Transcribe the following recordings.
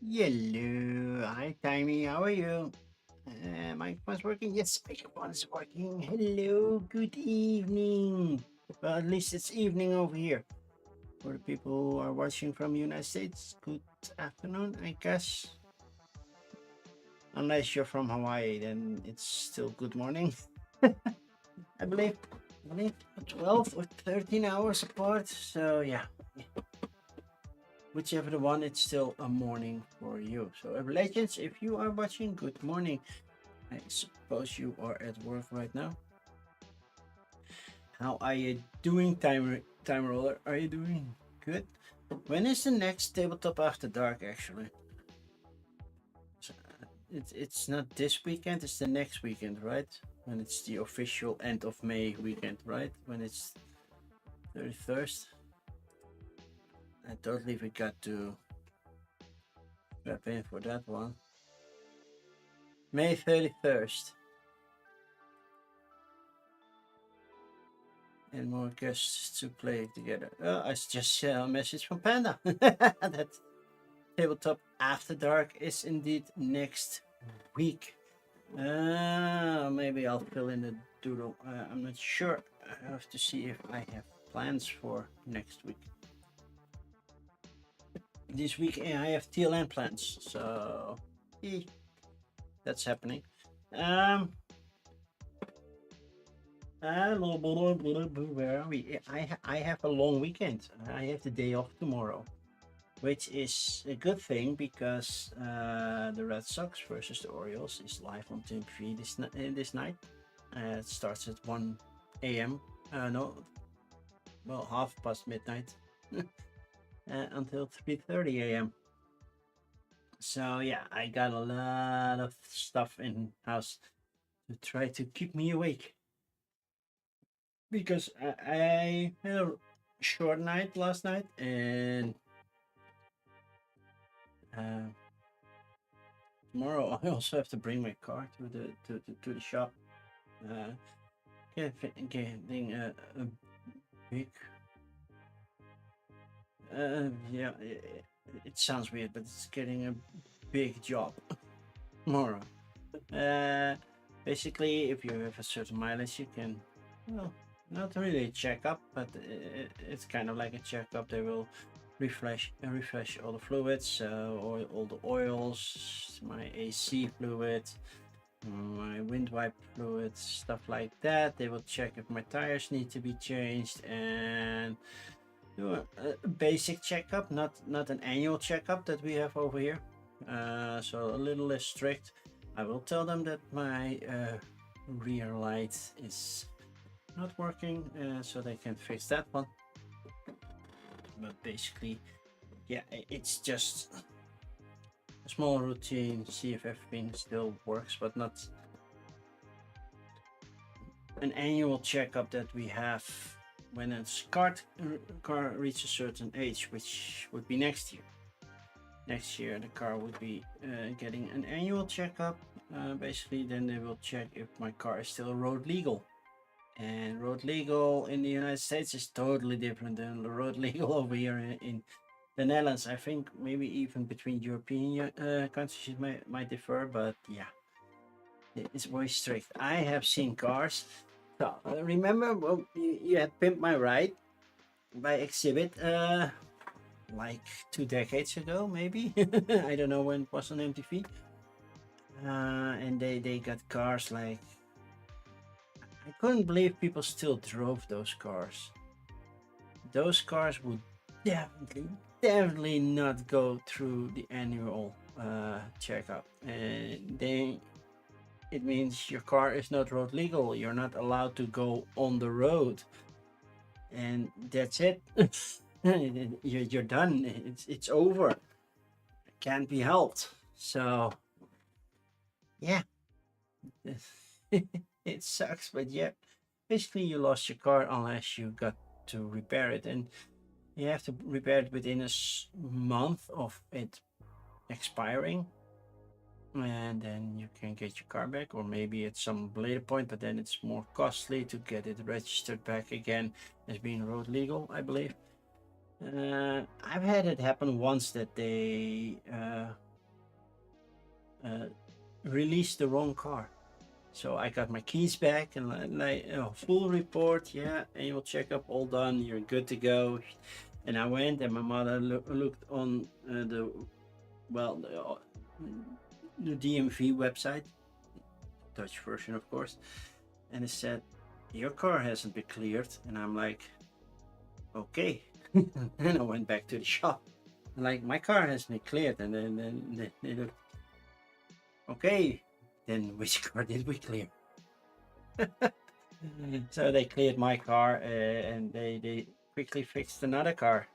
Hello, hi Timey, how are you? Microphone's working? Yes, microphone's working. Hello, good evening. Well, at least it's evening over here. For the people who are watching from the United States, good afternoon, I guess. Unless you're from Hawaii, then it's still good morning. I believe, I believe 12 or 13 hours apart. So yeah, whichever the one, it's still a morning for you. So legends, if you are watching, good morning. I suppose you are at work right now. How are you doing, time roller? Are you doing good? When is the next tabletop after dark? Actually, it's not this weekend. It's the next weekend, right? When it's the official end of May weekend, right? When it's 31st. I totally forgot to wrap in for that one. May 31st. And more guests to play together. Oh, I just saw a message from Panda. That tabletop after dark is indeed next week. Maybe I'll fill in the doodle. I'm not sure. I have to see if I have plans for next week. This week I have TLN plans, so that's happening. Where are we? I have a long weekend. I have the day off tomorrow, which is a good thing because the Red Sox versus the Orioles is live on TV this night. It starts at 1 a.m. No, well, half past midnight until 3:30 a.m. So yeah, I got a lot of stuff in house to try to keep me awake because I had a short night last night and uh, tomorrow I also have to bring my car to the shop. Getting a big. Yeah, it sounds weird, but it's getting a big job tomorrow. Uh, Basically, if you have a certain mileage, you can, well, not really a checkup, but it's kind of like a checkup. They will refresh all the fluids, all the oils, my AC fluid, my wind wipe fluids, stuff like that. They will check if my tires need to be changed and do a basic checkup, not an annual checkup that we have over here. So a little less strict. I will tell them that my rear light is not working, so they can fix that one. But basically, yeah, it's just a small routine, see if everything still works, but not an annual checkup that we have when a car reaches a certain age, which would be next year. Next year, the car would be getting an annual checkup. Basically, then they will check if my car is still road legal. And road legal in the United States is totally different than the road legal over here in the Netherlands. I think maybe even between European countries it might differ, but yeah, it's very strict. I have seen cars. So remember, well, you had Pimp My Ride by Exhibit, like 2 decades ago, maybe. I don't know when it was on MTV. And they got cars like, I couldn't believe people still drove those cars. Those cars would definitely not go through the annual checkup, and it means your car is not road legal. You're not allowed to go on the road, and that's it. You're done. It's over. Can't be helped. So yeah, it sucks, but yeah, basically you lost your car unless you got to repair it, and you have to repair it within a month of it expiring, and then you can get your car back, or maybe at some later point, but then it's more costly to get it registered back again as being road legal, I believe. I've had it happen once that they released the wrong car. So I got my keys back and full report. Yeah, annual checkup all done. You're good to go. And I went and my mother looked on the DMV website, Dutch version of course, and it said your car hasn't been cleared. And I'm like, okay. And I went back to the shop. Like, my car has been cleared. And then they looked, okay, then which car did we clear? So they cleared my car, and they quickly fixed another car,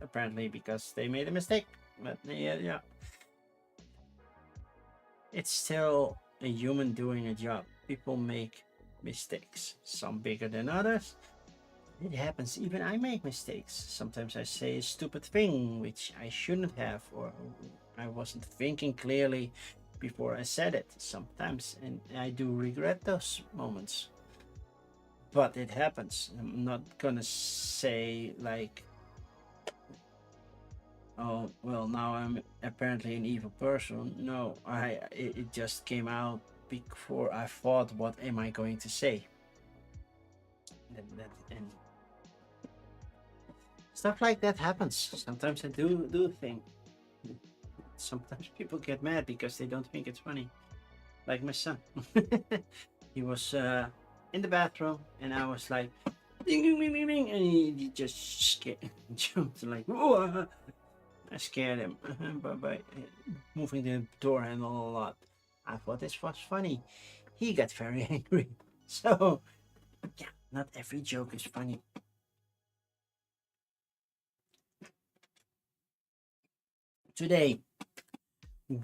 apparently because they made a mistake. But yeah, it's still a human doing a job. People make mistakes, some bigger than others. It happens. Even I make mistakes. Sometimes I say a stupid thing which I shouldn't have, or I wasn't thinking clearly before I said it sometimes, and I do regret those moments. But it happens. I'm not gonna say like, oh well, now I'm apparently an evil person. No, it just came out before I thought, what am I going to say? And stuff like that happens. Sometimes I do think. Sometimes people get mad because they don't think it's funny. Like my son. He was in the bathroom and I was like, ding, ding, ding, ding, ding, and he just jumped like, whoa. I scared him by moving the door handle a lot. I thought this was funny. He got very angry. So, yeah, not every joke is funny. Today,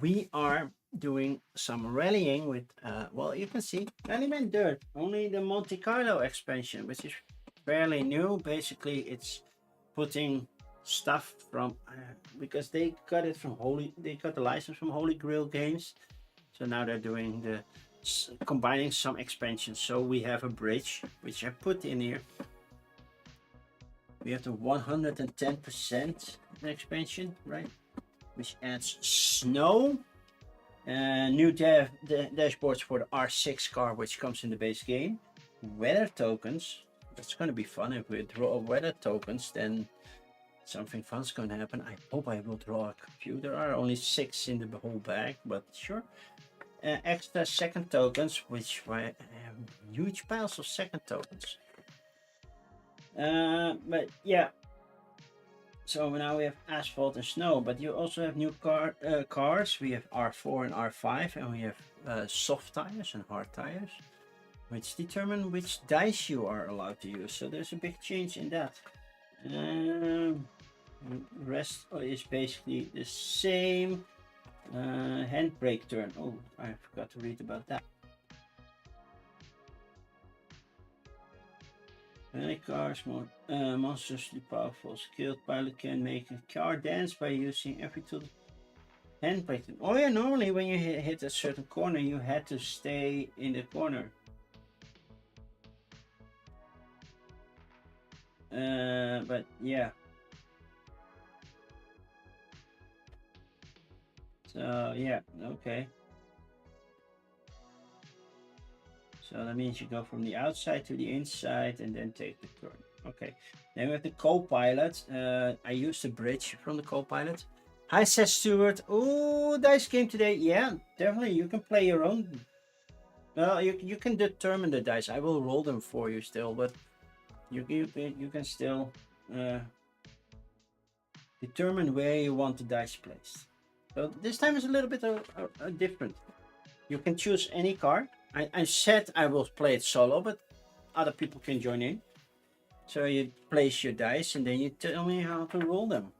we are doing some rallying with, well, you can see Rallyman Dirt, only the Monte Carlo expansion, which is fairly new. Basically, it's putting stuff from, because they got the license from Holy Grail Games. So now they're doing combining some expansions. So we have a bridge, which I put in here. We have the 110% expansion, right? Which adds snow. New dashboards for the R6 car, which comes in the base game. Weather tokens. That's going to be fun. If we draw weather tokens, then something fun's going to happen. I hope I will draw a computer. There are only 6 in the whole bag, but sure. Extra second tokens, which I have huge piles of second tokens. But yeah. So now we have asphalt and snow, but you also have new cars. We have R4 and R5, and we have soft tires and hard tires, which determine which dice you are allowed to use. So there's a big change in that. Rest is basically the same. Handbrake turn. Oh, I forgot to read about that. Many cars, more monstrously powerful. Skilled pilot can make a car dance by using every tool. Handbrake. Oh yeah, normally when you hit a certain corner, you had to stay in the corner. But yeah. So yeah, okay. So that means you go from the outside to the inside and then take the turn. Okay. Then we have the co-pilot. I used the bridge from the co-pilot. Hi, says Stuart. Oh, dice game today. Yeah, definitely. You can play your own. Well, you can determine the dice. I will roll them for you still, but you can still determine where you want the dice placed. So this time is a little bit different. You can choose any card. I said I will play it solo, but other people can join in. So you place your dice and then you tell me how to roll them.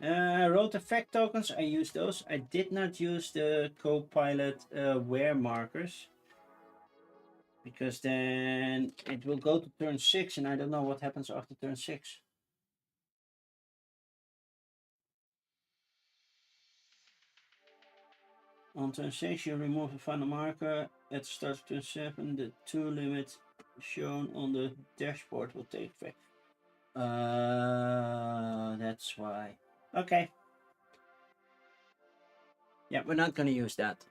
Road effect tokens, I use those. I did not use the co-pilot wear markers, because then it will go to turn 6 and I don't know what happens after turn 6. On turn 6, you remove the final marker. At the start of turn 7, the 2 limit shown on the dashboard will take effect. That's why. Okay. Yeah, we're not going to use that.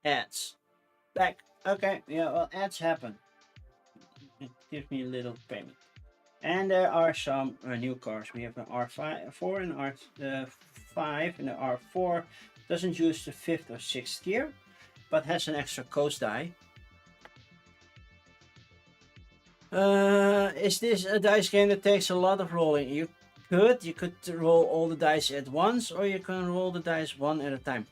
Ads. Back. Okay, yeah, well, ads happen. It gives me a little payment. And there are some new cars. We have an R4 and R5, and the R4 doesn't use the 5th or 6th gear, but has an extra coast die. Is this a dice game that takes a lot of rolling? You could roll all the dice at once, or you can roll the dice one at a time.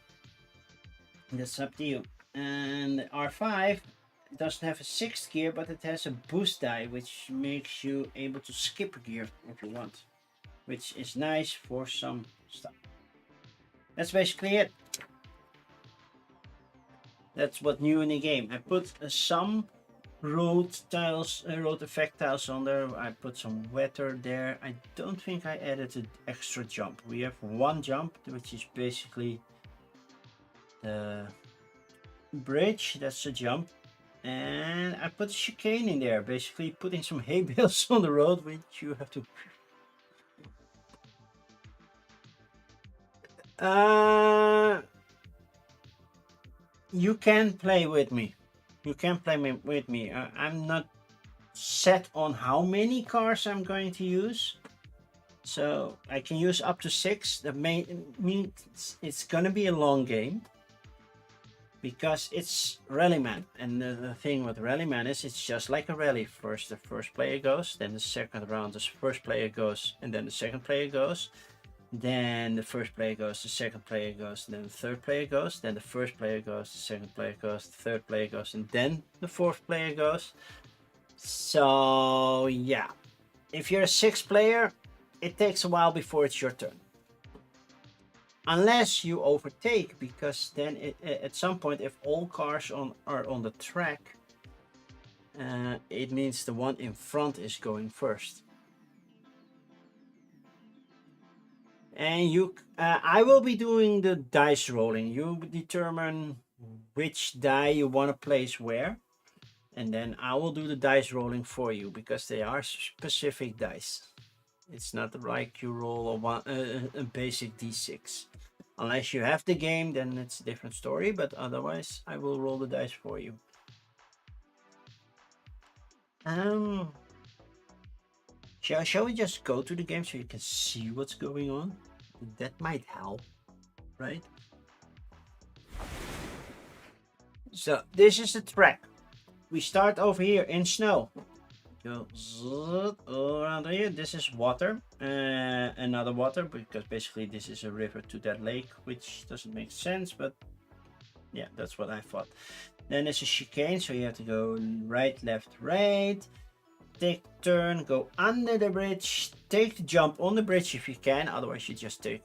That's up to you. And R5 doesn't have a 6th gear, but it has a boost die, which makes you able to skip a gear if you want, which is nice for some stuff. That's basically it. That's what new in the game. I put some road tiles, road effect tiles on there. I put some weather there. I don't think I added an extra jump. We have one jump, which is basically the bridge. That's a jump. And I put chicane in there, basically putting some hay bales on the road, which you have to. You can play with me. You can play with me. I'm not set on how many cars I'm going to use, so I can use up to 6. That means it's gonna be a long game, because it's Rallyman, and the thing with Rallyman is it's just like a rally. First the first player goes, then the second round the first player goes, and then the second player goes, then the first player goes, the second player goes, then the third player goes, then the first player goes, the second player goes, the third player goes, and then the fourth player goes. So yeah, if you're a 6th player, it takes a while before it's your turn. Unless you overtake, because then at some point, if all cars are on the track, it means the one in front is going first. And I will be doing the dice rolling. You determine which die you want to place where, and then I will do the dice rolling for you, because they are specific dice. It's not like you roll a basic d6. Unless you have the game, then it's a different story, but otherwise I will roll the dice for you. Shall we just go to the game so you can see what's going on? That might help, right? So this is the track. We start over here in snow. Go around here. This is water, another water, because basically this is a river to that lake, which doesn't make sense, but yeah, that's what I thought. Then there's a chicane, so you have to go right, left, right. Take turn, go under the bridge, take the jump on the bridge if you can, otherwise you just take.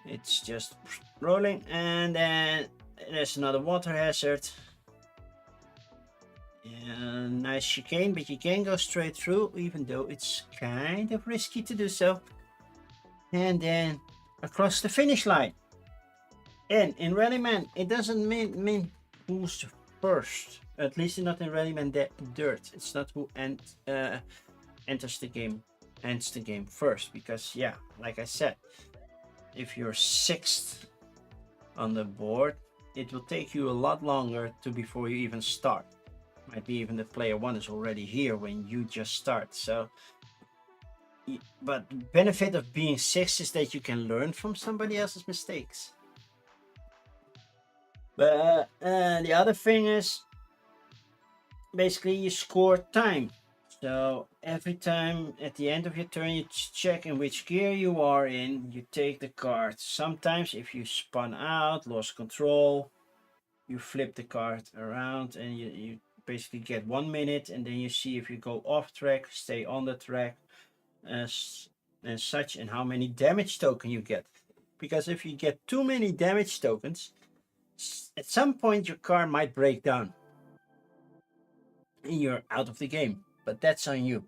It's just rolling, and then there's another water hazard. Yeah, nice chicane, but you can go straight through, even though it's kind of risky to do so. And then across the finish line. And in Rallyman, it doesn't mean who's first. At least not in Rallyman Dirt. It's not who enters the game, ends the game first. Because yeah, like I said, if you're 6th on the board, it will take you a lot longer before you even start. Might be even that player 1 is already here when you just start. So, but the benefit of being 6th is that you can learn from somebody else's mistakes. But the other thing is, basically you score time. So every time at the end of your turn, you check in which gear you are in, you take the card. Sometimes if you spun out, lost control, you flip the card around, and you basically get 1 minute, and then you see if you go off track, stay on the track, as such, and how many damage token you get. Because if you get too many damage tokens, at some point your car might break down and you're out of the game, but that's on you.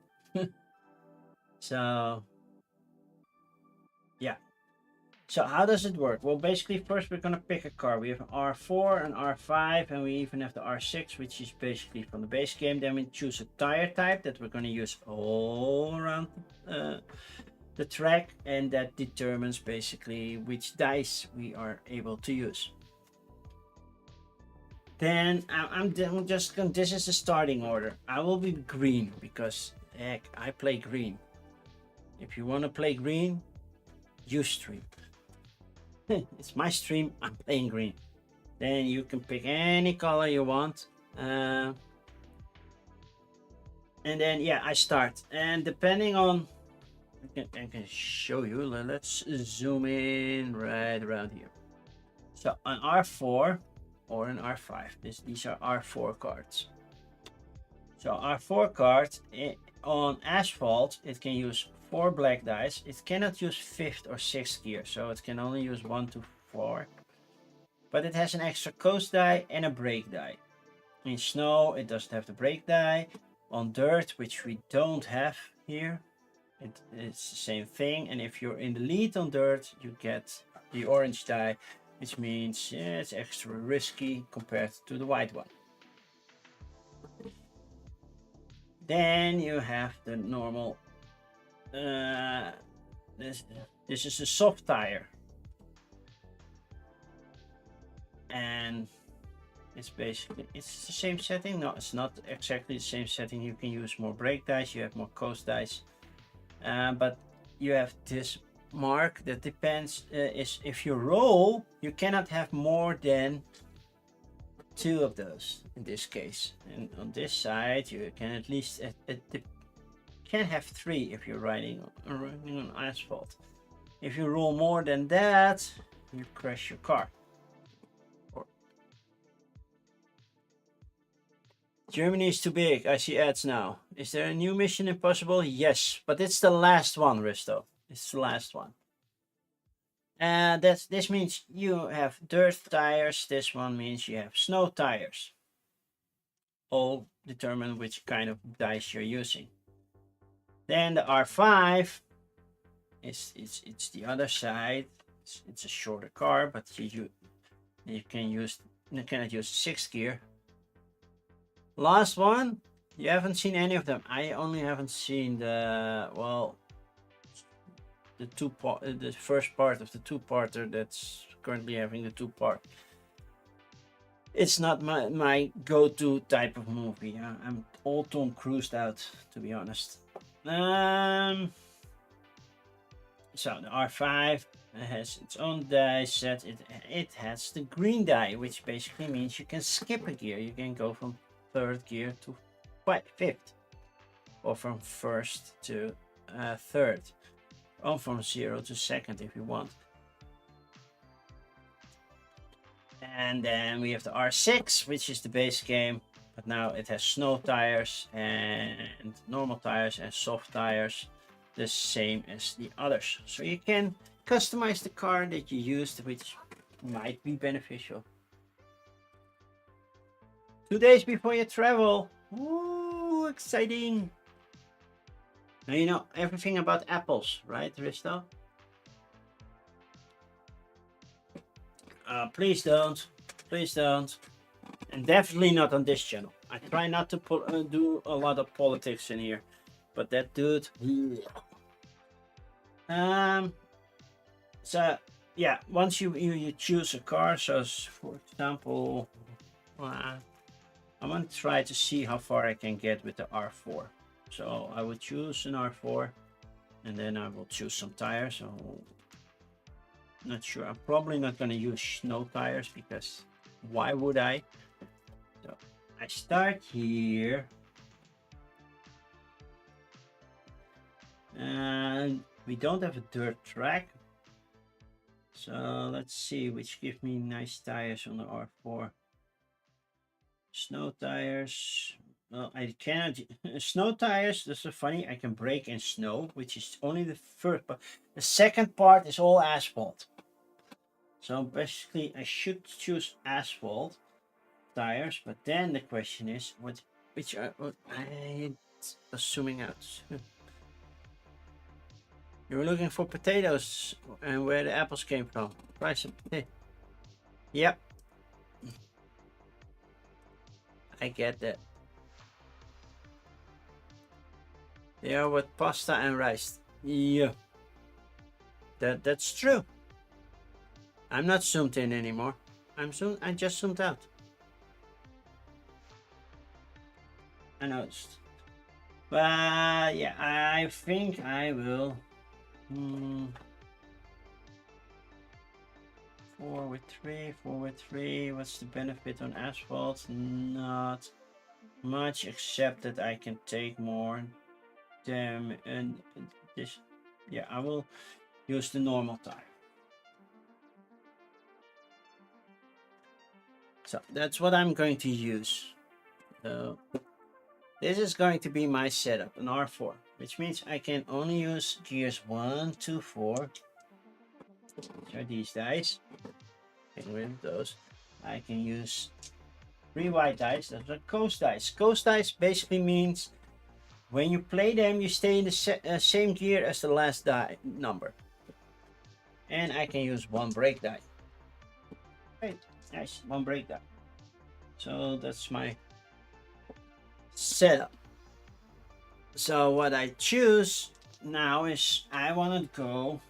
So yeah, so how does it work? Well, basically first we're gonna pick a car. We have an R4, an R5, and we even have the R6, which is basically from the base game. Then we choose a tire type that we're gonna use all around the track, and that determines basically which dice we are able to use. Then I'm just going. This is the starting order. I will be green because heck, I play green. If you want to play green, you stream. It's my stream. I'm playing green. Then you can pick any color you want. And then yeah, I start. And depending on, I can show you. Let's zoom in right around here. So on R4 or an R5, these are R4 cards. So R4 card on asphalt, it can use 4 black dice. It cannot use 5th or 6th gear, so it can only use 1 to 4. But it has an extra coast die and a brake die. In snow, it doesn't have the brake die. On dirt, which we don't have here, it's the same thing. And if you're in the lead on dirt, you get the orange die, which means yeah, it's extra risky compared to the white one. Then you have the normal, this is a soft tire. And it's basically, it's the same setting. No, it's not exactly the same setting. You can use more brake dice, you have more coast dice. But you have this mark that depends, is if you roll, you cannot have more than 2 of those in this case. And on this side, you can at least, can have 3 if you're riding on asphalt. If you roll more than that, you crash your car. Germany is too big. I see ads now. Is there a new Mission Impossible? Yes, but it's the last one, Risto. It's the last one. And this means you have dirt tires. This one means you have snow tires. All determine which kind of dice you're using. Then the R5 it's the other side. It's a shorter car, but you cannot use 6th gear. Last one, you haven't seen any of them. I only haven't seen the, well, the first part of the 2-parter that's currently having the 2-part. It's not my go-to type of movie. I'm all Tom Cruised out, to be honest. So the R5 has its own die set. It has the green die, which basically means you can skip a gear. You can go from 3rd gear to 5th, or from 1st to 3rd, or from 0 to 2nd if you want. And then we have the R6, which is the base game, but now it has snow tires and normal tires and soft tires, the same as the others. So you can customize the car that you used, which might be beneficial. 2 days before you travel. Ooh, exciting. Now you know everything about apples, right, Risto? Please don't. Please don't. And definitely not on this channel. I try not to do a lot of politics in here. But that dude... So, yeah, once you choose a car, so for example... I want to try to see how far I can get with the R4. So I will choose an R4 and then I will choose some tires. So not sure. I'm probably not going to use snow tires because why would I? So I start here. And we don't have a dirt track. So let's see which give me nice tires on the R4. Snow tires. Well, I cannot. Snow tires, that's so funny. I can brake in snow, which is only the first part. The second part is all asphalt. So basically, I should choose asphalt tires. But then the question is, which are I assuming out. You're looking for potatoes and where the apples came from. Price of potato. Yep. I get that. They are with pasta and rice. Yeah. That's true. I'm not zoomed in anymore. I just zoomed out. I noticed. But yeah, I think I will. 4 with 3. What's the benefit on asphalt? Not much, except that I can take more damage. And this, yeah, I will use the normal tire. So that's what I'm going to use. So this is going to be my setup, an R4, which means I can only use gears 1, 2, 4. Which are these dice. Get rid of those. I can use 3 white dice. Those are coast dice. Coast dice basically means when you play them, you stay in the same gear as the last die number. And I can use 1 break die. Right, nice, 1 break die. So that's my setup. So what I choose now is I want to go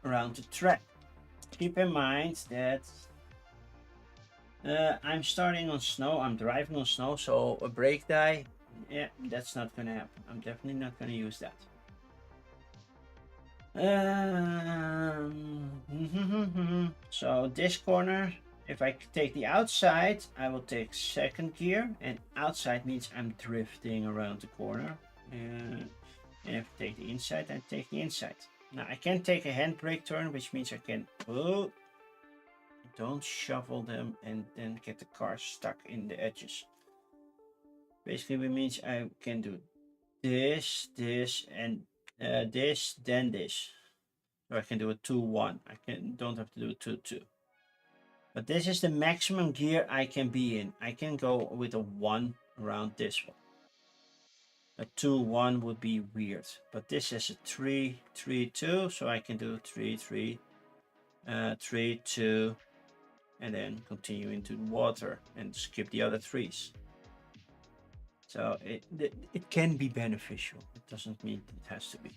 around the track. Keep in mind that I'm starting on snow, I'm driving on snow, so a brake die, yeah, that's not gonna happen. I'm definitely not gonna use that. So this corner, if I take the outside, I will take second gear, and outside means I'm drifting around the corner. And if I take the inside, I take the inside. Now I can take a handbrake turn, which means I can don't shovel them and then get the car stuck in the edges. Basically, it means I can do this, this, and this, then this. So I can do a 2-1. I don't have to do a 2-2. But this is the maximum gear I can be in. I can go with a 1 around this one. A 2-1 would be weird. But this is a 3-3-2, so I can do 3-3, 3-2, and then continue into the water and skip the other 3s. So it can be beneficial. It doesn't mean it has to be.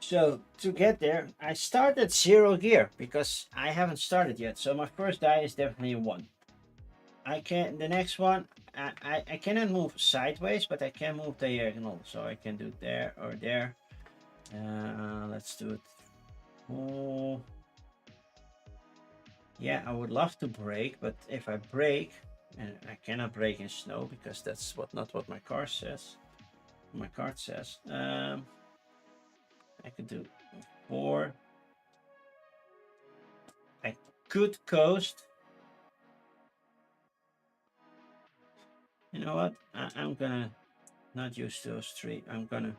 So to get there, I start at 0 gear because I haven't started yet. So my first die is definitely a 1. The next one, I cannot move sideways, but I can move diagonal. So I can do there or there. Let's do it. Oh, yeah, I would love to brake, but if I brake, and I cannot brake in snow because that's not what my car says. My card says. I could do 4. I could coast. You know what? I'm gonna not use those 3. I'm gonna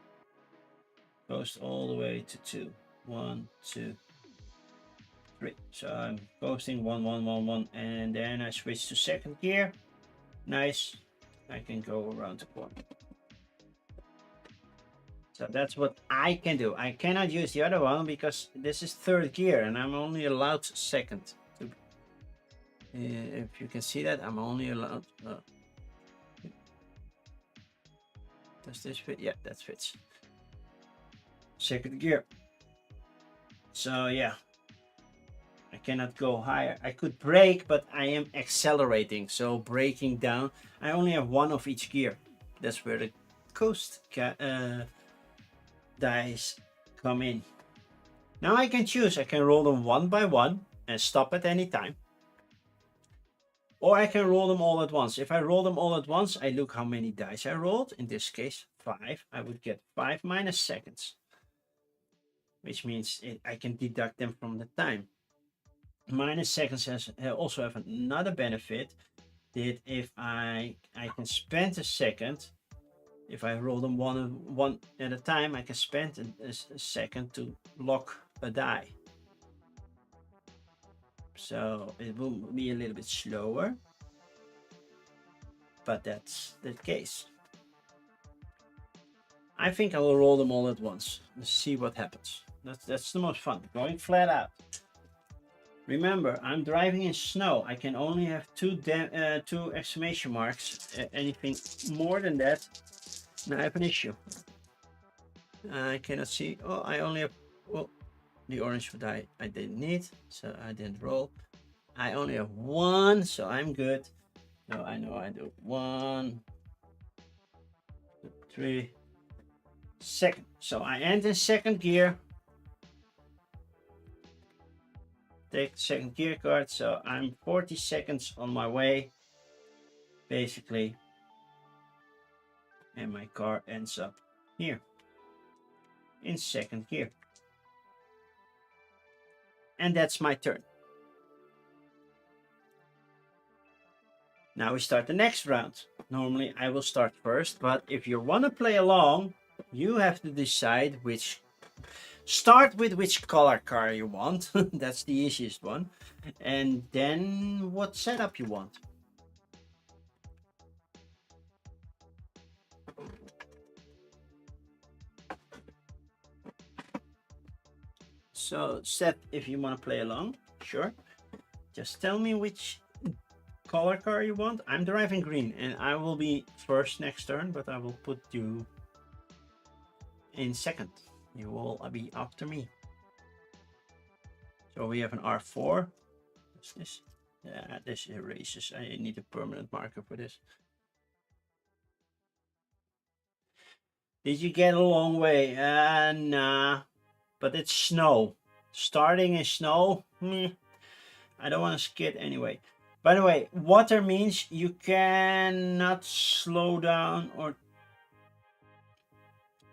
coast all the way to 2. 1, 2, 3. So I'm coasting 1, 1, 1, 1, and then I switch to second gear. Nice. I can go around the corner. So that's what I can do. I cannot use the other one because this is third gear and I'm only allowed second. If you can see that, I'm only allowed. Does this fit? Yeah, that fits. Second gear. So yeah, I cannot go higher. I could brake, but I am accelerating. So braking down, I only have 1 of each gear. That's where the coast dice come in. Now I can choose. I can roll them 1 by 1 and stop at any time. Or I can roll them all at once. If I roll them all at once, I look how many dice I rolled. In this case, 5. I would get 5 minus seconds. Which means I can deduct them from the time. Minus seconds also have another benefit. That if I can spend a second, if I roll them one at a time, I can spend a second to lock a die. So it will be a little bit slower, but that's the case. I think I will roll them all at once. Let's see what happens. That's the most fun, going flat out. Remember, I'm driving in snow. I can only have 2 exclamation marks. Anything more than that, now I have an issue. I cannot see. Oh, I only have. Well, the orange die I didn't need, so I didn't roll. I only have 1, so I'm good. So I know I do 1, 2, 3, second. So I end in second gear. Take the second gear card. So I'm 40 seconds on my way, basically. And my car ends up here in second gear. And that's my turn. Now we start the next round. Normally I will start first, but if you want to play along, you have to decide which. Start with which color car you want. That's the easiest one. And then what setup you want. So set if you want to play along, sure. Just tell me which color car you want. I'm driving green and I will be first next turn, but I will put you in second. You will be after me. So we have an R4. What's this? Yeah, this erases. I need a permanent marker for this. Did you get a long way? Nah, but it's snow. Starting in snow, I don't want to skid anyway. By the way, water means you cannot slow down or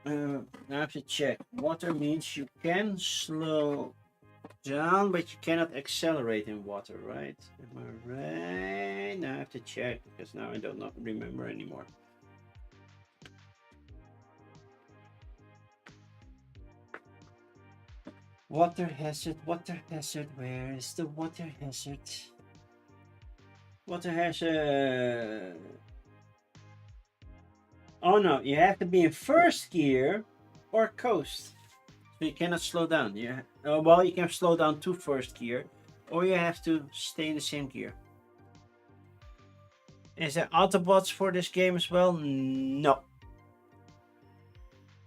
I have to check. Water means you can slow down, but you cannot accelerate in water, right? Am I right? Now I have to check because now I don't remember anymore. Water hazard, where is the water hazard? Water hazard. Oh no, you have to be in first gear or coast. So you cannot slow down. Well, you can slow down to first gear, or you have to stay in the same gear. Is there Autobots for this game as well? No.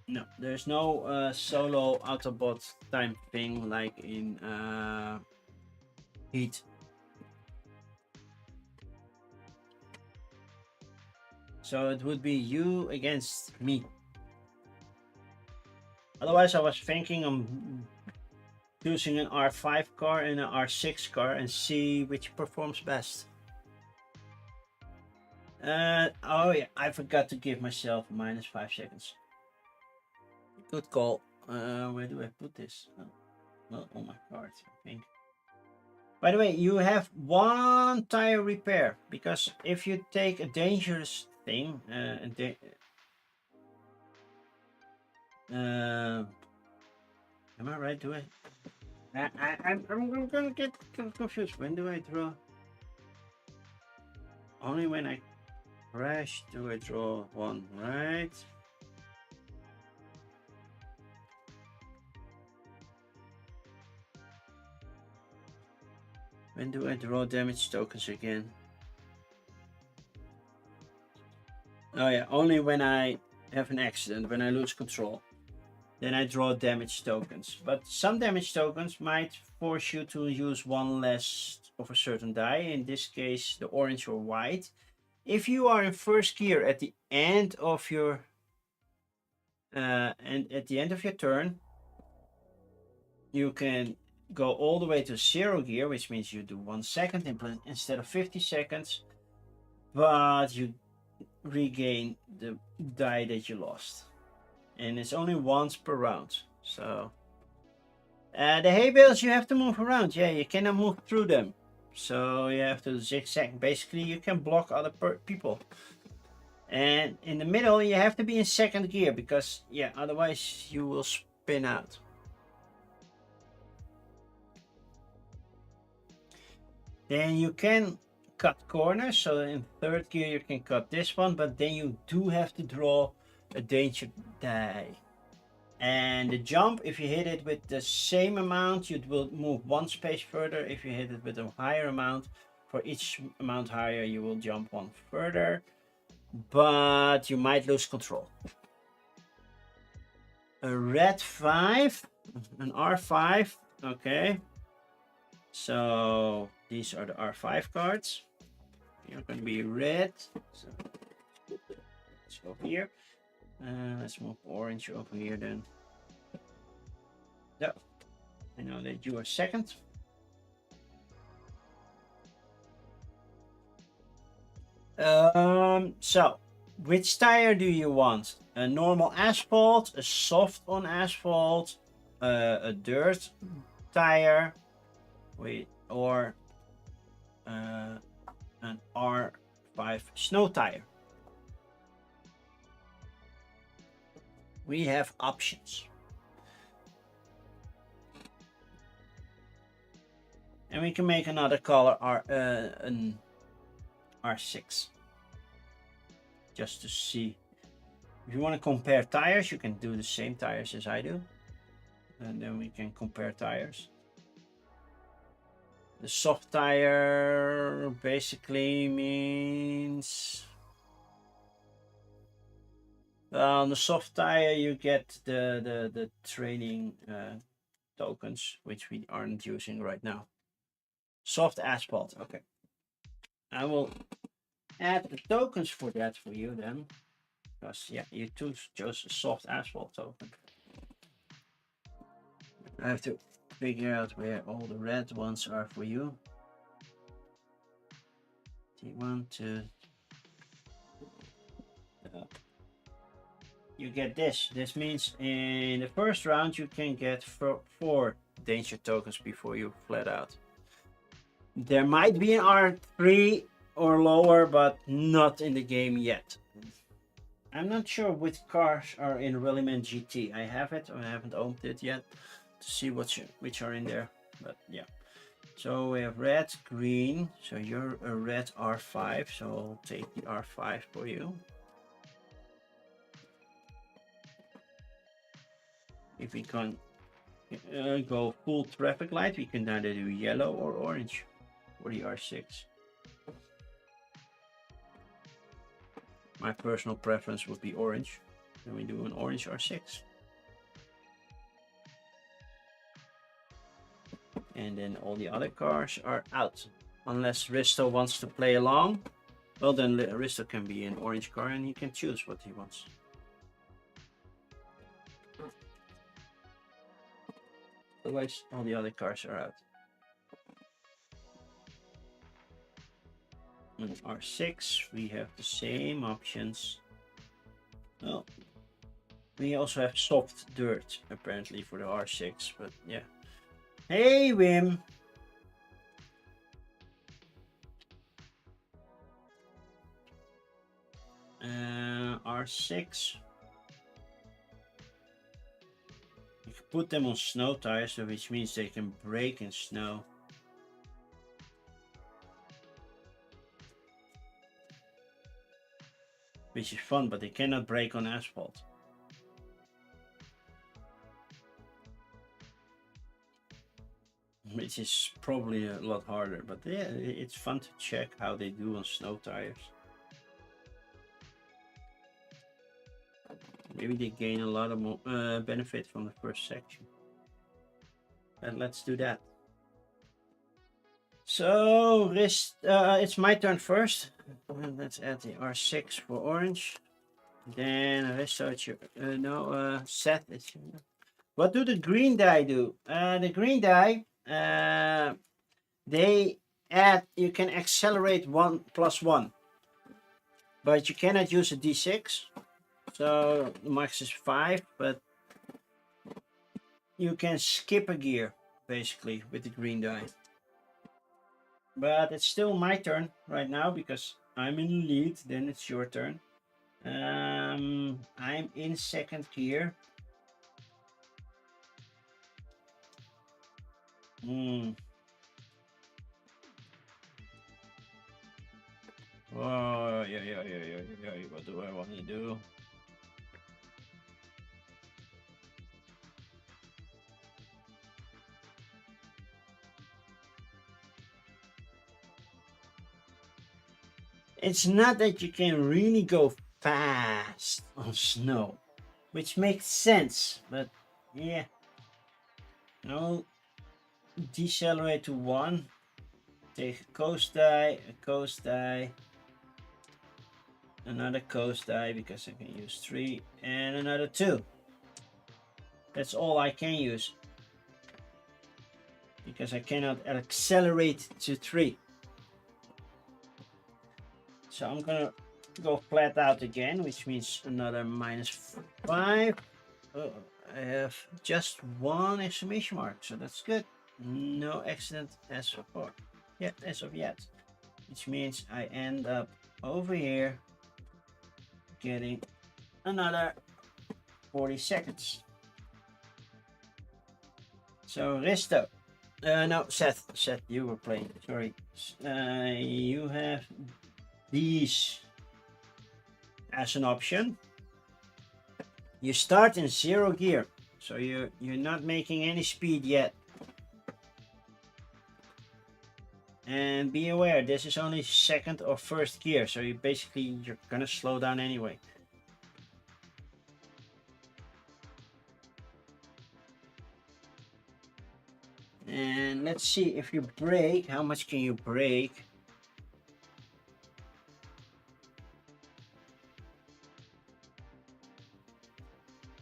No, there's no solo Autobot time thing like in Heat. So it would be you against me. Otherwise, I was thinking of choosing an R5 car and an R6 car and see which performs best. Oh yeah, I forgot to give myself -5 seconds. Good call. Where do I put this? Oh, well, on my card, I think. By the way, you have 1 tire repair because if you take a dangerous thing, am I right? Do I'm gonna get confused. When do I draw? Only when I crash do I draw 1, right? When do I draw damage tokens again? Oh yeah, only when I have an accident, when I lose control. Then I draw damage tokens. But some damage tokens might force you to use 1 less of a certain die, in this case the orange or white. If you are in first gear at the end of your turn, you can go all the way to 0 gear, which means you do 1 second instead of 50 seconds, but you regain the die that you lost. And it's only once per round. So the hay bales you have to move around. Yeah, you cannot move through them. So you have to zigzag. Basically, you can block other people. And in the middle, you have to be in second gear because, yeah, otherwise you will spin out. Then you can cut corners. So in third gear, you can cut this one, but then you do have to draw a danger die. And the jump, if you hit it with the same amount, you will move 1 space further. If you hit it with a higher amount, for each amount higher, you will jump 1 further. But you might lose control. A red 5, an R5, okay. So these are the R5 cards. You're going to be red. So let's go here. Let's move orange over here then. So I know that you are second. So which tire do you want? A normal asphalt, a soft on asphalt, a dirt tire, or an R5 snow tire? We have options. And we can make another color an R6. Just to see. If you want to compare tires, you can do the same tires as I do. And then we can compare tires. The soft tire basically means... on the soft tire you get the training tokens, which we aren't using right now. Soft asphalt, okay. I will add the tokens for that for you then. Because yeah, you chose a soft asphalt token. I have to figure out where all the red ones are for you. T1, 2. You get this. This means in the first round you can get 4 danger tokens before you flat out. There might be an R3 or lower, but not in the game yet. I'm not sure which cars are in Rallyman GT. I have it, I haven't opened it yet to see which are in there, but yeah. So we have red, green, so you're a red R5, so I'll take the R5 for you. If we can go full traffic light, we can either do yellow or orange for the R6. My personal preference would be orange. Then we do an orange R6. And then all the other cars are out. Unless Risto wants to play along. Well, then Risto can be an orange car and he can choose what he wants. Otherwise, all the other cars are out. On R6, we have the same options. Well, we also have soft dirt, apparently, for the R6, but yeah. Hey, Wim! R6. You can put them on snow tires, which means they can brake in snow. Which is fun, but they cannot brake on asphalt. Which is probably a lot harder, but yeah, it's fun to check how they do on snow tires. Maybe they gain a lot of more benefit from the first section. And let's do that. So it's my turn first. Let's add the R6 for orange. Then restart your Seth. What do the green die do? The green die, they add. You can accelerate 1+1, but you cannot use a D6. So the max is 5, but you can skip a gear basically with the green die. But it's still my turn right now because I'm in the lead. Then it's your turn. I'm in second gear. Oh, yeah. What do I want to do? It's not that you can really go fast on snow, which makes sense, but yeah. No, decelerate to 1. take a coast die, another coast die because I can use 3, and another 2. That's all I can use because I cannot accelerate to 3. So I'm gonna go flat out again, which means another -5. Oh, I have just 1 exclamation mark, so that's good. No accident as of yet, which means I end up over here getting another 40 seconds. So Risto, no, Seth, you were playing, sorry. You have these as an option. You start in 0 gear, so you're not making any speed yet. And be aware, this is only 2nd or 1st gear, so you're gonna slow down anyway. And let's see if you brake, how much can you brake?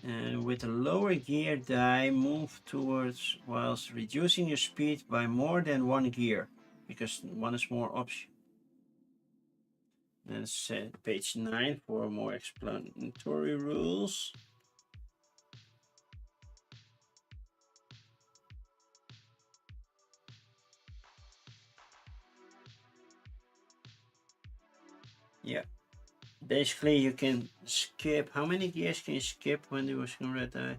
And with a lower gear die, move towards whilst reducing your speed by more than 1 gear, because 1 is more option. That's page 9 for more explanatory rules. Yeah. Basically, you can skip. How many gears can you skip when you're using red die?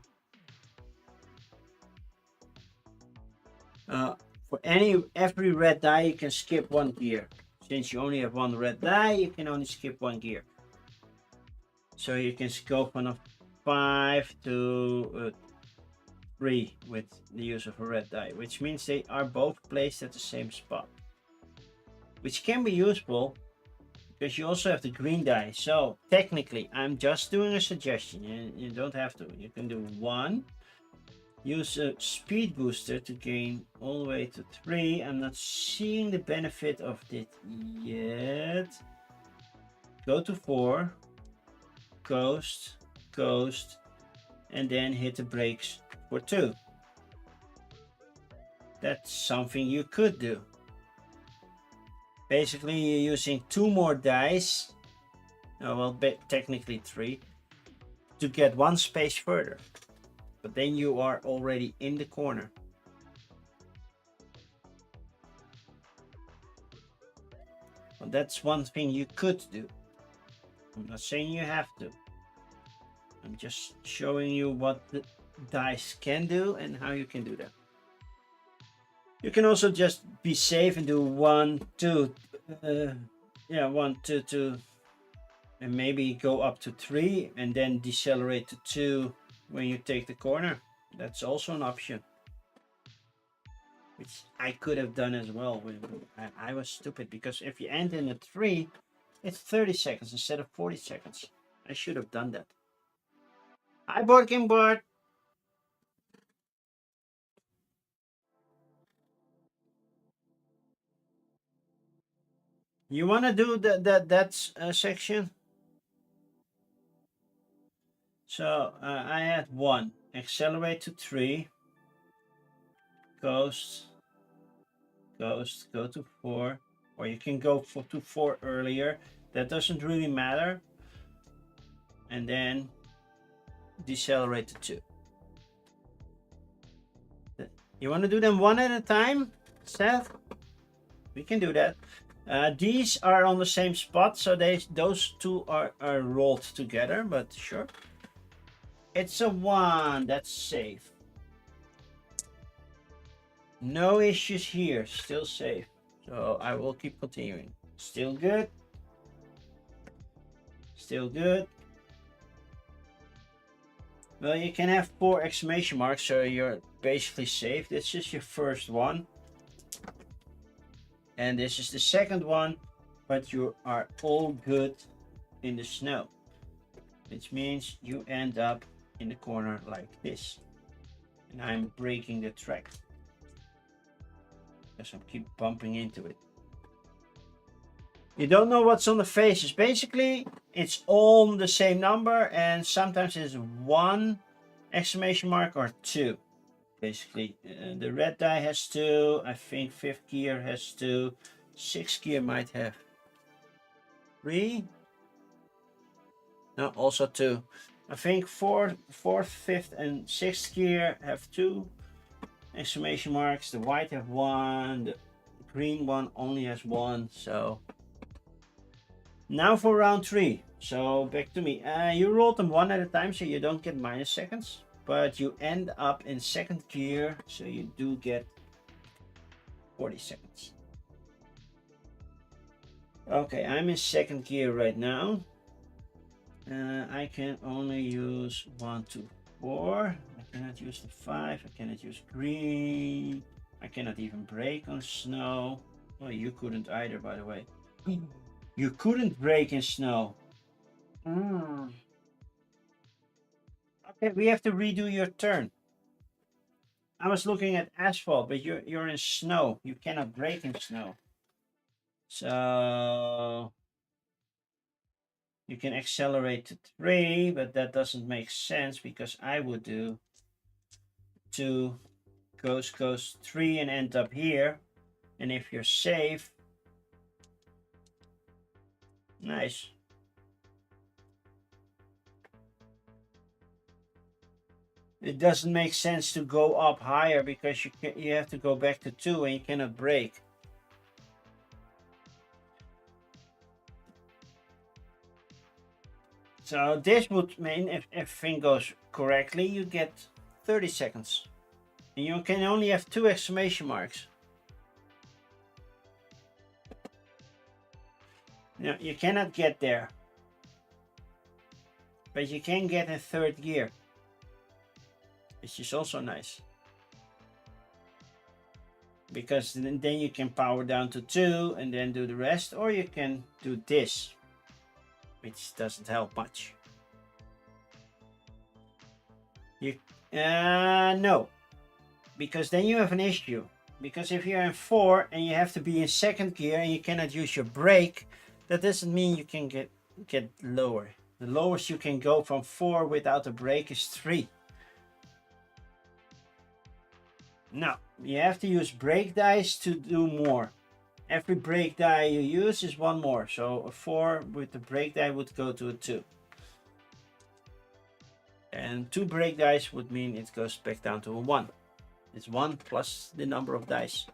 For every red die, you can skip 1 gear. Since you only have 1 red die, you can only skip 1 gear. So you can go from a 5 to 3 with the use of a red die, which means they are both placed at the same spot, which can be useful because you also have the green die. So technically, I'm just doing a suggestion. You don't have to. You can do 1. Use a speed booster to gain all the way to 3. I'm not seeing the benefit of it yet. Go to 4. Coast, and then hit the brakes for 2. That's something you could do. Basically, you're using 2 more dice, well, technically 3, to get 1 space further. But then you are already in the corner. Well, that's one thing you could do. I'm not saying you have to. I'm just showing you what the dice can do and how you can do that. You can also just be safe and do 1, 2, 1, 2, 2, and maybe go up to 3 and then decelerate to 2 when you take the corner. That's also an option, which I could have done as well. I was stupid because if you end in a 3, it's 30 seconds instead of 40 seconds. I should have done that. Hi, Board Game Board. You want to do that section? So I had 1. Accelerate to 3. Coast, go to 4. Or you can go to 4 earlier. That doesn't really matter. And then decelerate to 2. You want to do them one at a time, Seth? We can do that. These are on the same spot, so those 2 are rolled together, but sure. It's a 1, that's safe. No issues here, still safe. So I will keep continuing. Still good. Still good. Well, you can have 4 exclamation marks, so you're basically safe. This is your first one. And this is the second one, but you are all good in the snow. Which means you end up in the corner like this. And I'm breaking the track, because I keep bumping into it. You don't know what's on the faces. Basically, it's all the same number, and sometimes it's 1 exclamation mark or 2. Basically, the red die has 2. I think 5th gear has 2. 6th gear might have 3. No, also 2. I think 4th, 5th, and 6th gear have 2 exclamation marks. The white have 1. The green one only has 1. So now for round 3. So back to me. You rolled them 1 at a time, so you don't get minus seconds, but you end up in 2nd gear, so you do get 40 seconds. Okay, I'm in 2nd gear right now. I can only use 1, 2, 4. I cannot use the 5. I cannot use green. I cannot even brake on snow. Well, you couldn't either, by the way. You couldn't brake in snow. Okay, we have to redo your turn. I was looking at asphalt, but you're in snow. You cannot brake in snow. So you can accelerate to 3, but that doesn't make sense because I would do 2 goes 3 and end up here. And if you're safe, nice. It doesn't make sense to go up higher because you have to go back to 2 and you cannot brake. So this would mean if everything goes correctly, you get 30 seconds. And you can only have 2 exclamation marks. No, you cannot get there. But you can get in 3rd gear, which is also nice. Because then you can power down to 2 and then do the rest, or you can do this, which doesn't help much. No, because then you have an issue. Because if you're in 4 and you have to be in 2nd gear and you cannot use your brake, that doesn't mean you can get lower. The lowest you can go from 4 without a brake is 3. No, you have to use brake dice to do more. Every brake die you use is 1 more. So a 4 with the brake die would go to a 2. And 2 brake dice would mean it goes back down to a 1. It's 1 plus the number of dice.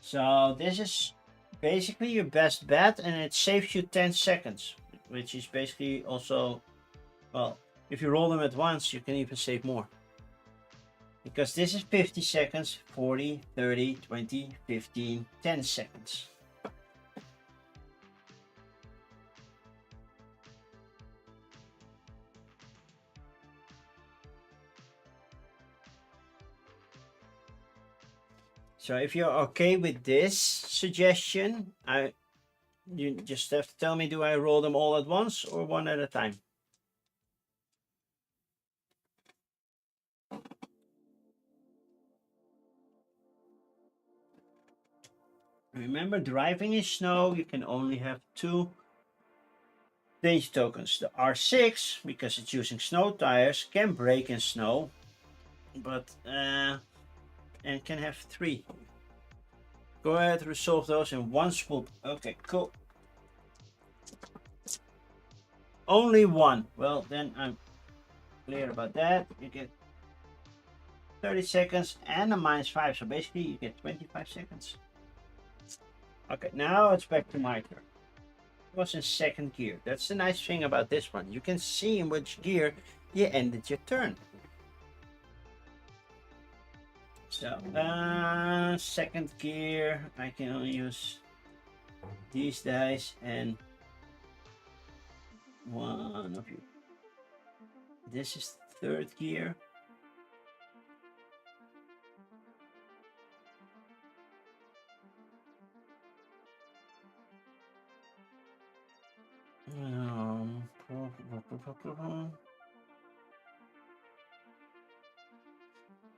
So this is basically your best bet, and it saves you 10 seconds, which is basically also, well, if you roll them at once, you can even save more. Because this is 50 seconds, 40, 30, 20, 15, 10 seconds. So if you're okay with this suggestion, you just have to tell me, do I roll them all at once or 1 at a time? Remember, driving in snow, you can only have 2 danger tokens. The R6, because it's using snow tires, can brake in snow, but and can have 3. Go ahead, resolve those in 1 swoop. Okay, cool. Only 1. Well, then I'm clear about that. You get 30 seconds and a -5, so basically you get 25 seconds. Okay, now it's back to my turn. It was in 2nd gear. That's the nice thing about this one. You can see in which gear you ended your turn. So, 2nd gear, I can only use these dice and 1 of you. This is 3rd gear.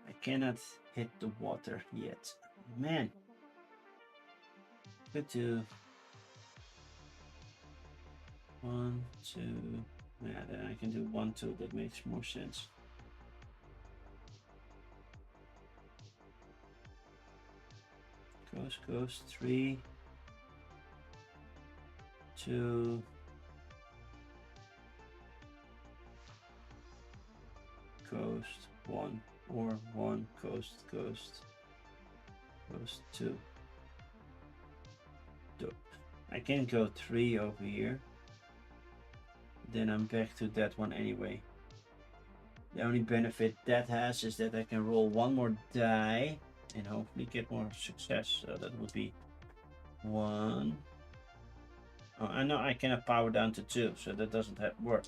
I cannot hit the water yet. Man. Could do 1, 2. Yeah, then I can do 1, 2. That makes more sense. Goes 3, 2. Coast 1 or 1 coast 2. I can go 3 over here. Then I'm back to that one anyway. The only benefit that has is that I can roll one more die and hopefully get more success. So that would be 1. Oh, I know I cannot power down to 2, so that doesn't work.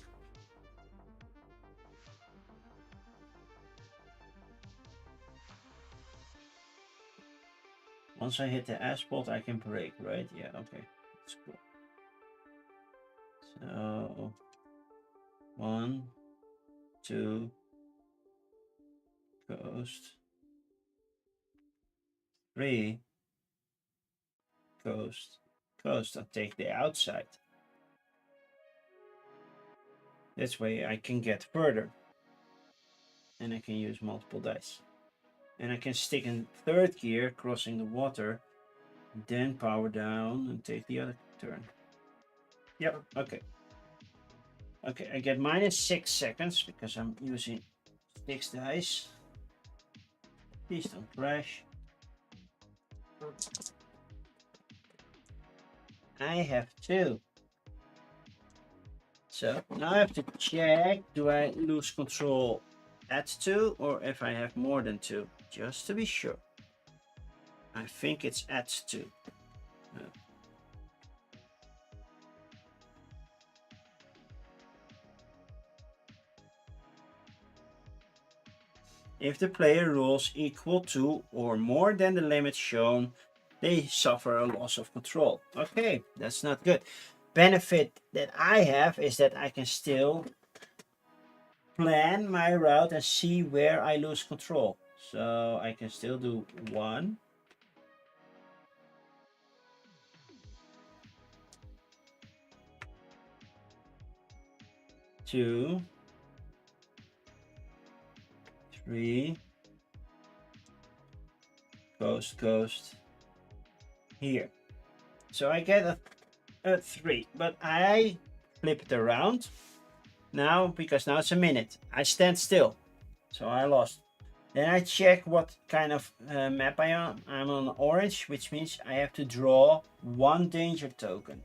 Once I hit the asphalt, I can break, right? Yeah, okay. That's cool. So 1, 2, coast. 3, coast. I'll take the outside. This way I can get further. And I can use multiple dice. And I can stick in 3rd gear, crossing the water, then power down and take the other turn. Yep, okay. Okay, I get -6 seconds because I'm using 6 dice. Please don't crash. I have 2. So now I have to check, do I lose control at 2 or if I have more than 2, just to be sure. I think it's at 2. If the player rolls equal to or more than the limit shown, they suffer a loss of control. Okay, that's not good. Benefit that I have is that I can still plan my route and see where I lose control. So I can still do 1. 2, 3, coast here. So I get a 3, but I flip it around now because now it's a minute. I stand still, so I lost. Then I check what kind of map I am. I'm on orange, which means I have to draw 1 danger token.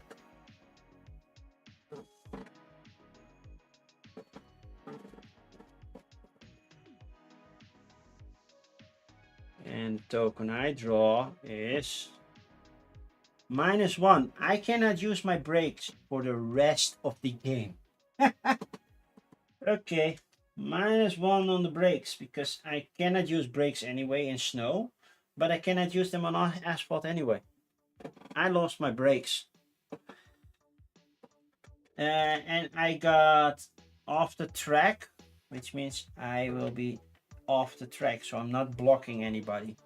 And the token I draw is -1. I cannot use my brakes for the rest of the game. Okay, -1 on the brakes because I cannot use brakes anyway in snow, but I cannot use them on asphalt anyway. I lost my brakes. And I got off the track, which means I will be off the track, so I'm not blocking anybody.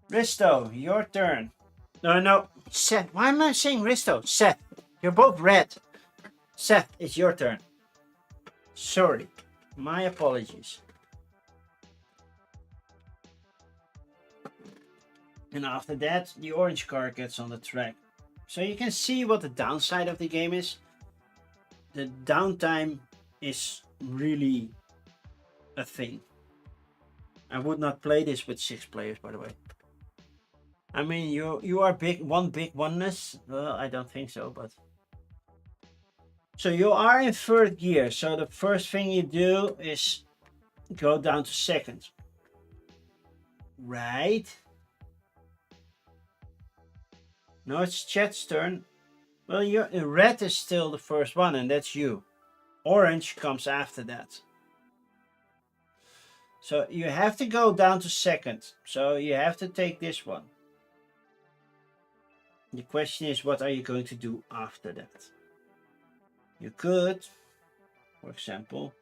Risto, your turn. No, Seth. Why am I saying Risto? Seth, you're both red. Seth, it's your turn. Sorry, my apologies. And after that, the orange car gets on the track. So you can see what the downside of the game is. The downtime is really a thing. I would not play this with 6 players, by the way. I mean, you are big oneness. Well, I don't think so, but so you are in 3rd gear. So the first thing you do is go down to 2nd, right? No, it's Chet's turn. Well, red is still the first one, and that's you. Orange comes after that. So you have to go down to 2nd. So you have to take this one. The question is, what are you going to do after that? You could, for example,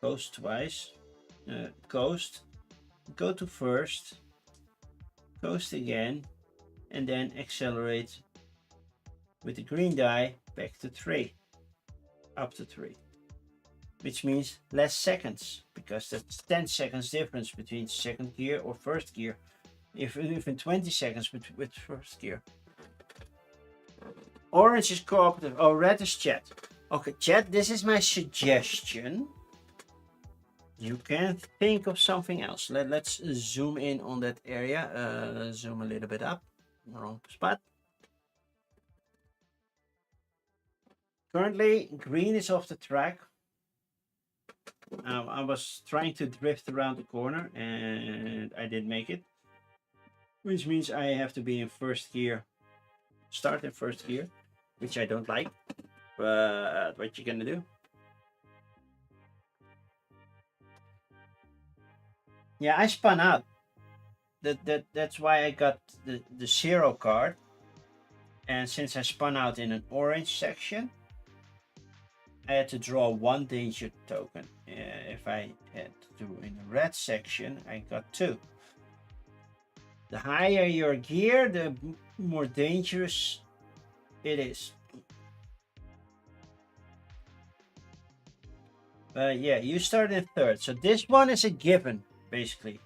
coast twice. Coast, go to first, coast again, and then accelerate with the green die back to 3, up to 3. Which means less seconds, because that's 10 seconds difference between second gear or first gear. Even 20 seconds with first gear. Orange is cooperative. Oh, red is chat. Okay, chat, this is my suggestion. You can think of something else. Let's zoom in on that area. Zoom a little bit up. Wrong spot. Currently, green is off the track. I was trying to drift around the corner and I didn't make it. Which means I have to be in first gear. Start in first gear, which I don't like. But what you gonna do? Yeah, I spun out. That's why I got the 0 card. And since I spun out in an orange section, I had to draw 1 danger token. If I had to do in the red section, I got 2. The higher your gear, the more dangerous it is. But yeah, you start in third. So this one is a given, basically.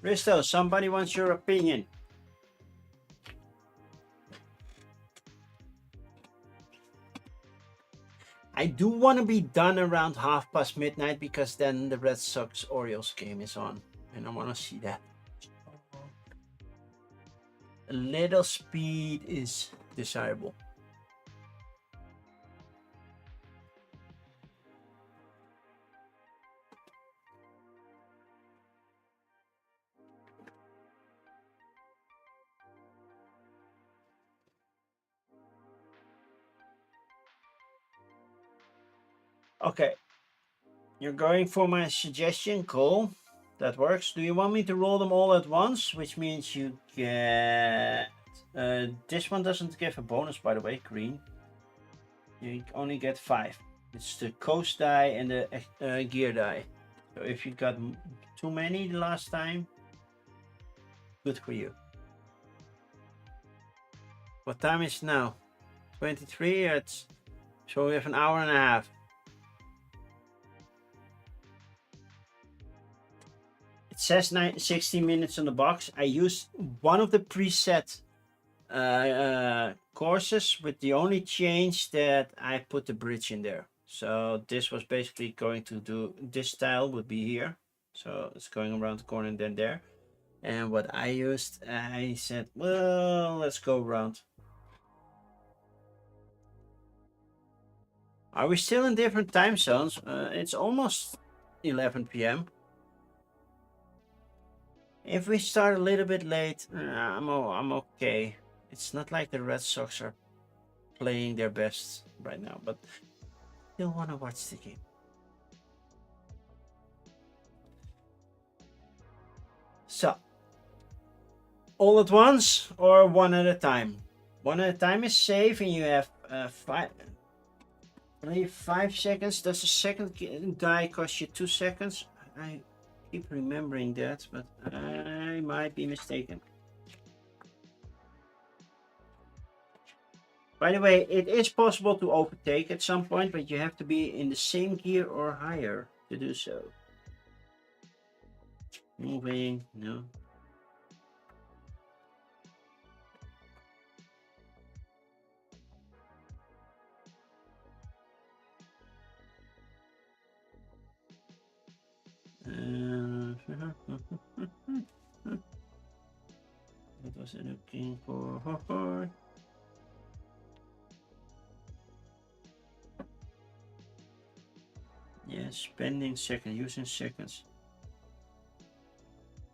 Risto, somebody wants your opinion. I do want to be done around midnight because then the Red Sox Orioles game is on and I want to see that. A little speed is desirable. Okay, you're going for my suggestion. Cool, that works. Do you want me to roll them all at once, which means you get this one doesn't give a bonus, by the way. Green, you only get 5. It's the coast die and the gear die. So if you got too many the last time, good for you. What time is it now? 23. So we have an hour and a half. It says 60 minutes on the box. I used one of the preset courses with the only change that I put the bridge in there. So this was basically going to do, this style would be here. So it's going around the corner and then there. And what I used, I said, well, let's go around. Are we still in different time zones? It's almost 11 p.m. If we start a little bit late, I'm okay. It's not like the Red Sox are playing their best right now, but still want to watch the game. So, all at once or one at a time? One at a time is safe, and you have 5 seconds. Does the second die cost you 2 seconds? I keep remembering that, but I might be mistaken. By the way, it is possible to overtake at some point, but you have to be in the same gear or higher to do so. Moving, no. What was I looking for? Yeah, spending seconds, using seconds.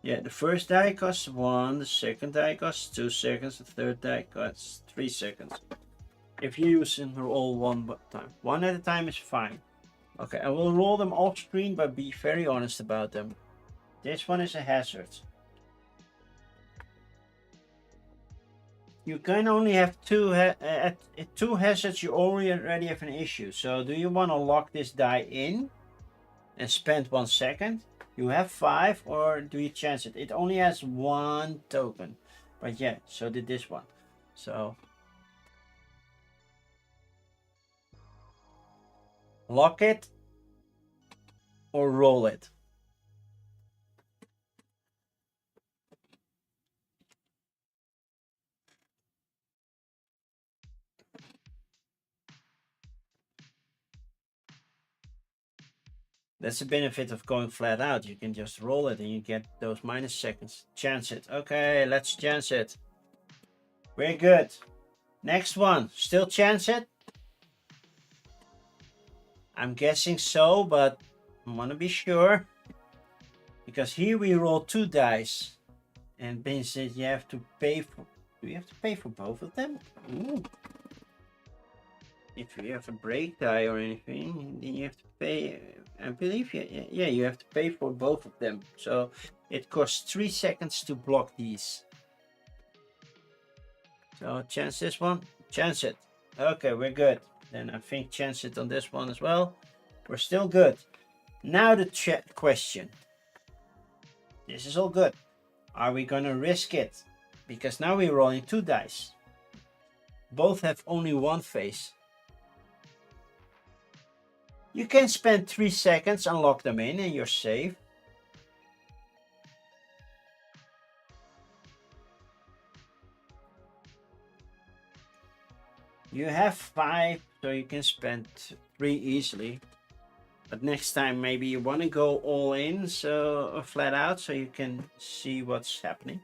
Yeah, the first die costs 1, the second die costs 2 seconds, the third die costs 3 seconds. If you use them all one time. One at a time is fine. Okay, I will roll them off screen, but be very honest about them. This one is a hazard. You can only have at two hazards. You already have an issue. So do you want to lock this die in and spend 1 second? You have 5, or do you chance it? It only has 1 token, but yeah, so did this one. So lock it or roll it. That's the benefit of going flat out. You can just roll it and you get those minus seconds. Chance it. Okay, let's chance it. Very good. Next one. Still chance it? I'm guessing so, but I want to be sure. Because here we roll 2 dice. And Ben says you have to pay for... Do you have to pay for both of them? Ooh. If you have a break die or anything, then you have to pay. I believe, yeah, you have to pay for both of them. So it costs 3 seconds to block these. So chance this one, chance it. Okay, we're good. Then I think chance it on this one as well. We're still good. Now the question. This is all good. Are we gonna risk it? Because now we're rolling 2 dice. Both have only 1 face. You can spend 3 seconds and lock them in and you're safe. You have 5, so you can spend 3 easily. But next time maybe you want to go all in, so flat out, so you can see what's happening.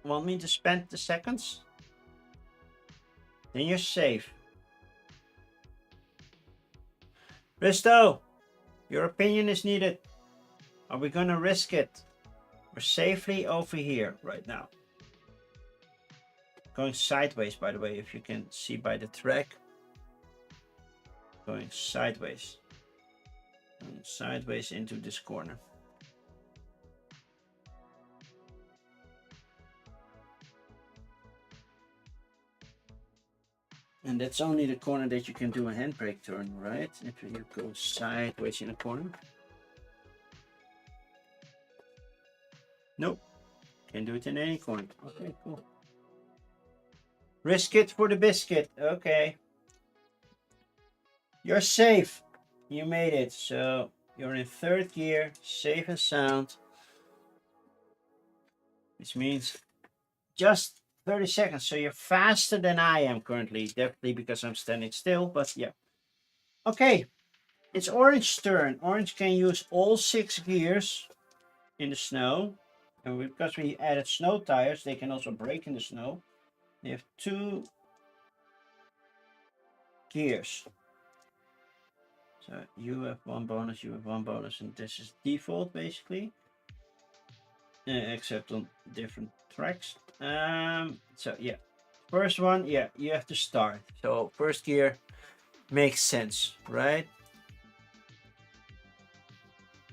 Want me to spend the seconds? Then you're safe. Risto, your opinion is needed. Are we gonna risk it? We're safely over here right now. Going sideways, by the way, if you can see by the track. Going sideways. And sideways into this corner. And that's only the corner that you can do a handbrake turn, right? If you go sideways in a corner. Nope. Can do it in any corner. Okay, cool. Risk it for the biscuit. Okay. You're safe. You made it. So you're in 3rd gear, safe and sound. Which means just 30 seconds. So you're faster than I am currently. Definitely because I'm standing still, but yeah. Okay. It's Orange's turn. Orange can use all 6 gears in the snow. And because we added snow tires, they can also brake in the snow. They have 2 gears. So you have 1 bonus, you have 1 bonus, and this is default basically. Except on different tracks. So yeah. First one, yeah, you have to start. So 1st gear makes sense, right?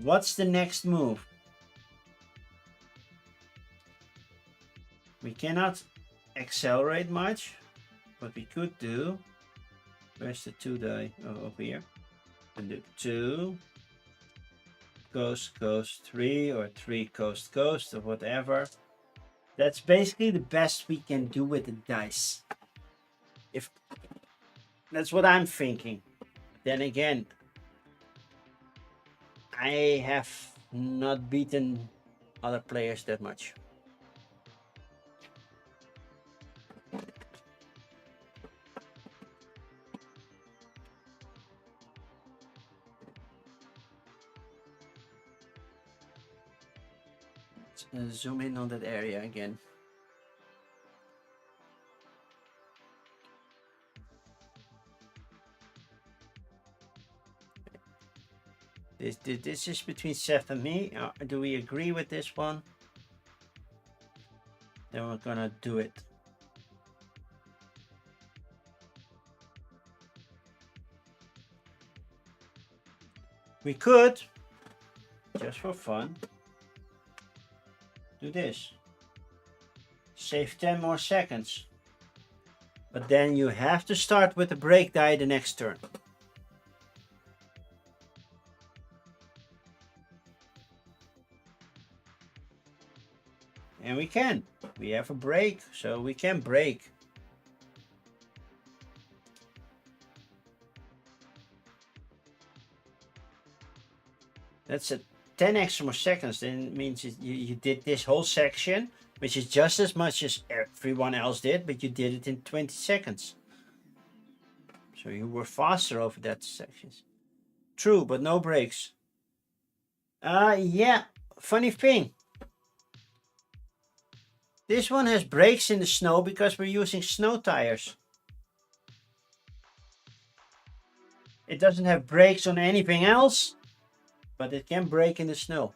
What's the next move? We cannot accelerate much, but we could do. Where's the 2 die? Oh, over here. And do 2. Coast, coast, 3, or 3 coast, coast, or whatever. That's basically the best we can do with the dice. If that's what I'm thinking. Then again, I have not beaten other players that much. Let's zoom in on that area again. This is between Seth and me. Do we agree with this one? Then we're gonna do it. We could, just for fun, do this. Save 10 more seconds. But then you have to start with the brake die the next turn. And we can. We have a brake, so we can brake. That's a 10 extra more seconds. Then it means you did this whole section, which is just as much as everyone else did, but you did it in 20 seconds. So you were faster over that sections. True, but no brakes. Yeah, funny thing. This one has brakes in the snow because we're using snow tires. It doesn't have brakes on anything else, but it can brake in the snow.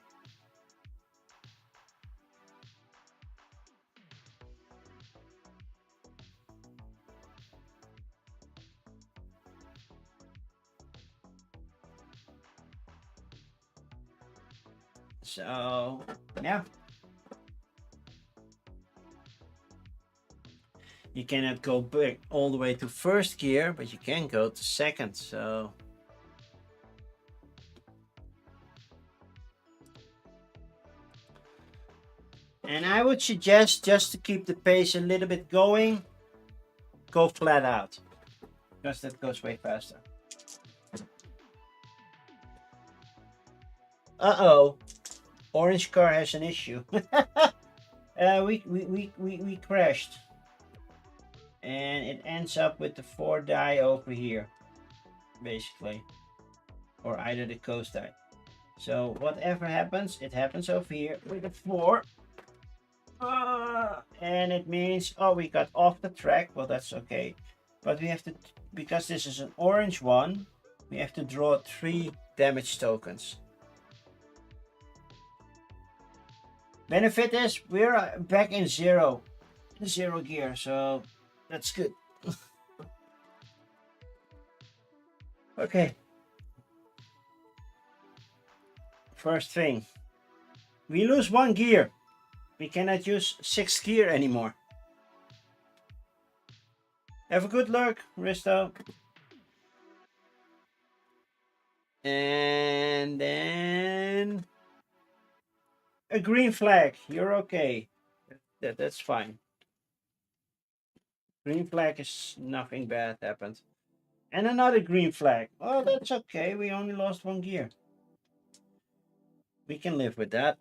So, yeah. You cannot go back all the way to first gear, but you can go to second, so... And I would suggest, just to keep the pace a little bit going, go flat out, because that goes way faster. Uh-oh. Orange car has an issue. We crashed. And it ends up with the 4 die over here, basically. Or either the coast die. So whatever happens, it happens over here with the 4. And it means, oh, we got off the track. Well, that's okay. But we have to, because this is an orange one, we have to draw 3 damage tokens. Benefit is we're back in zero gear, so that's good. Okay. First thing, we lose 1 gear. We cannot use 6th gear anymore. Have a good luck, Risto. And then a green flag. You're okay. That's fine. Green flag is nothing bad happened. And another green flag. Oh, that's okay. We only lost 1 gear. We can live with that.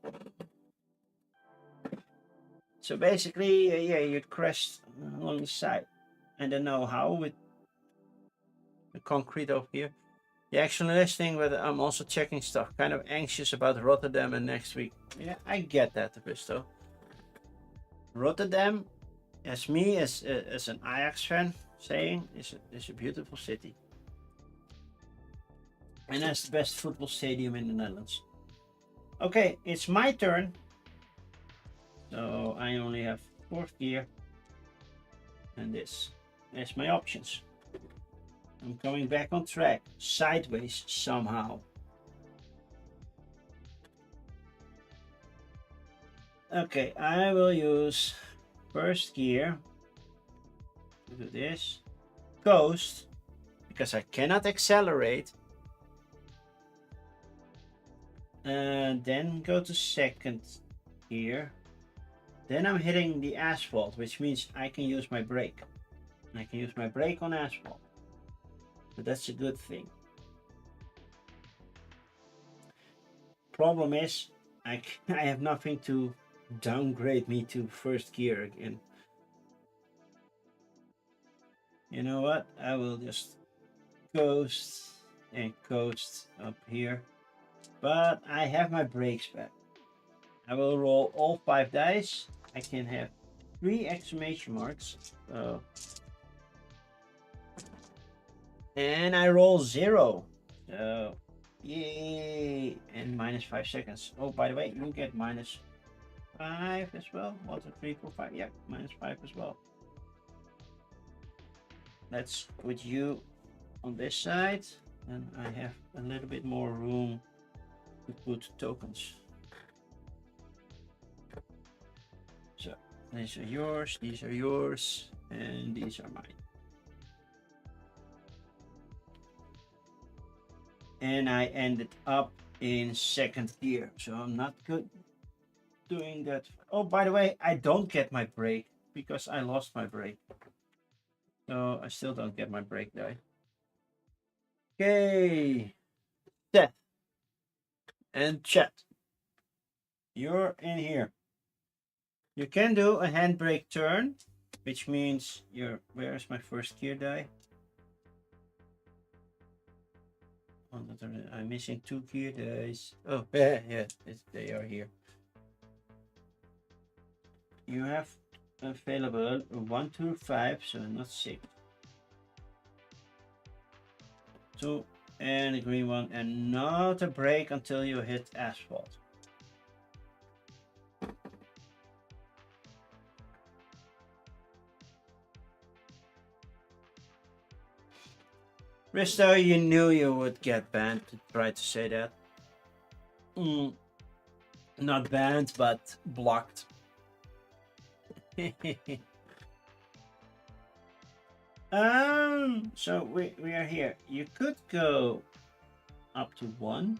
So basically, yeah, you crashed along the side. I don't know how with the concrete over here. Yeah, actually listening, but I'm also checking stuff. Kind of anxious about Rotterdam and next week. Yeah, I get that, Risto. Rotterdam, as me, as an Ajax fan saying, is a beautiful city. And that's the best football stadium in the Netherlands. Okay, it's my turn. So I only have 4th gear. And this is my options. I'm going back on track, sideways somehow. Okay, I will use 1st gear to do this. Coast, because I cannot accelerate. And then go to 2nd gear. Then I'm hitting the asphalt, which means I can use my brake. I can use my brake on asphalt. So that's a good thing. Problem is, I have nothing to downgrade me to 1st gear again. You know what? I will just coast and coast up here. But I have my brakes back. I will roll all 5 dice. I can have 3 exclamation marks. So. And I roll 0. So, yay! And minus 5 seconds. Oh, by the way, you get minus 5 as well. 1, 2, 3, 4, 5. Yeah, minus 5 as well. Let's put you on this side. then I have a little bit more room to put tokens. So these are yours, and these are mine. And I ended up in second gear, so I'm not good doing that. Oh, by the way, I don't get my brake because I lost my brake. So I still don't get my brake die. Okay, Seth and Chet, you're in here. You can do a handbrake turn, which means you're. Where's my first gear die? I'm missing 2 gear dies. Oh, yeah, they are here. You have available 1 through 5, so not 6. 2 and a green one, and not a brake until you hit asphalt. Risto, you knew you would get banned to try to say that. Not banned, but blocked. So we are here. You could go up to 1,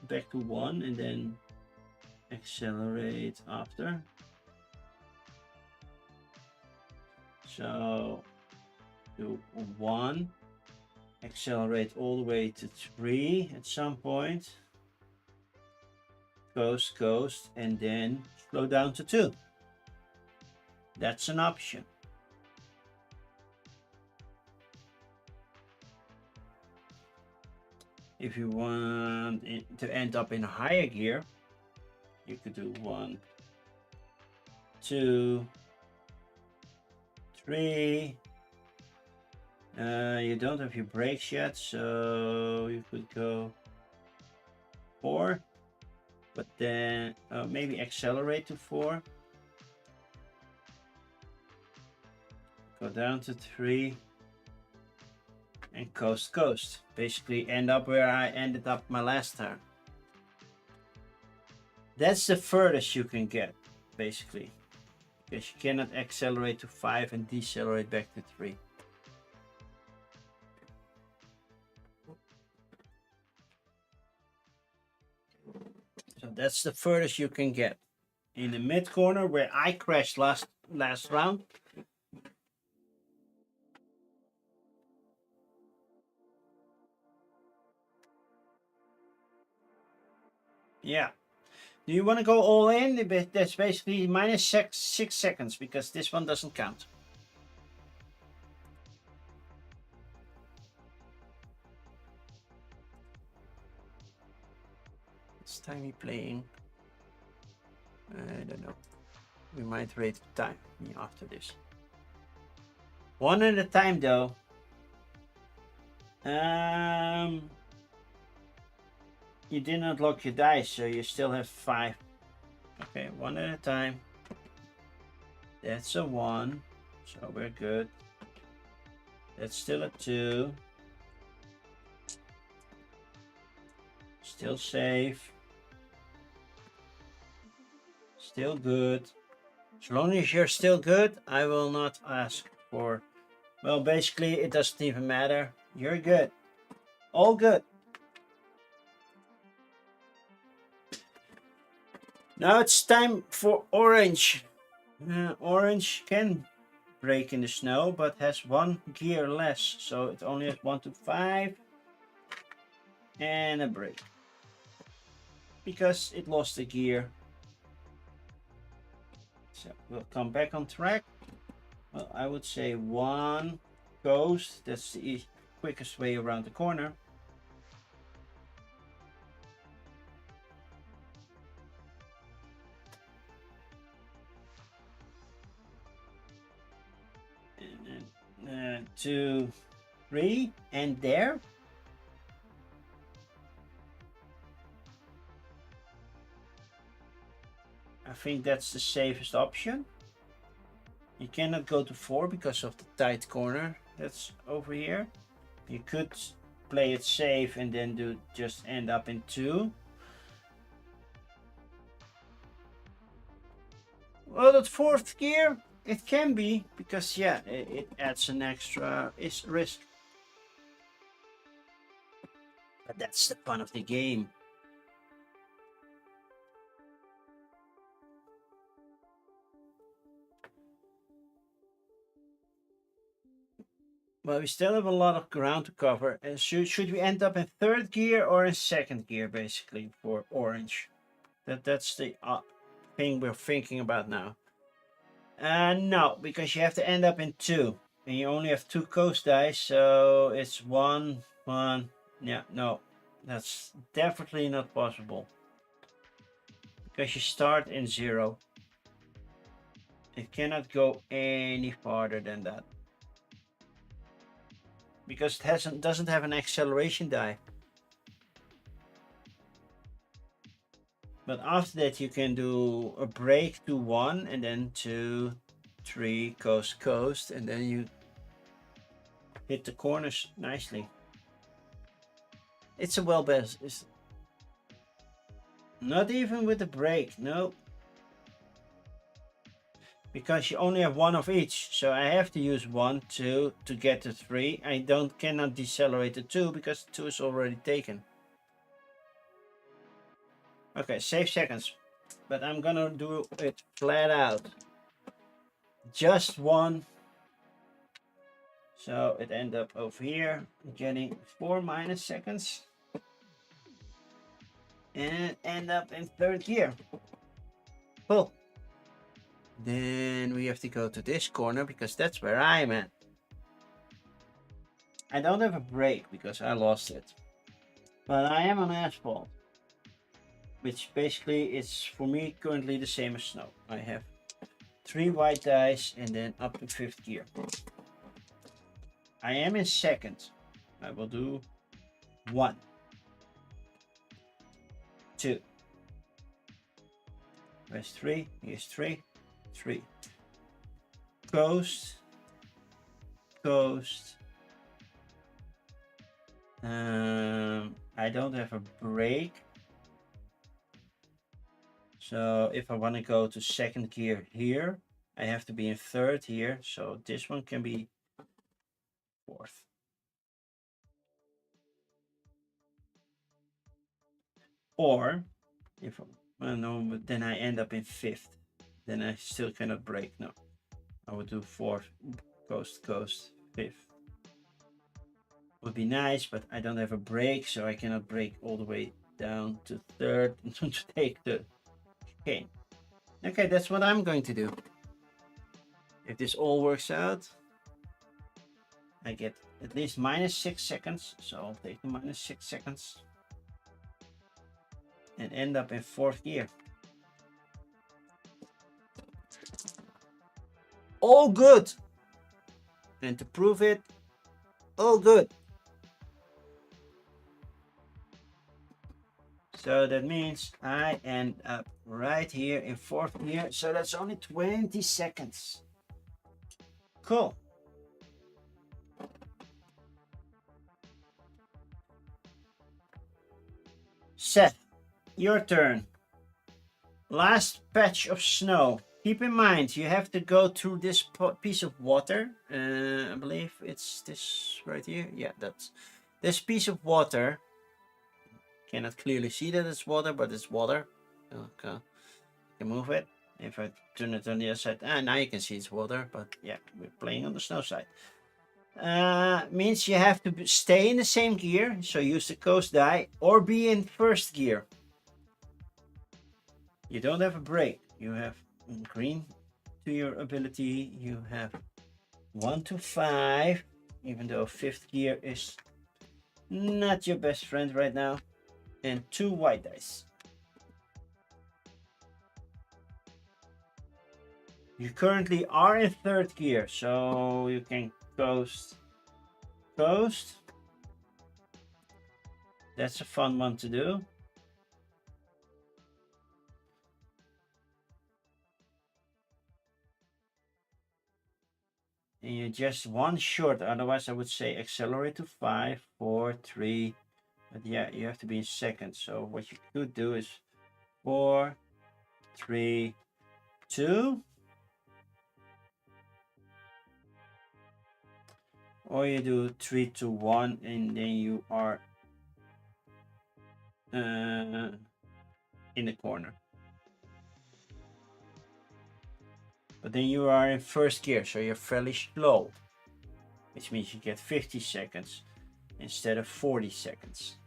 back to 1, and then accelerate after. So do 1, accelerate all the way to 3 at some point. Coast, and then slow down to 2. That's an option. If you want it to end up in a higher gear, you could do 1, 2, 3. You don't have your brakes yet, so you could go 4, but then maybe accelerate to 4. Go down to 3 and coast. Basically end up where I ended up my last time. That's the furthest you can get, basically, because you cannot accelerate to 5 and decelerate back to 3. So that's the furthest you can get. In the mid corner where I crashed last round, yeah. Do you want to go all in? That's basically minus 6 seconds because this one doesn't count. It's Timey playing. I don't know. We might rate time after this. One at a time though. You did not lock your dice, so you still have 5. Okay, one at a time. That's a 1, so we're good. That's still a 2. Still safe. Still good. As long as you're still good, I will not ask for... Well, basically, it doesn't even matter. You're good. All good. Now it's time for orange. Orange can brake in the snow, but has 1 gear less. So it only has 1 to 5. And a brake. Because it lost a gear. So we'll come back on track. Well, I would say 1 coast. That's the quickest way around the corner. And then 2, 3, and there. I think that's the safest option. You cannot go to 4 because of the tight corner that's over here. You could play it safe and then do just end up in 2. Well, that 4th gear, it can be, because yeah, it adds an extra risk. But that's the fun of the game. Well, we still have a lot of ground to cover. Should we end up in 3rd gear or in 2nd gear, basically, for orange? That's the thing we're thinking about now. No, because you have to end up in 2. And you only have 2 coast dice, so it's 1, 1. Yeah, no. That's definitely not possible. Because you start in 0. It cannot go any farther than that. Because it doesn't have an acceleration die. But after that you can do a break to 1 and then 2, 3, coast, and then you hit the corners nicely. It's a well balanced. Not even with the break, no. Because you only have 1 of each, so I have to use 1, 2 to get to 3. I cannot decelerate the 2 because 2 is already taken. Okay, save seconds, but I'm gonna do it flat out. Just 1. So it end up over here, getting 4 minus seconds. And end up in 3rd gear. Cool. Then we have to go to this corner because that's where I'm at. I don't have a brake because I lost it. But I am on asphalt. Which basically is for me currently the same as snow. I have 3 white dice and then up to 5th gear. I am in 2nd. I will do 1, 2. Where's 3? Here's 3. 3. Coast. I don't have a brake. So if I want to go to 2nd gear here, I have to be in 3rd here. So this one can be 4th. Or if no, but then I end up in 5th. Then I still cannot break. No, I would do 4th, coast, 5th. Would be nice, but I don't have a break, so I cannot break all the way down to 3rd to take the game. Okay, that's what I'm going to do. If this all works out, I get at least minus 6 seconds, so I'll take the minus 6 seconds and end up in 4th gear. All good. And to prove it, all good. So that means I end up right here in 4th gear. So that's only 20 seconds. Cool. Seth, your turn. Last patch of snow. Keep in mind, you have to go through this piece of water. I believe it's this right here. Yeah, that's this piece of water. Cannot clearly see that it's water, but it's water. Okay, you can move it. If I turn it on the other side, now you can see it's water. But yeah, we're playing on the snow side. Means you have to stay in the same gear. So use the coast die or be in 1st gear. You don't have a break. You have green to your ability. You have 1 to 5, even though 5th gear is not your best friend right now. And 2 white dice. You currently are in 3rd gear, so you can coast. That's a fun one to do. and you're just one short. Otherwise, I would say accelerate to 5, 4, 3. But yeah, you have to be in seconds. So what you could do is 4, 3, 2. Or you do 3, 2, 1, and then you are in the corner. But then you are in first gear, so you're fairly slow, which means you get 50 seconds instead of 40 seconds.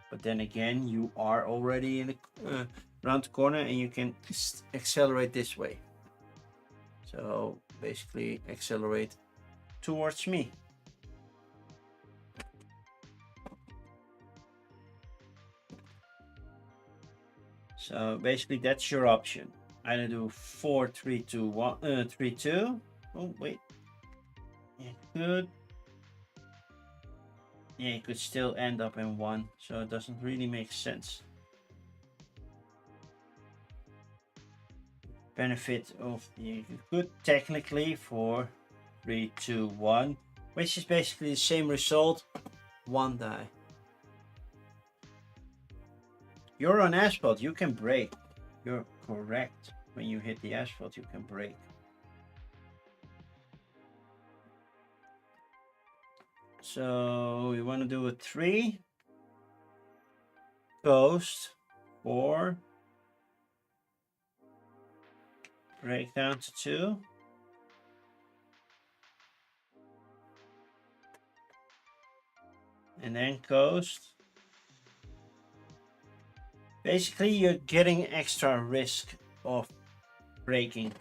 But then again, you are already in the around the corner, and you can accelerate this way. So basically accelerate towards me. So basically that's your option. Either do 4, 3, 2, 1, 3, 2. Oh wait, you could. Yeah, you could still end up in 1, so it doesn't really make sense. Benefit of you could technically 4, 3, 2, 1, which is basically the same result. 1 die. You're on asphalt, you can brake. You're correct. When you hit the asphalt, you can brake. So we want to do a 3. Coast. 4. Brake down to 2. And then coast. Basically, you're getting extra risk of braking.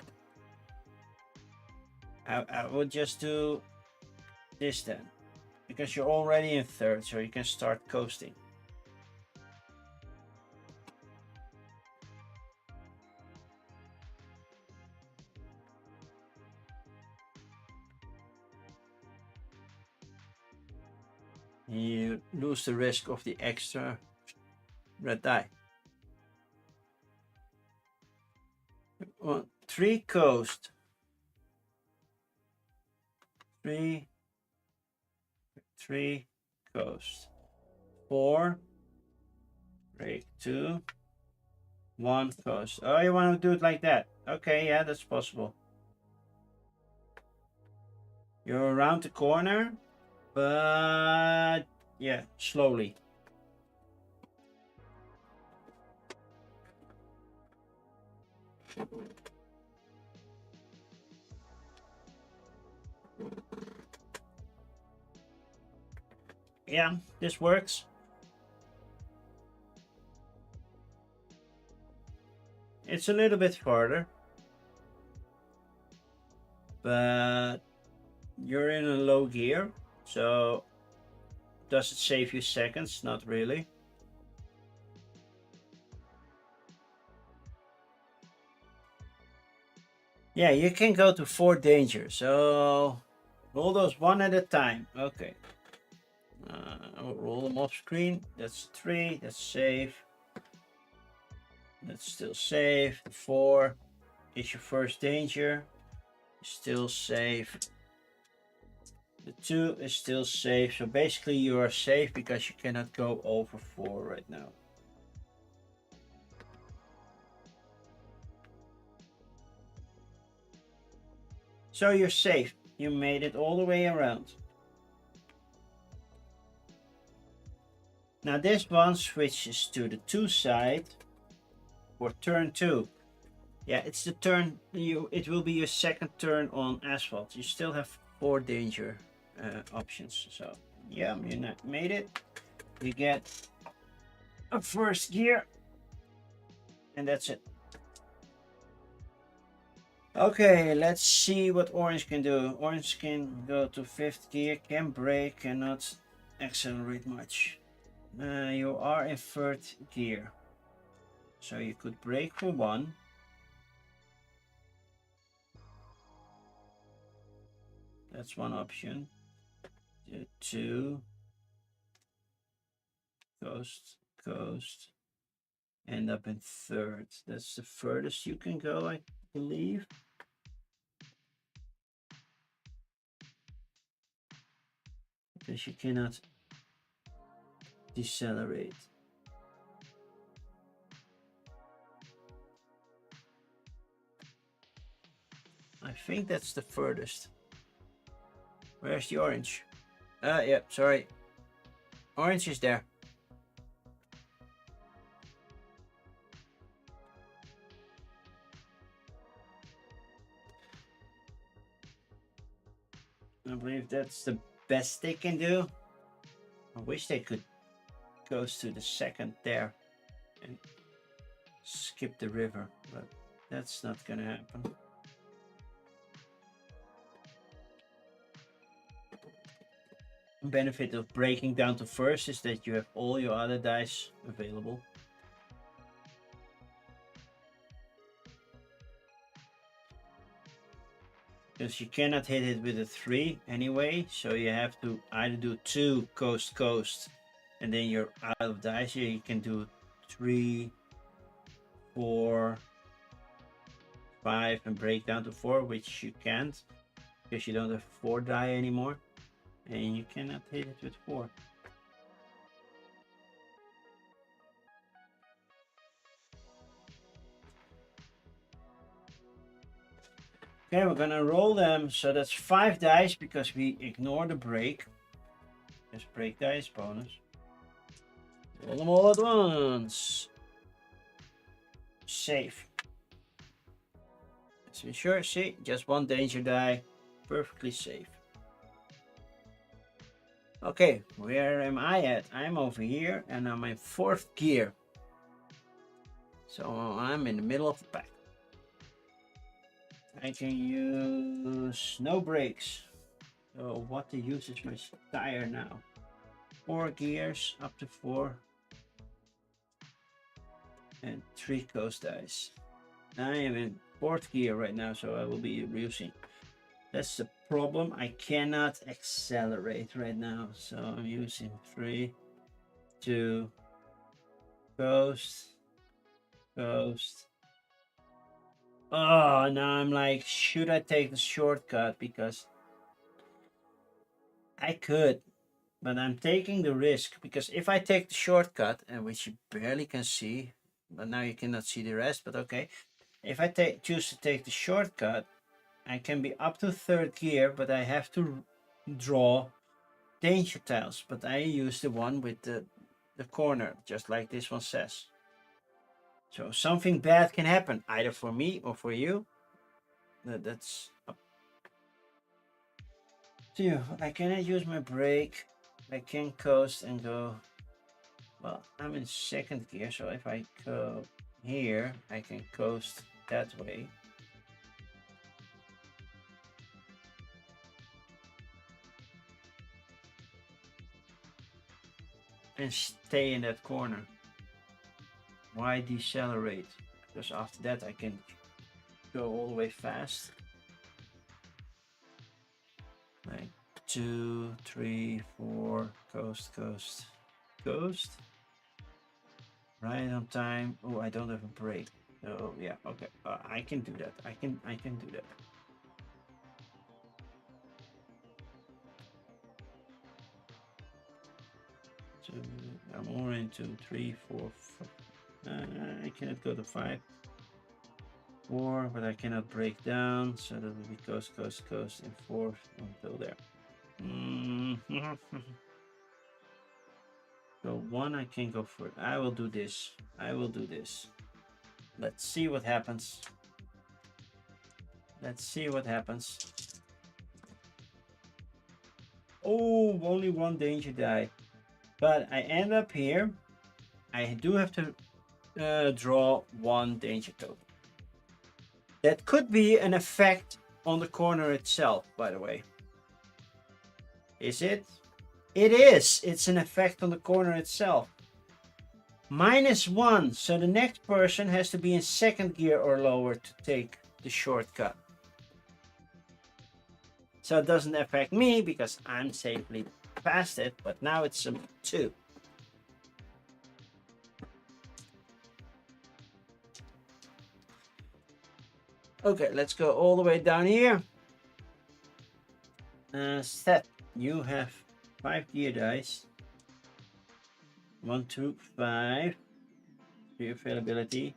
I would just do this then, because you're already in third, so you can start coasting. You lose the risk of the extra red die. 3 coast. 3 coast. 4 brake 2 1 coast. Oh, you want to do it like that? Okay, yeah, that's possible. You're around the corner, but yeah, slowly. Yeah, this works. It's a little bit farther, but you're in a low gear, so does it save you seconds? Not really. Yeah, you can go to 4 danger, so roll those one at a time. Okay. I'll roll them off screen. That's 3, that's safe. That's still safe. 4 is your first danger. Still safe. The 2 is still safe. So basically you are safe because you cannot go over 4 right now. So you're safe. You made it all the way around. Now this one switches to the 2 side for turn 2. Yeah, it's the turn. It will be your second turn on asphalt. You still have 4 danger options. So yeah, you made it. You get a first gear, and that's it. Okay, let's see what orange can do. Orange can go to 5th gear, can brake, cannot accelerate much. You are in 3rd gear, so you could brake for 1. That's one option. 2. Coast. End up in 3rd. That's the furthest you can go, I believe. because you cannot decelerate. I think that's the furthest. Where's the orange? Yeah, sorry. Orange is there. I believe that's the best they can do. I wish they could go to the second there and skip the river, but that's not gonna happen. Benefit of breaking down to first is that you have all your other dice available. Because you cannot hit it with a 3 anyway, so you have to either do 2 coast coast and then you're out of dice. Here you can do 3, 4, 5 and break down to 4, which you can't because you don't have 4 die anymore, and you cannot hit it with 4. Okay, we're gonna roll them. So that's 5 dice because we ignore the break. Just break dice bonus. Roll them all at once. Safe. Let's be sure. See, just 1 danger die. Perfectly safe. Okay, where am I at? I'm over here and I'm in 4th gear. So I'm in the middle of the pack. I can use no brakes. So what to use is my tire now. 4 gears, up to 4. And 3 coast dice. I am in 4th gear right now, so I will be using. That's the problem. I cannot accelerate right now, so I'm using 3, 2, coast, coast. Oh, now I'm like, should I take the shortcut? Because I could, but I'm taking the risk, because if I take the shortcut, and which you barely can see, but now you cannot see the rest, but okay. If I choose to take the shortcut, I can be up to 3rd gear, but I have to draw danger tiles. But I use the one with the corner, just like this one says. So something bad can happen, either for me or for you. That's up to you. I cannot use my brake. I can coast and go. Well, I'm in 2nd gear, so if I go here, I can coast that way. And stay in that corner. Why decelerate? Because after that I can go all the way fast. Like 2, 3, 4, coast, coast, coast. Right on time. Oh, I don't have a brake. Oh yeah, okay. I can do that. I can do that. So I'm more into 3, 4, 5. I cannot go to 5. 4, but I cannot break down, so that will be coast, coast, coast in 4 until there. So 1 I can go for it. I will do this. I will do this. Let's see what happens. Let's see what happens. Oh, only 1 danger die. But I end up here. I do have to draw 1 danger token. That could be an effect on the corner itself, by the way. Is it? It is. It's an effect on the corner itself. -1. So the next person has to be in 2nd gear or lower to take the shortcut. So it doesn't affect me because I'm safely past it, but now it's a 2. Okay, let's go all the way down here. Seth, you have 5 gear dice. 1, 2, 5. 3 availability.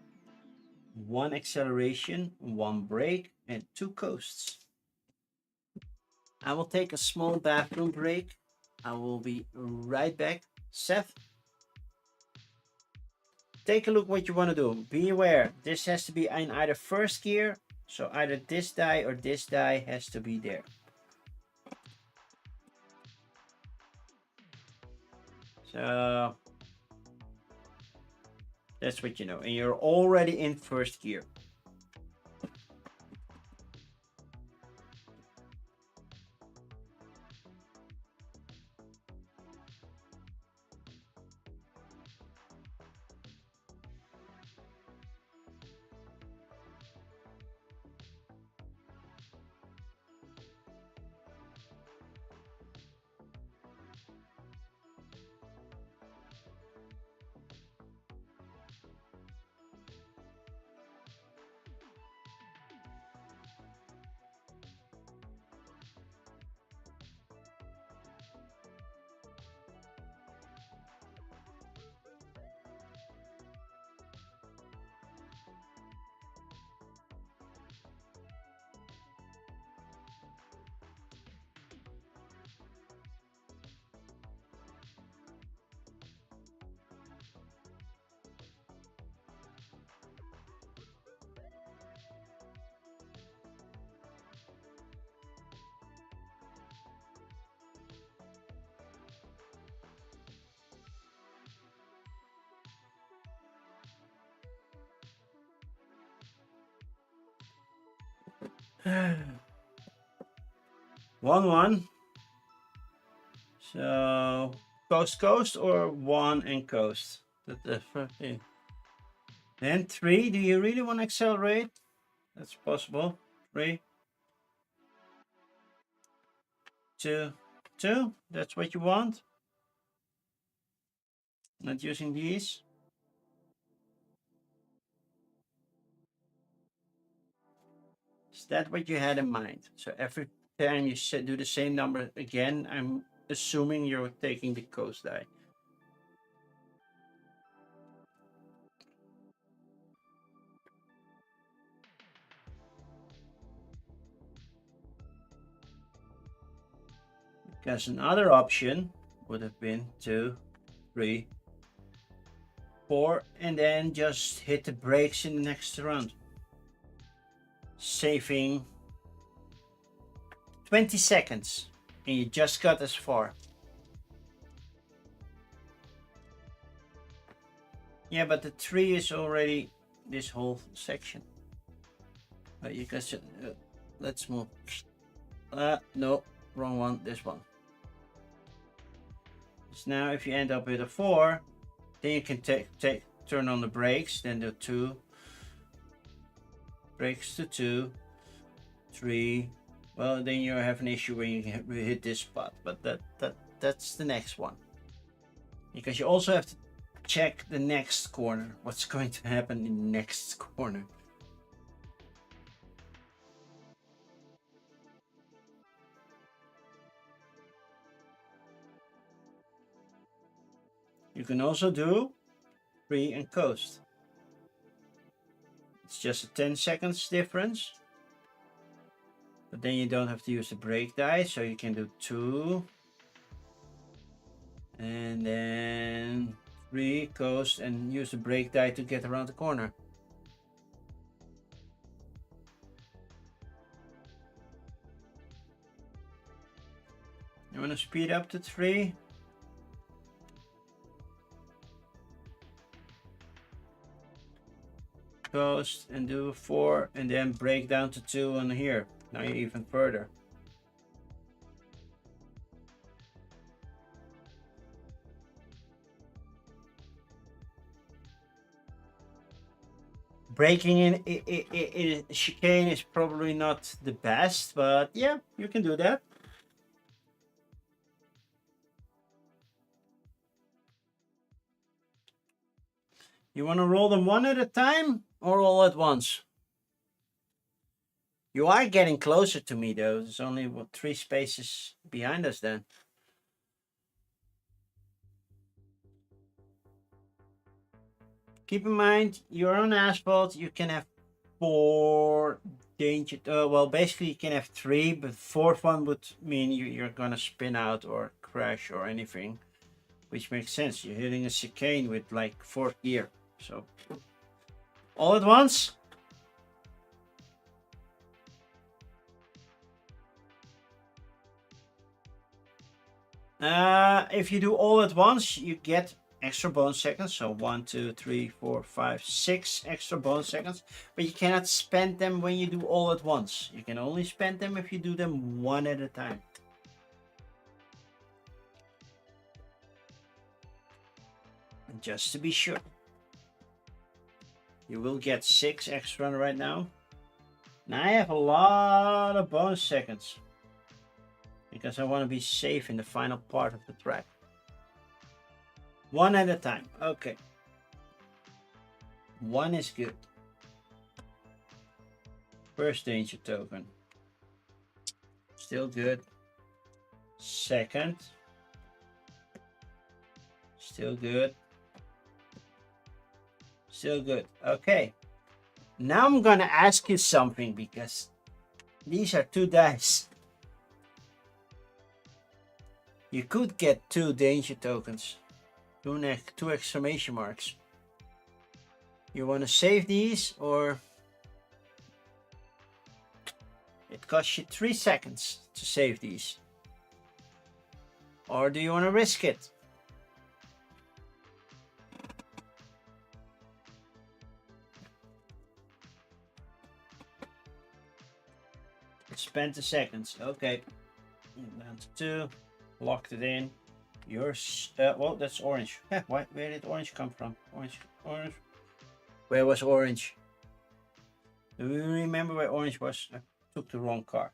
1 acceleration, 1 brake, and 2 coasts. I will take a small bathroom break. I will be right back. Seth, take a look what you want to do. Be aware, this has to be in either first gear, so either this die or this die has to be there. So that's what you know, and you're already in first gear. One. So coast or 1 and coast. The first thing. Then 3. Do you really want to accelerate? That's possible. 3, 2, 2. That's what you want. Not using these. Is that what you had in mind? So every time you do the same number again, I'm assuming you're taking the coast die. Because another option would have been 2, 3, 4, and then just hit the brakes in the next round. Saving 20 seconds, and you just got as far. Yeah, but the 3 is already this whole section. But you can let's move. No, wrong one. This one. So now, if you end up with a 4, then you can turn on the brakes. Then do 2 brakes to 2, 3. Well, then you have an issue when you hit this spot. But that's the next one, because you also have to check the next corner. What's going to happen in the next corner? You can also do 3 and coast. It's just a 10 seconds difference, but then you don't have to use the brake die, so you can do 2 and then 3 coast and use the brake die to get around the corner. You want to speed up to 3? Coast and do 4 and then brake down to 2 on here. Now you're even further. Braking in chicane is probably not the best, but yeah, you can do that. You want to roll them one at a time or all at once? You are getting closer to me though. There's only, what, 3 spaces behind us then. Keep in mind, you're on asphalt. You can have 4 danger. Well, basically, you can have 3, but 4th one would mean you're gonna spin out or crash or anything, which makes sense. You're hitting a chicane with like 4th gear, so all at once. If you do all at once, you get extra bonus seconds. So 1, 2, 3, 4, 5, 6 extra bonus seconds. But you cannot spend them when you do all at once. You can only spend them if you do them one at a time. And just to be sure. You will get 6 extra right now. Now I have a lot of bonus seconds. Because I want to be safe in the final part of the track. One at a time. Okay. 1 is good. First danger token. Still good. Second. Still good. Still good. Okay. Now I'm gonna ask you something because these are 2 dice. You could get 2 danger tokens. 2 exclamation marks. You want to save these, or it costs you 3 seconds to save these? Or do you want to risk it? Spend the seconds. Okay. Down to 2. Locked it in. Yours. Well, that's orange. Where did orange come from? Orange. Where was orange? Do you remember where orange was? I took the wrong car.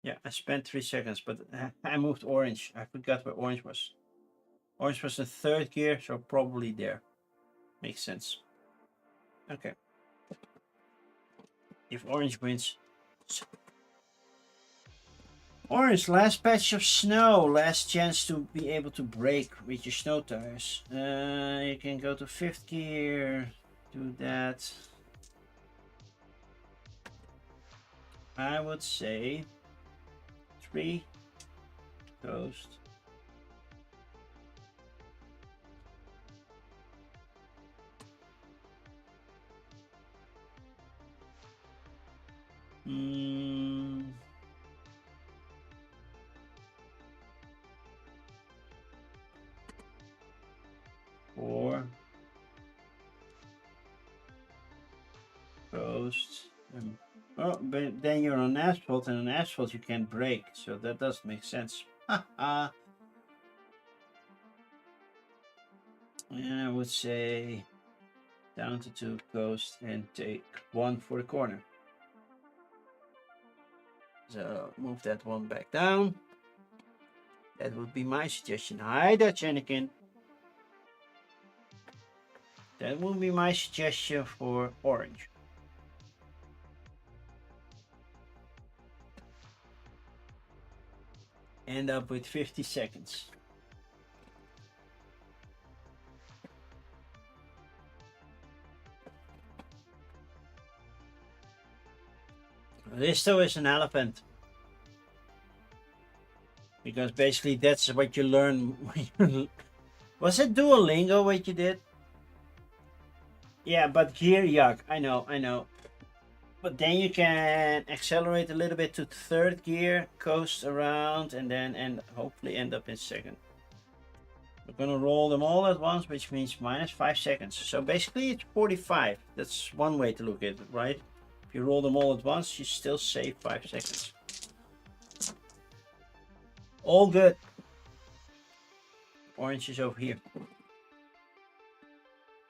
Yeah, I spent 3 seconds, but I moved orange. I forgot where orange was. Orange was the 3rd gear, so probably there. Makes sense. Okay. If orange wins. Orange, last patch of snow. Last chance to be able to brake with your snow tires. You can go to 5th gear. Do that. I would say 3 coast. Four coast. Oh, but then you're on asphalt, and on asphalt you can't brake, so that doesn't make sense. Yeah, I would say down to 2 coast and take 1 for the corner. So move that one back down. That would be my suggestion. Hi, Dutch Anakin. That would be my suggestion for orange. End up with 50 seconds. This though is an elephant. Because basically that's what you learn when you... Was it Duolingo what you did? Yeah, but gear, yuck. I know. But then you can accelerate a little bit to 3rd gear, coast around, and then hopefully end up in 2nd. We're gonna roll them all at once, which means minus 5 seconds. So basically it's 45. That's one way to look at it, right? If you roll them all at once, you still save 5 seconds. All good. Orange is over here.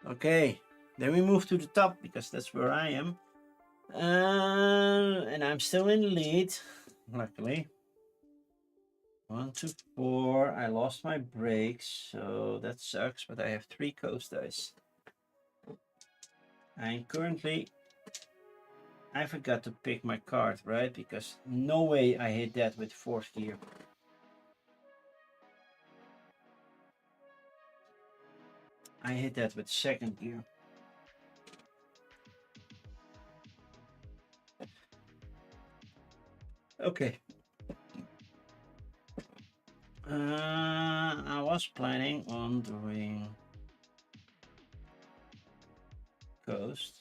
Okay, then we move to the top because that's where I am. And I'm still in the lead, luckily. 1, 2, 4. I lost my brakes, so that sucks, but I have 3 coast dice. I'm currently... I forgot to pick my card, right? Because no way I hit that with 4th gear. I hit that with second gear. Okay. I was planning on doing coast,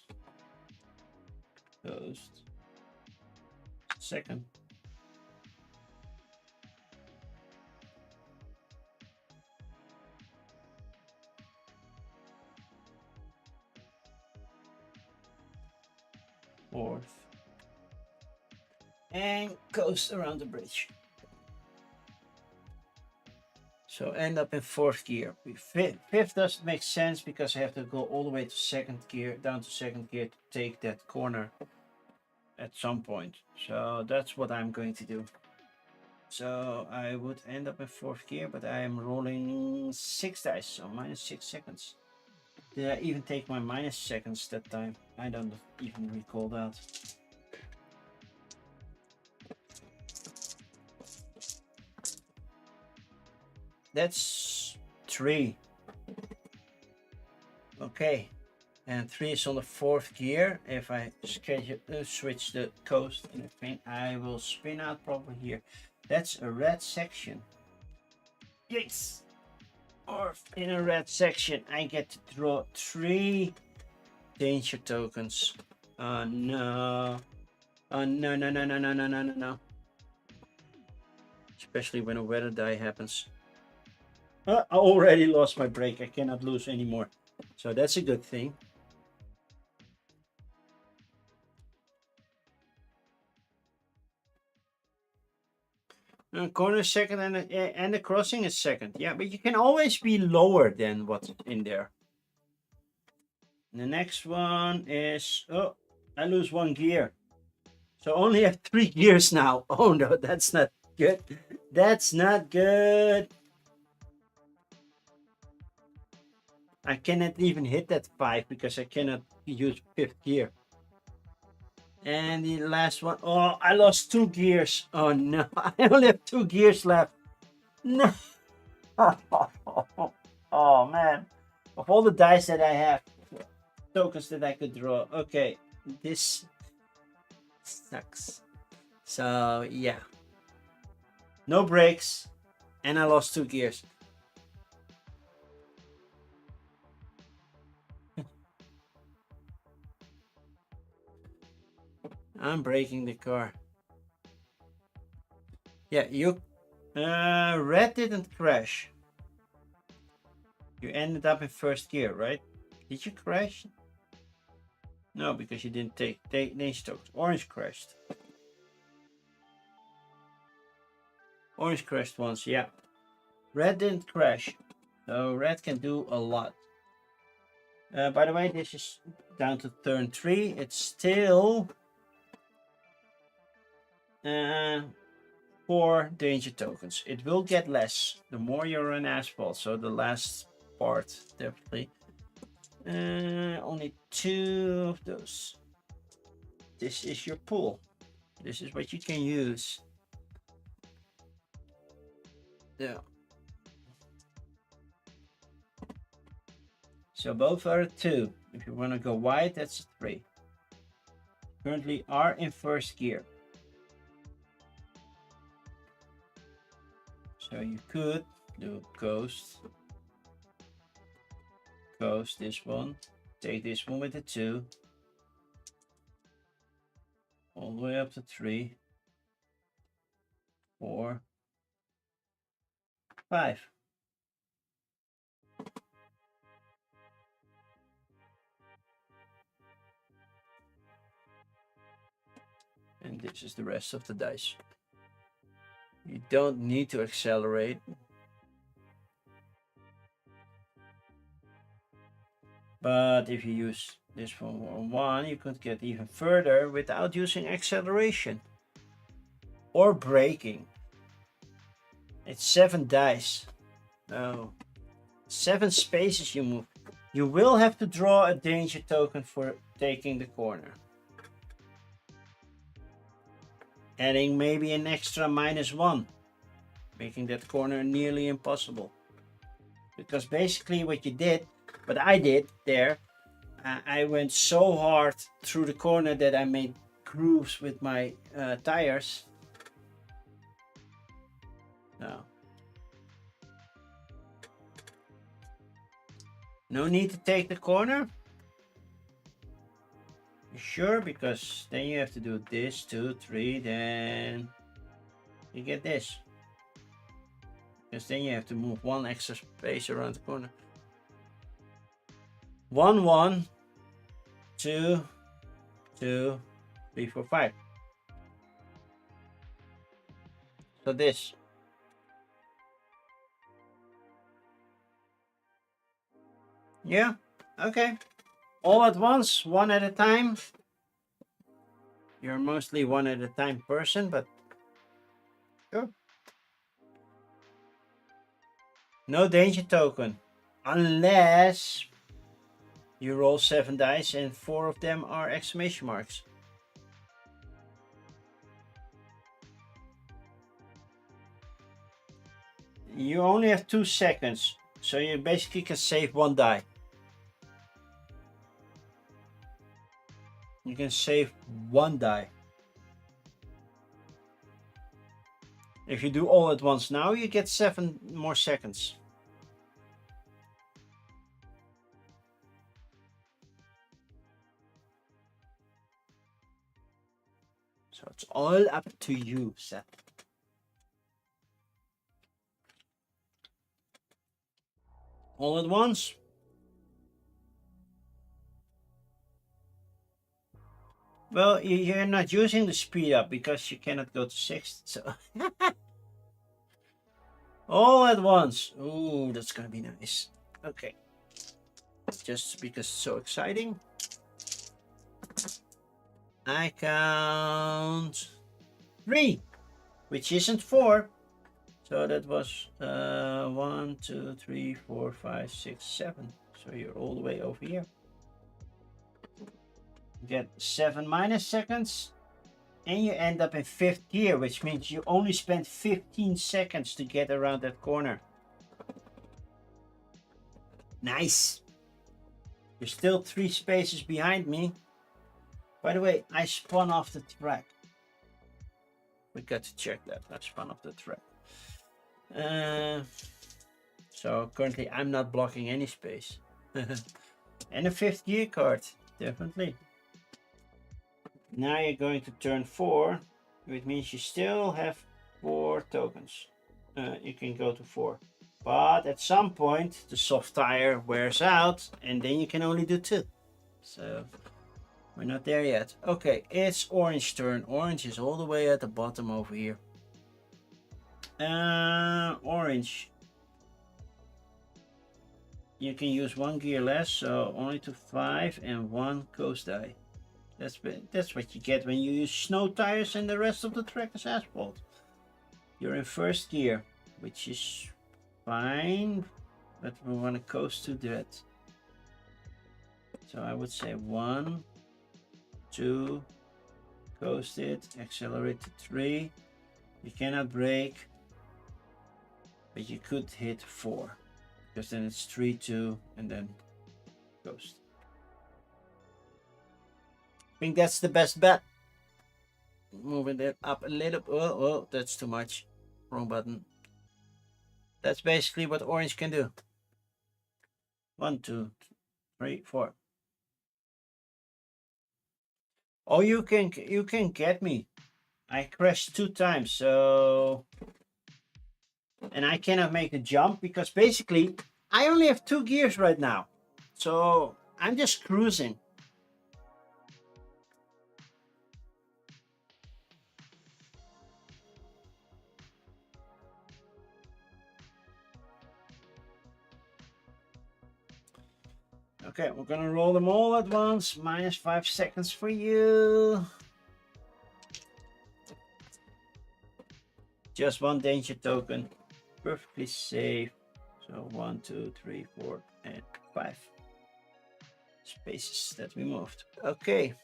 second. Fourth. And coast around the bridge. So end up in fourth gear. Fifth doesn't make sense because I have to go all the way to second gear, down to second gear to take that corner at some point. So that's what I'm going to do. So I would end up in fourth gear, but I am rolling 6 dice, so minus 6 seconds. Did I even take my minus seconds that time? I don't even recall that. That's 3. Okay, and 3 is on the fourth gear. If I switch the coast and everything, I will spin out probably here. That's a red section. Yes! Or in a red section, I get to draw 3 danger tokens. Oh no. Oh no, no, no, no, no, no, no, no, no. Especially when a weather die happens. I already lost my break. I cannot lose anymore. So that's a good thing. Corner second and the crossing is second. Yeah, but you can always be lower than what's in there. And the next one is, oh, I lose 1 gear. So I only have 3 gears now. Oh no, that's not good. That's not good. I cannot even hit that 5 because I cannot use 5th gear. And the last one, oh, I lost 2 gears. Oh no, I only have 2 gears left. No. Oh man. Of all the dice that I have, tokens that I could draw. Okay, this sucks. So yeah. No breaks. And I lost 2 gears. I'm breaking the car. Yeah, you red didn't crash. You ended up in first gear, right? Did you crash? No, because you didn't take danger tokens. Orange crashed. Orange crashed once, yeah. Red didn't crash. So red can do a lot. By the way, this is down to turn 3. It's still 4 danger tokens. It will get less the more you're on asphalt. So the last part, definitely. Only 2 of those. This is your pool. This is what you can use. Yeah. So both are a 2. If you want to go wide, that's a 3. Currently are in first gear. So you could do coast, this one, take this one with a 2, all the way up to 3, 4, 5. And this is the rest of the dice. You don't need to accelerate. But if you use this for 1, you could get even further without using acceleration. Or braking. It's 7 dice. No. 7 spaces you move. You will have to draw a danger token for taking the corner. Adding maybe an extra -1. Making that corner nearly impossible. Because basically what you did, But I did there. I went so hard through the corner that I made grooves with my tires. No. No need to take the corner. You sure? Because then you have to do this, 2, 3, then you get this. Because then you have to move one extra space around the corner. 1, 1, 2, 2, 3, 4, 5. So this. Yeah, okay. All at once, one at a time. You're mostly one at a time person, but sure. No danger token. Unless you roll 7 dice and 4 of them are exclamation marks. You only have 2 seconds, so you basically can save 1 die. You can save 1 die. If you do all at once now, you get 7 more seconds. So it's all up to you, Seth. All at once. Well, you're not using the speed up because you cannot go to 6th. So all at once. Ooh, that's gonna be nice. Okay. Just because it's so exciting. I count 3, which isn't 4. So that was 1, 2, 3, 4, 5, 6, 7. So you're all the way over here. You get 7 minus seconds, and you end up in 5th gear, which means you only spent 15 seconds to get around that corner. Nice. You're still 3 spaces behind me. By the way, I spun off the track. We got to check that. I spun off the track. So currently I'm not blocking any space. And a 5th gear card, definitely. Now you're going to turn 4, which means you still have 4 tokens. You can go to 4. But at some point the soft tire wears out and then you can only do 2. So we're not there yet. Okay, it's orange turn. Orange is all the way at the bottom over here. Orange. You can use 1 gear less, so only to 5 and 1 coast die. That's what you get when you use snow tires and the rest of the track is asphalt. You're in 1st gear, which is fine, but we want to coast to that. So I would say 1, 2, coast it, accelerate to 3. You cannot brake, but you could hit 4, because then it's 3, 2, and then coast. I think that's the best bet. Moving it up a little. Oh, that's too much. Wrong button. That's basically what orange can do. 1, 2, 3, 4. Oh, you can get me. I crashed 2 times, so, and I cannot make a jump because basically I only have 2 gears right now, so I'm just cruising. Okay, we're gonna roll them all at once. Minus 5 seconds for you. Just 1 danger token. Perfectly safe. So 1, 2, 3, 4, and 5 spaces that we moved. Okay.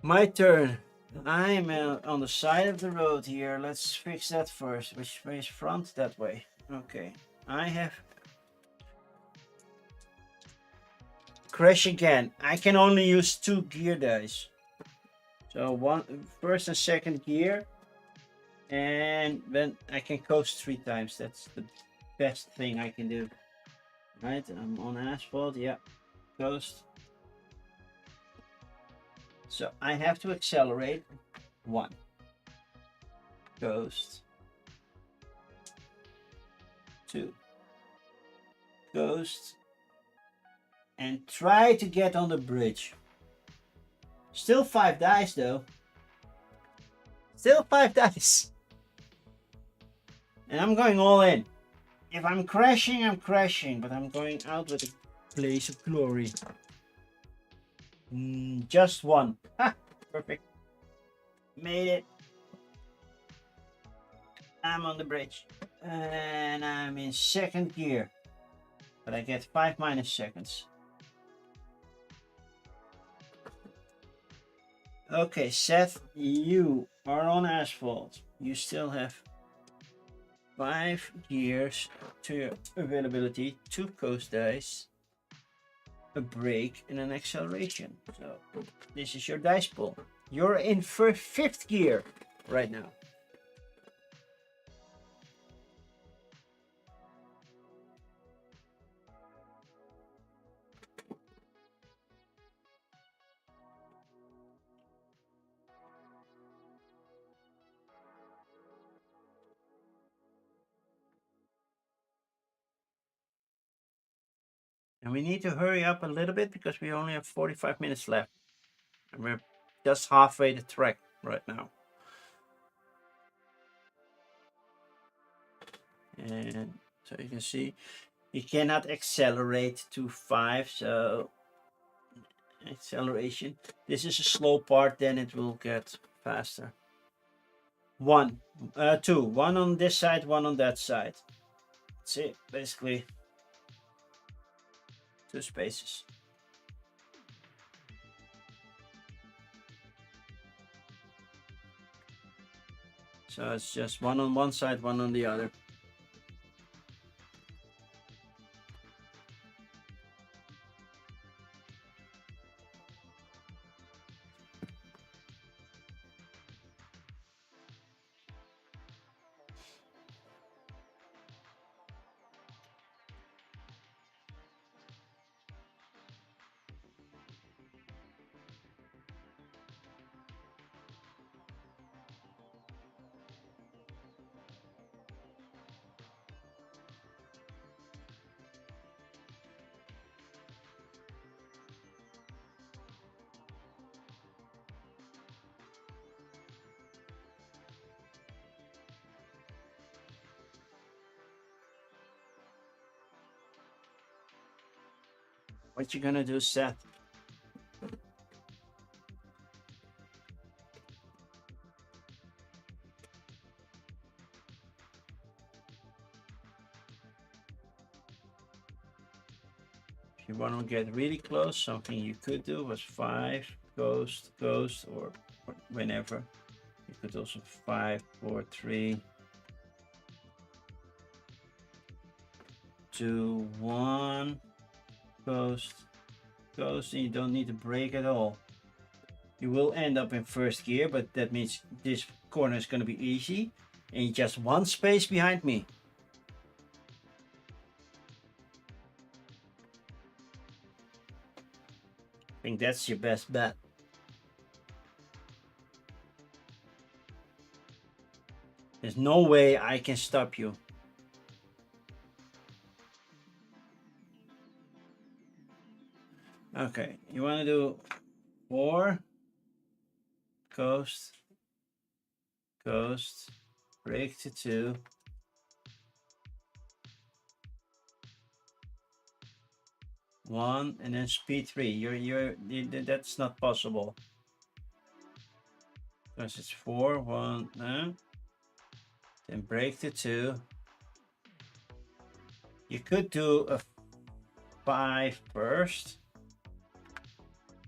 My turn. I'm on the side of the road here. Let's fix that first. Which way is front? That way. Okay. I have crash again, I can only use 2 gear dice. So first and second gear, and then I can coast 3 times. That's the best thing I can do. Right, I'm on asphalt, yeah, coast. So I have to accelerate 1, coast, 2, coast, and try to get on the bridge. Still 5 dice though. Still 5 dice. And I'm going all in. If I'm crashing, I'm crashing, but I'm going out with a blaze of glory. Just 1. Ha! Perfect. Made it. I'm on the bridge. And I'm in second gear. But I get 5 minus seconds. Okay, Seth, you are on asphalt. You still have 5 gears to your availability, 2 coast dice, a brake, and an acceleration. So this is your dice pool. You're in 5th gear right now. And we need to hurry up a little bit because we only have 45 minutes left. And we're just halfway the track right now. And so you can see you cannot accelerate to 5, so acceleration. This is a slow part, then it will get faster. 2. 1 on this side, 1 on that side. That's it, basically. 2 spaces. So it's just 1 on one side, 1 on the other. What you gonna do, Seth? If you want to get really close, something you could do was 5, ghost, or whenever. You could also 5, 4, 3, 2, 1, ghost, and you don't need to brake at all. You will end up in 1st gear, but that means this corner is going to be easy. And you're just 1 space behind me. I think that's your best bet. There's no way I can stop you. Okay, you want to do 4, coast, brake to 2, 1, and then speed 3. That's not possible. Because it's 4, 1, then brake to 2. You could do a 5 first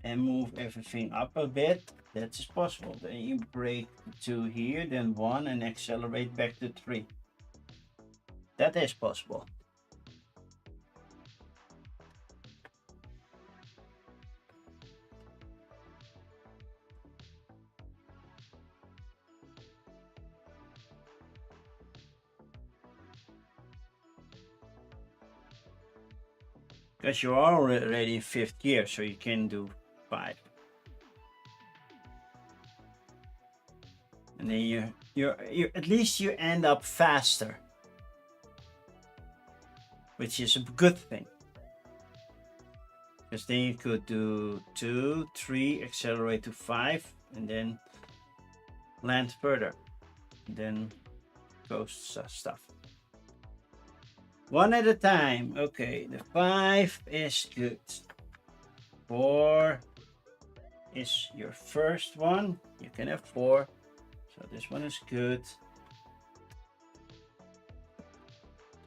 and move everything up a bit. That is possible. Then you brake to 2 here, then 1, and accelerate back to 3. That is possible. Because you are already in 5th gear, so you can do 5. And then you at least you end up faster, which is a good thing. Because then you could do 2, 3, accelerate to 5, and then land further. And then ghost stuff. One at a time. Okay, the 5 is good. 4 is your first one. You can have 4. So this one is good.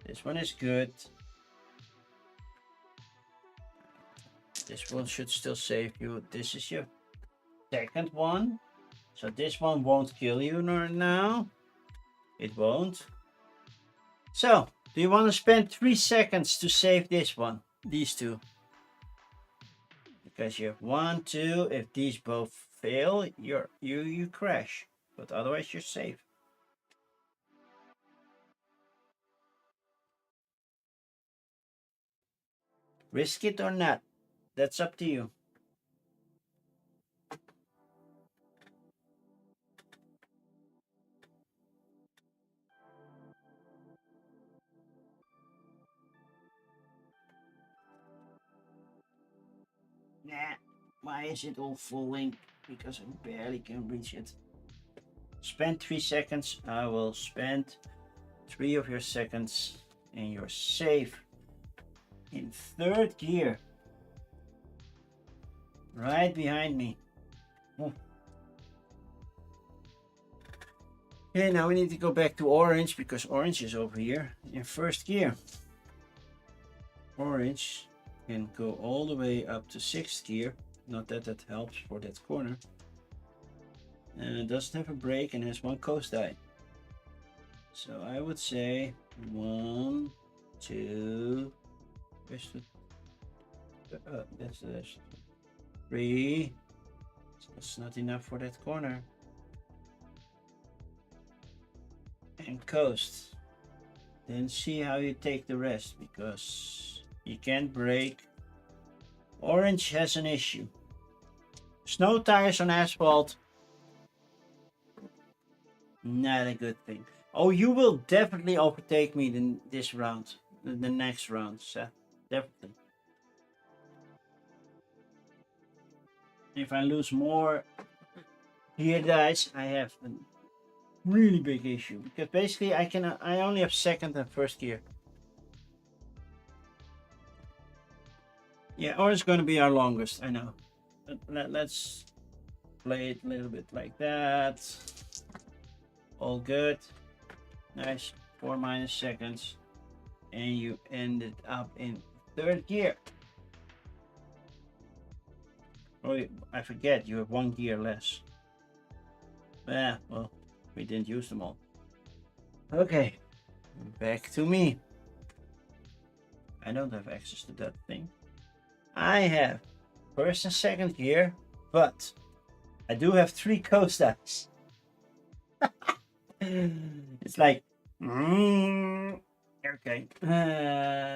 This one is good. This one should still save you. This is your second one. So this one won't kill you now. It won't. So, do you want to spend 3 seconds to save this one? These two. Because you have 1, 2. If these both fail, you crash. But otherwise you're safe. Risk it or not. That's up to you. Nah, why is it all falling? Because I barely can reach it. Spend 3 seconds. I will spend 3 of your seconds and you're safe in 3rd gear. Right behind me. Oh. Okay, now we need to go back to orange because orange is over here in 1st gear. Orange can go all the way up to 6th gear. Not that that helps for that corner. And it doesn't have a brake and has 1 coast die. So I would say 1, 2, that's 3. That's not enough for that corner. And coast. Then see how you take the rest because you can't brake. Orange has an issue. Snow tires on asphalt. Not a good thing. Oh, you will definitely overtake me in this round. The next round, Seth. Definitely. If I lose more gear dice, I have a really big issue. Because basically I only have 2nd and 1st gear. Yeah, or it's going to be our longest, I know. But let's play it a little bit like that. All good. Nice. 4 - seconds. And you ended up in 3rd gear. Oh, I forget, you have 1 gear less. Yeah, well, we didn't use them all. Okay, back to me. I don't have access to that thing. I have 1st and 2nd gear, but I do have 3 coast dice. It's like, okay.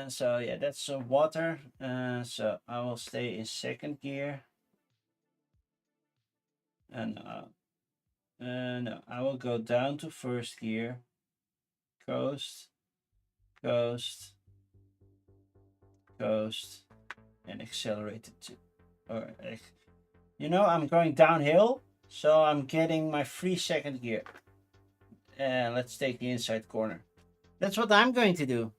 So yeah, that's water. So I will stay in 2nd gear. And no, I will go down to 1st gear. Coast, coast, coast, and accelerate it to. Or, you know, I'm going downhill, so I'm getting my free 2nd gear. Let's take the inside corner. That's what I'm going to do.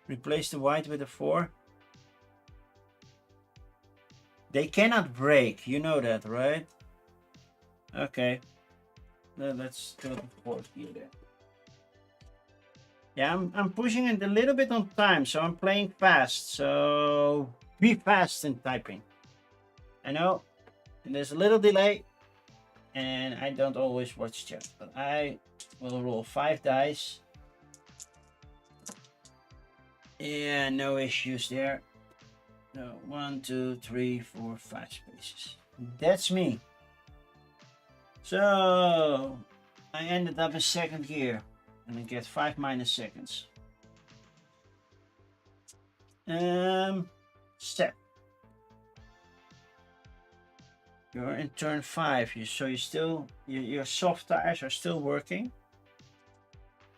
Replace the white with a 4. They cannot brake, you know that, right? Okay. Let's go to 4th gear there. Yeah, I'm pushing it a little bit on time, so I'm playing fast. So be fast in typing. I know there's a little delay, and I don't always watch chat, but I will roll 5 dice. Yeah, no issues there. No, 1, 2, 3, 4, 5 spaces. That's me. So I ended up in second gear and I get 5 minus seconds. Step. You're in turn 5, so you still your soft tires are still working.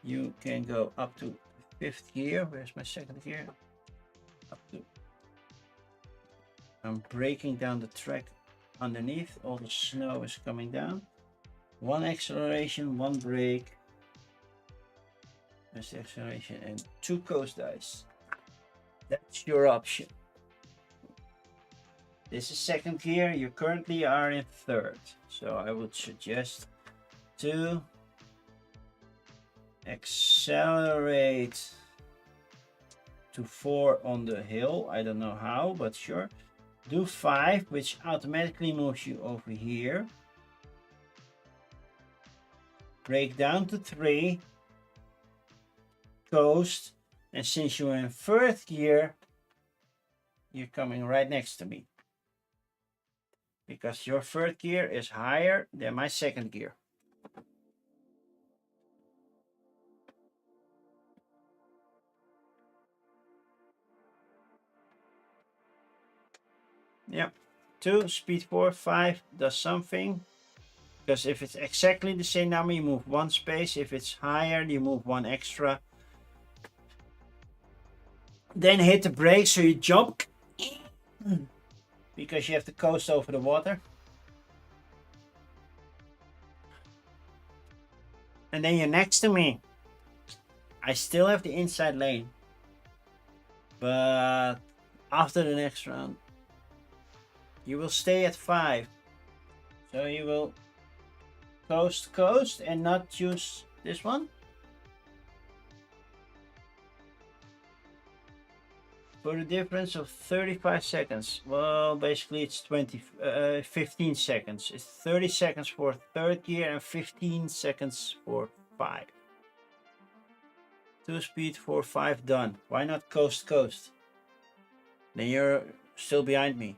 You can go up to 5th gear. Where's my second gear? Up to. I'm breaking down the track underneath. All the snow is coming down. 1 acceleration, 1 brake. There's the acceleration and 2 coast dice. That's your option. This is second gear. You currently are in third. So I would suggest to accelerate to 4 on the hill. I don't know how, but sure. Do 5, which automatically moves you over here. Break down to 3. Coast. And since you're in 3rd gear, you're coming right next to me. Because your 3rd gear is higher than my 2nd gear. Yep. 2, speed 4, 5 does something. Because if it's exactly the same number, you move 1 space. If it's higher, you move 1 extra. Then hit the brake so you jump. Because you have to coast over the water. And then you're next to me. I still have the inside lane. But after the next round, you will stay at 5. So you will coast and not choose this one. For the difference of 35 seconds. Well, basically it's 15 seconds. It's 30 seconds for 3rd gear and 15 seconds for 5. 2 speed, 4, 5 done. Why not coast? Then you're still behind me.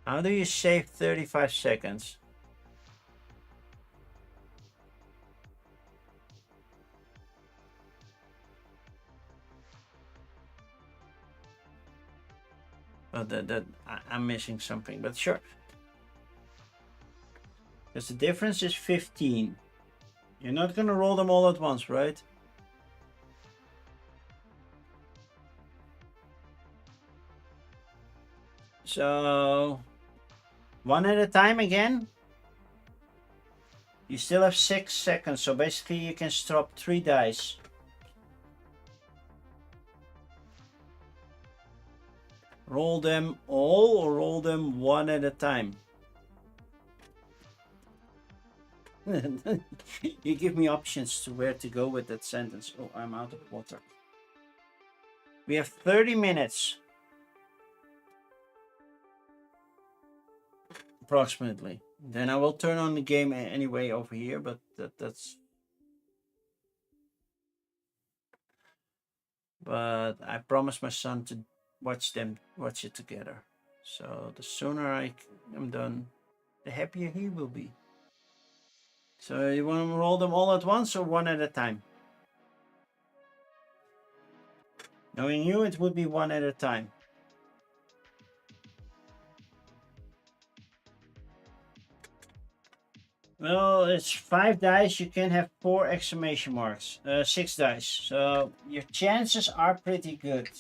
How do you save 35 seconds? Well, I'm missing something, but sure. Because the difference is 15. You're not gonna roll them all at once, right? So 1 at a time again. You still have 6 seconds, so basically you can drop 3 dice. Roll them all or roll them 1 at a time. You give me options to where to go with that sentence. Oh, I'm out of water. We have 30 minutes. Approximately. Then I will turn on the game anyway over here, but that's... But I promised my son to watch it together. So the sooner I am done, the happier he will be. So you want to roll them all at once or 1 at a time? Knowing you, it would be 1 at a time. Well, it's 5 dice. You can have 4 exclamation marks. 6 dice. So your chances are pretty good.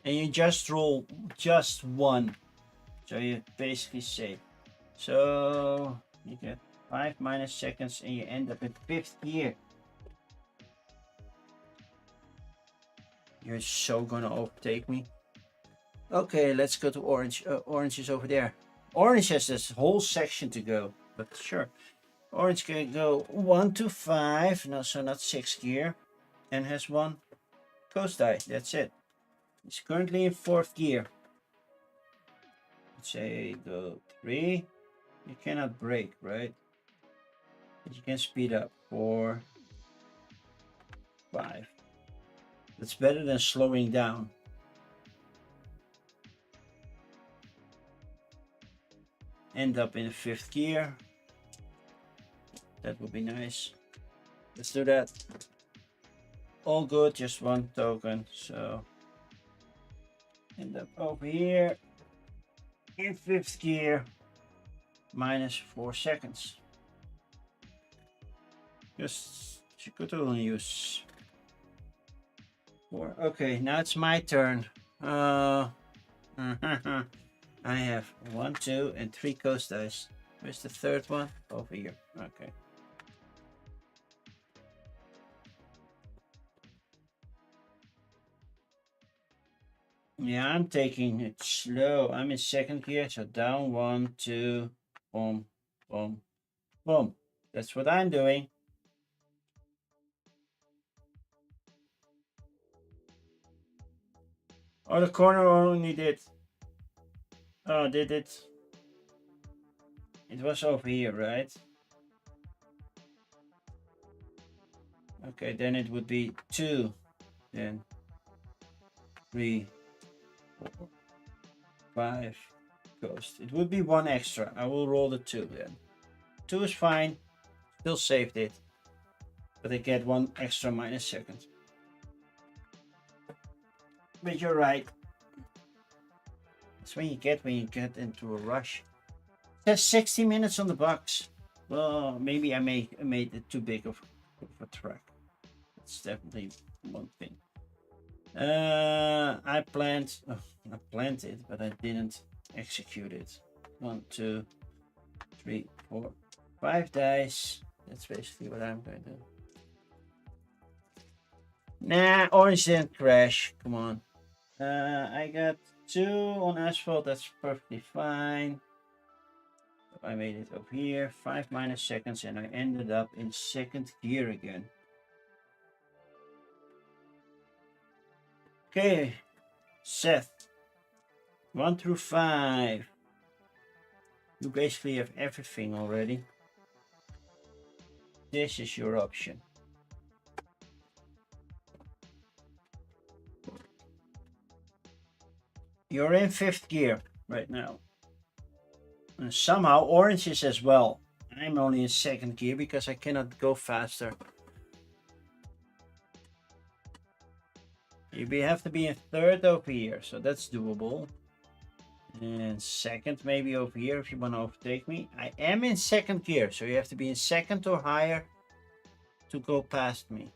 And you just roll just 1. So you basically save. So you get 5 minus seconds and you end up in 5th gear. You're so gonna overtake me. Okay, let's go to orange. Orange is over there. Orange has this whole section to go, but sure. Orange can go 1 to 5, no, so not 6 gear, and has 1 coast die. That's it. It's currently in 4th gear. say go 3. You cannot brake, right? But you can speed up. 4, 5. That's better than slowing down. End up in 5th gear. That would be nice. Let's do that. All good, just 1 token. So end up over here in 5th gear. Minus 4 seconds. Just you could only use 4. Okay, now it's my turn. I have 1, 2, and 3 coast dice. Where's the 3rd one? Over here. Okay. Yeah, I'm taking it slow. I'm in 2nd gear, so down 1, 2, boom, boom, boom. That's what I'm doing. Oh, the corner only did. Oh, did it? It was over here, right? Okay, then it would be 2, then 3, 4, 5 ghost. It would be 1 extra. I will roll the 2 then. 2 is fine. Still saved it. But I get 1 extra minus second. But you're right. That's when you get into a rush. It says 60 minutes on the box. Well, maybe I made it too big of a track. That's definitely one thing. I planned it, but I didn't execute it. 1, 2, 3, 4, 5 dice. That's basically what I'm going to do. Nah, orange didn't crash. Come on. I got 2 on asphalt. That's perfectly fine. I made it over here. 5 minus seconds, and I ended up in 2nd gear again. Okay, Seth. 1 through 5. You basically have everything already. This is your option. You're in 5th gear right now. And somehow orange is as well. I'm only in 2nd gear because I cannot go faster. You have to be in 3rd over here, so that's doable. And 2nd maybe over here if you want to overtake me. I am in 2nd gear, so you have to be in 2nd or higher to go past me.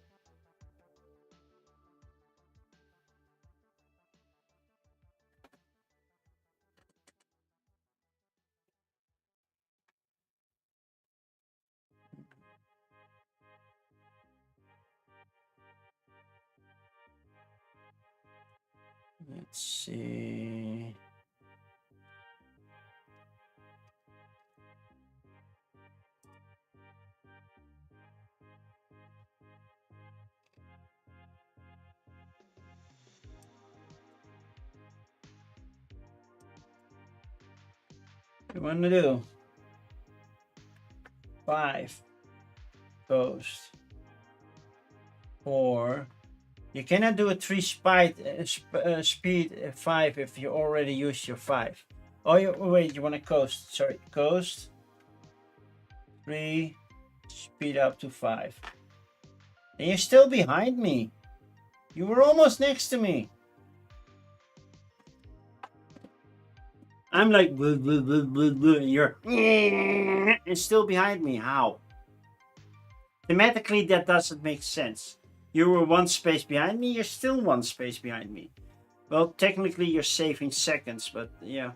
Let's see. What do you want to do? 5 ghost. 4. You cannot do a 3 speed 5 if you already used your 5. Oh, wait, you want to coast. Sorry, coast. 3, speed up to 5. And you're still behind me. You were almost next to me. I'm like, blah, blah, blah, blah, blah, and you're and still behind me. How? Thematically, that doesn't make sense. You were 1 space behind me, you're still 1 space behind me. Well, technically you're saving seconds, but yeah.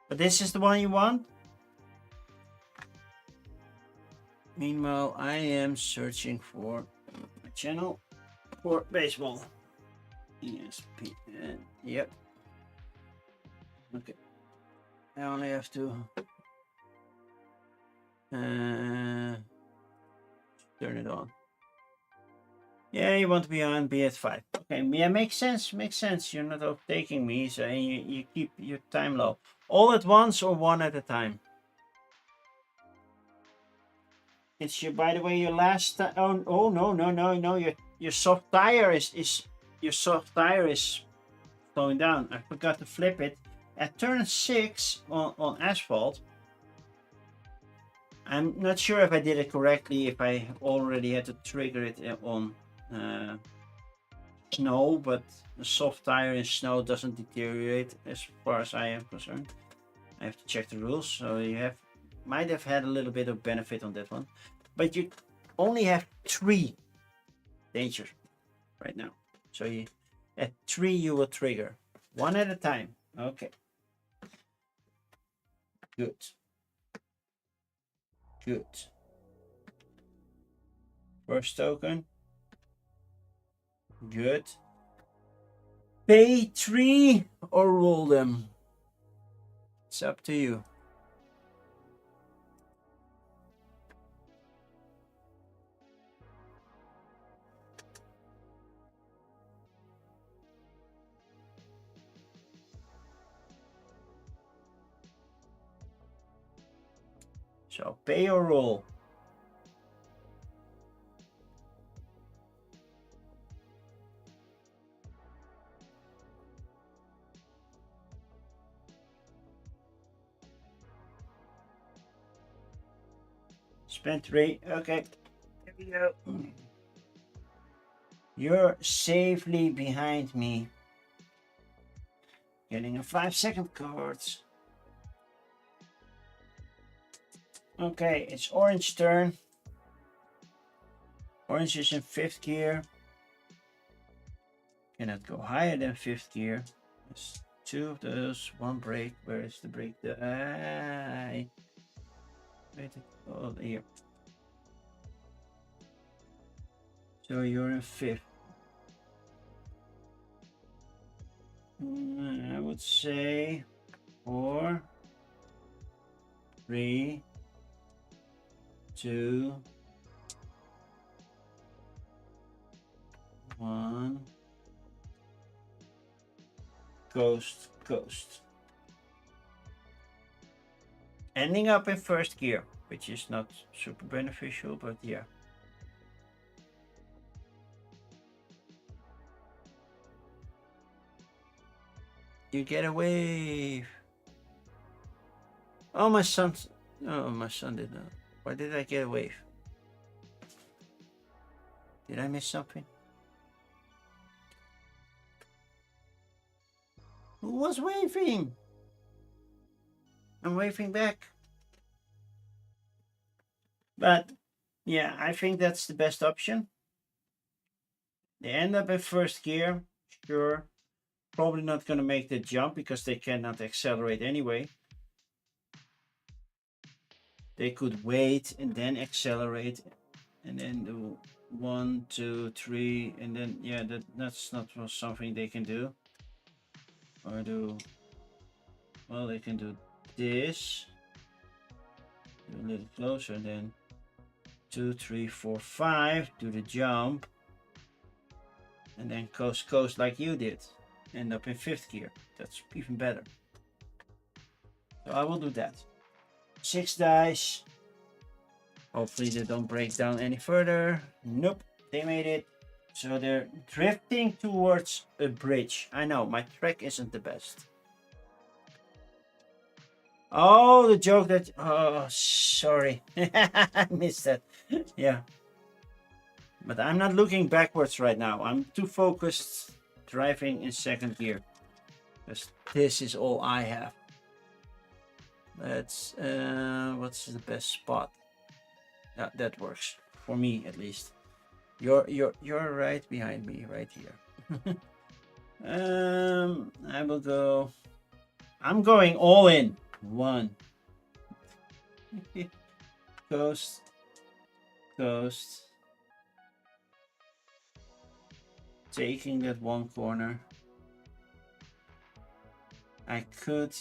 But this is the one you want? Meanwhile, I am searching for my channel for baseball. ESPN, yep. Okay. I only have to turn it on. Yeah, you want to be on B at 5. Okay, yeah, makes sense. Makes sense. You're not overtaking me, so you keep your time low. All at once or one at a time? It's your. By the way, your last. Oh no. Your soft tire is your soft tire is slowing down. I forgot to flip it. At turn 6 on asphalt. I'm not sure if I did it correctly. If I already had to trigger it on. Snow, but a soft tire in snow doesn't deteriorate as far as I am concerned. I have to check the rules, so you might have had a little bit of benefit on that one, but you only have 3 danger right now. So at 3 you will trigger, one at a time. Okay. Good. Good. First token. Good. Pay 3 or roll them. It's up to you. So pay or roll. Spend 3. Okay. Here we go. You're safely behind me. Getting a 5-second card. Okay, it's orange turn. Orange is in 5th gear. Cannot go higher than 5th gear. There's 2 of those. 1 brake. Where is the brake? Oh, here. So you're in 5th. I would say 4, 3, 2, 1. Coast. Ending up in 1st gear, which is not super beneficial, but yeah. You get a wave. Oh, my son. Oh, my son did not. Why did I get a wave? Did I miss something? Who was waving? I'm waving back. But yeah, I think that's the best option. They end up in 1st gear. Sure. Probably not going to make the jump because they cannot accelerate anyway. They could wait and then accelerate and then do 1, 2, 3, and then yeah, that's not something they can do. Or well, they can do this. Do a little closer, then 2, 3, 4, 5. Do the jump, and then coast like you did. End up in 5th gear. That's even better. So I will do that. 6 dice. Hopefully they don't break down any further. Nope, they made it. So they're drifting towards a bridge. I know, my track isn't the best. Oh, the joke that... Oh, sorry. I missed that. Yeah. But I'm not looking backwards right now. I'm too focused driving in 2nd gear. Because this is all I have. Let's... what's the best spot? That works. For me, at least. You're right behind me, right here. I will go... I'm going all in. 1. Coast. Taking that 1 corner. I could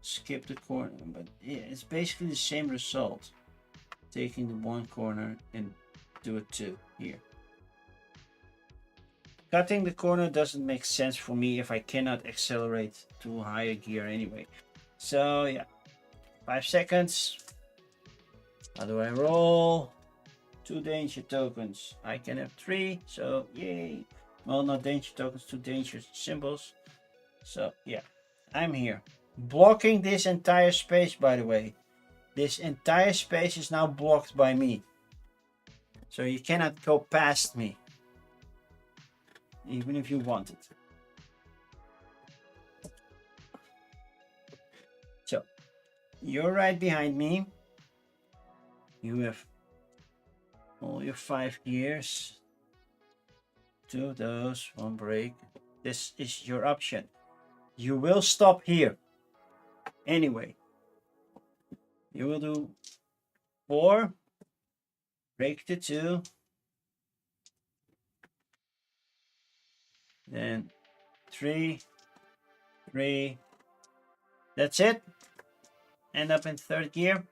skip the corner, but yeah, it's basically the same result. Taking the 1 corner and do a 2 here. cutting the corner doesn't make sense for me if I cannot accelerate to higher gear anyway. So yeah, 5 seconds. How do I roll? 2 danger tokens. I can have 3, so yay. Well, not danger tokens, 2 danger symbols. So yeah, I'm here. Blocking this entire space, by the way. This entire space is now blocked by me. So you cannot go past me. Even if you wanted. So, you're right behind me. You have all your 5 gears. 2 of those, 1 break. This is your option. You will stop here. Anyway. You will do 4. Break the 2. Then 3. 3. That's it. End up in 3rd gear.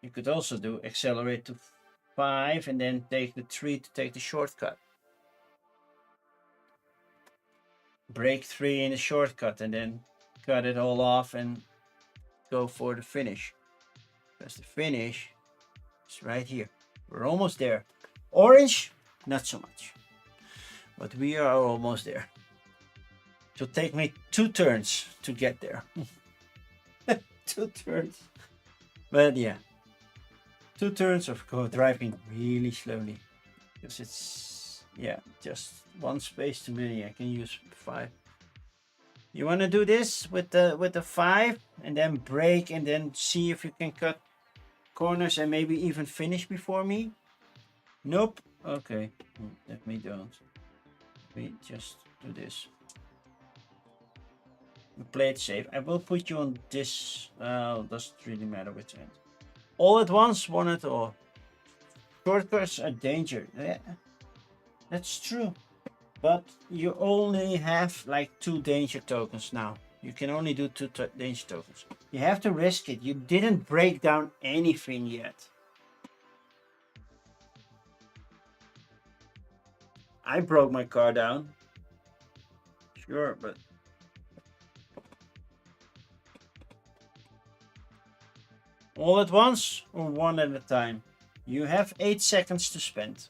You could also do accelerate to 5 and then take the 3 to take the shortcut. Break 3 in the shortcut and then cut it all off and go for the finish. Because the finish is right here. We're almost there. Orange, not so much. But we are almost there. It'll take me 2 turns to get there. 2 turns. But yeah. 2 turns of driving really slowly. Because it's, yeah, just 1 space too many. I can use 5. You want to do this with the 5 and then break and then see if you can cut corners and maybe even finish before me? Nope. Okay. Let me don't. We just do this. We play it safe. I will put you on this. Doesn't really matter which end. All at once, one at all. Shortcuts are danger. Yeah, that's true. But you only have like 2 danger tokens now. You can only do 2 danger tokens. You have to risk it. You didn't break down anything yet. I broke my car down. Sure, but... all at once or 1 at a time? You have 8 seconds to spend.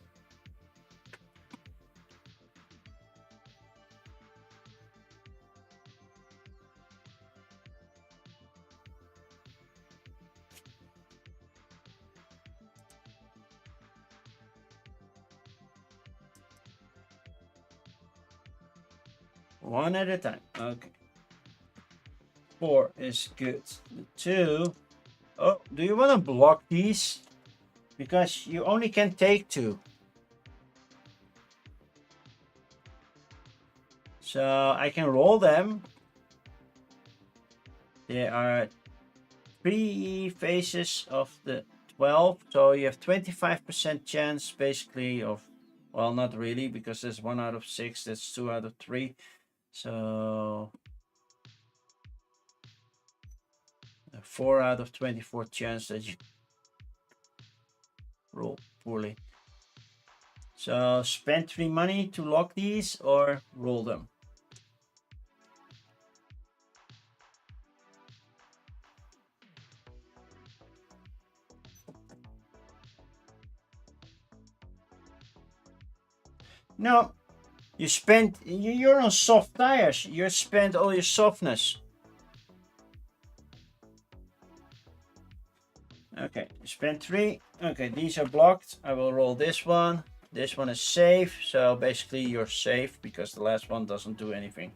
One at a time. Okay. 4 is good. The 2. Oh, do you want to block these? Because you only can take 2. So I can roll them. There are 3 faces of the 12. So you have 25% chance basically of, well, not really, because there's 1 out of 6. That's 2 out of 3. So 4 out of 24 chance that you roll poorly. So spend 3 money to lock these or roll them. No, you spent, you're on soft tires. You spent all your softness. Okay, you spent 3. Okay, these are blocked. I will roll this one. This one is safe. So basically you're safe because the last one doesn't do anything.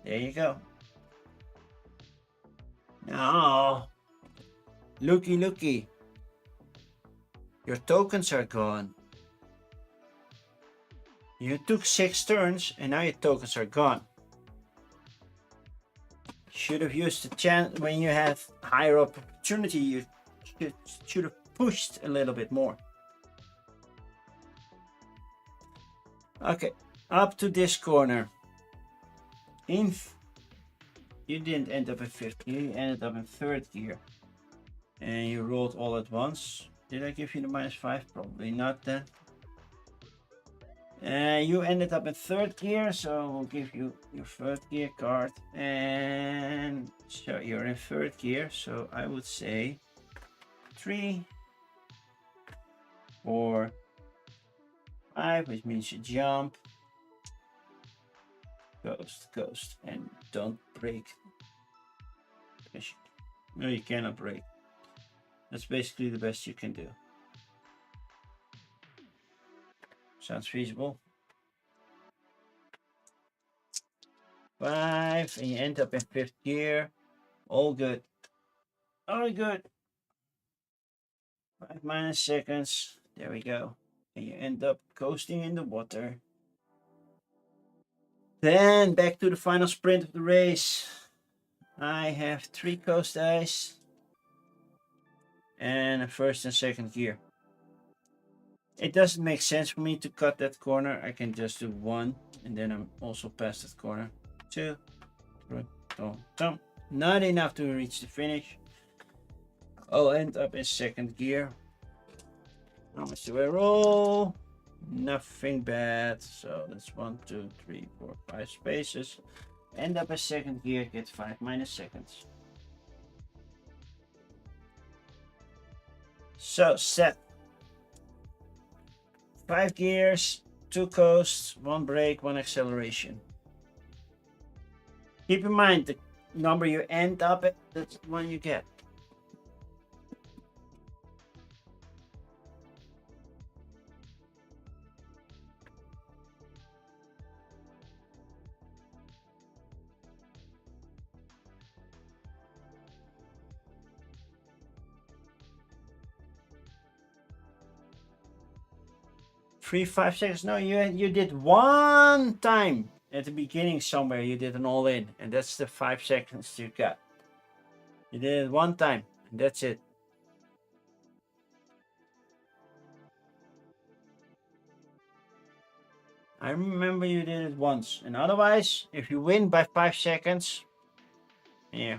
There you go. Oh, looky, looky. Your tokens are gone. You took 6 turns and now your tokens are gone. Should have used the chance when you have higher opportunity. You should have pushed a little bit more. Okay, up to this corner. You didn't end up in 5th gear, you ended up in 3rd gear. And you rolled all at once. Did I give you the -5? Probably not then. You ended up in third gear, so we'll give you your third gear card. And so you're in third gear, so I would say 3, 4, 5, which means you jump, coast, and don't break. No, you cannot break. That's basically the best you can do. Sounds feasible. 5, and you end up in 5th gear. All good. All good. 5 minus seconds. There we go. And you end up coasting in the water. Then back to the final sprint of the race. I have 3 coast ice and a first and second gear. It doesn't make sense for me to cut that corner. I can just do 1 and then I'm also past that corner. 2, 3, not enough to reach the finish. I'll end up in second gear. How much do I roll? Nothing bad. So that's 1, 2, 3, 4, 5 spaces. End up in second gear, get 5 minus seconds. So set. 5 gears, 2 coasts, 1 brake, 1 acceleration. Keep in mind the number you end up at, that's the one you get. Three, 5 seconds. No, you did 1 time at the beginning somewhere. You did an all in, and that's the 5 seconds you got. You did it 1 time, and that's it. I remember you did it once, and otherwise, if you win by 5 seconds, yeah,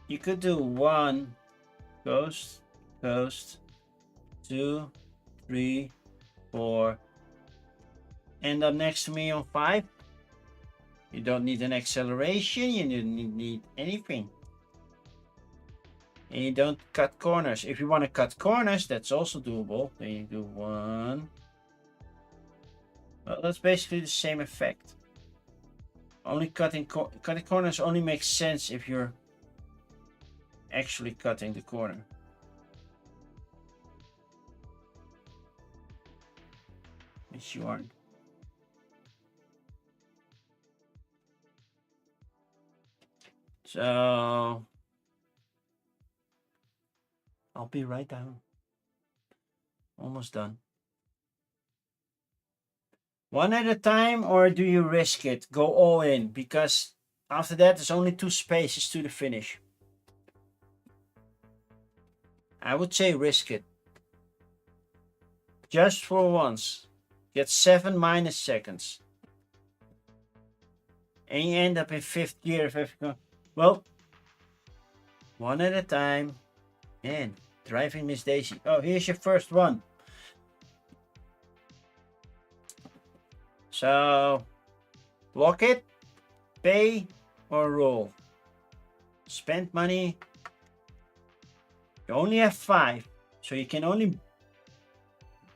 you could do 1 coast, 2, 3, 4. End up next to me on 5. You don't need an acceleration. You don't need anything. And you don't cut corners. If you want to cut corners, that's also doable. Then you do 1. Well, that's basically the same effect. Only cutting corners only makes sense if you're actually cutting the corner. Which you aren't. So I'll be right down. Almost done. 1 at a time, or do you risk it? Go all in, because after that there's only 2 spaces to the finish. I would say risk it. Just for once. Get 7 minus seconds. And you end up in 5th gear if everything. Well, 1 at a time. And driving Miss Daisy. Oh, here's your first one. So, block it, pay, or roll. Spend money. You only have 5, so you can only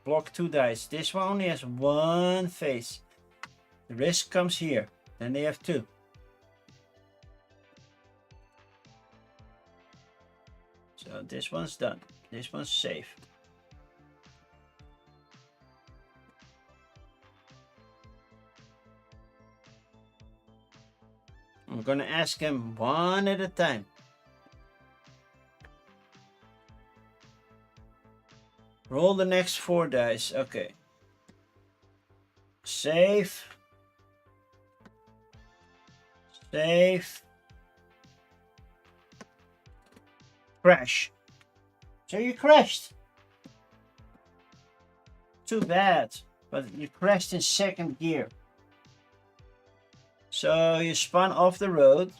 block 2 dice. This one only has 1 face. The risk comes here. Then they have 2. So this one's done. This one's safe. I'm gonna ask him 1 at a time. Roll the next 4 dice. Okay. Save. Save. Crash. So you crashed. Too bad. But you crashed in 2nd gear. So you spun off the road.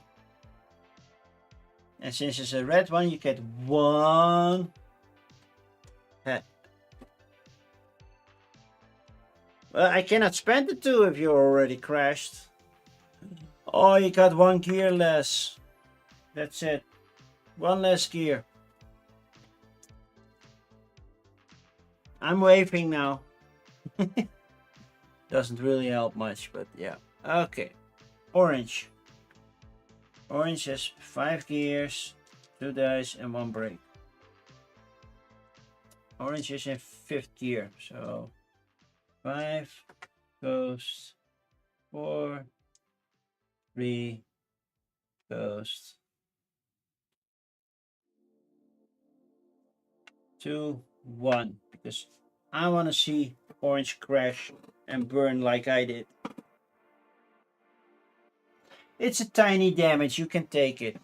And since it's a red one, you get 1 head. I cannot spend the 2 if you're already crashed. Oh, you got 1 gear less. That's it. 1 less gear. I'm waving now. Doesn't really help much, but yeah. Okay. Orange. Orange has 5 gears, 2 dice, and 1 brake. Orange is in 5th gear, so 5 ghost, 4, 3 ghost, 2, 1. Because I want to see orange crash and burn like I did. It's a tiny damage, you can take it.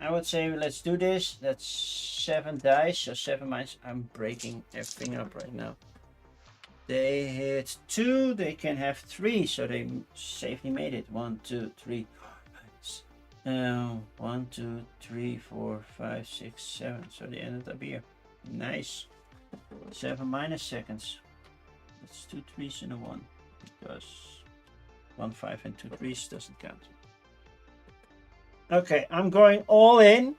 I would say let's do this. That's 7 dice, so 7 minus. I'm breaking everything up right now. They hit 2, they can have 3, so they safely made it. 1, 2, 3, 1, 2, 3, 4, 5, 6, 7. So they ended up here. Nice. 7 minus seconds. That's 2 3s and a 1. Because 1 5 and 2 3s doesn't count. Okay, I'm going all in.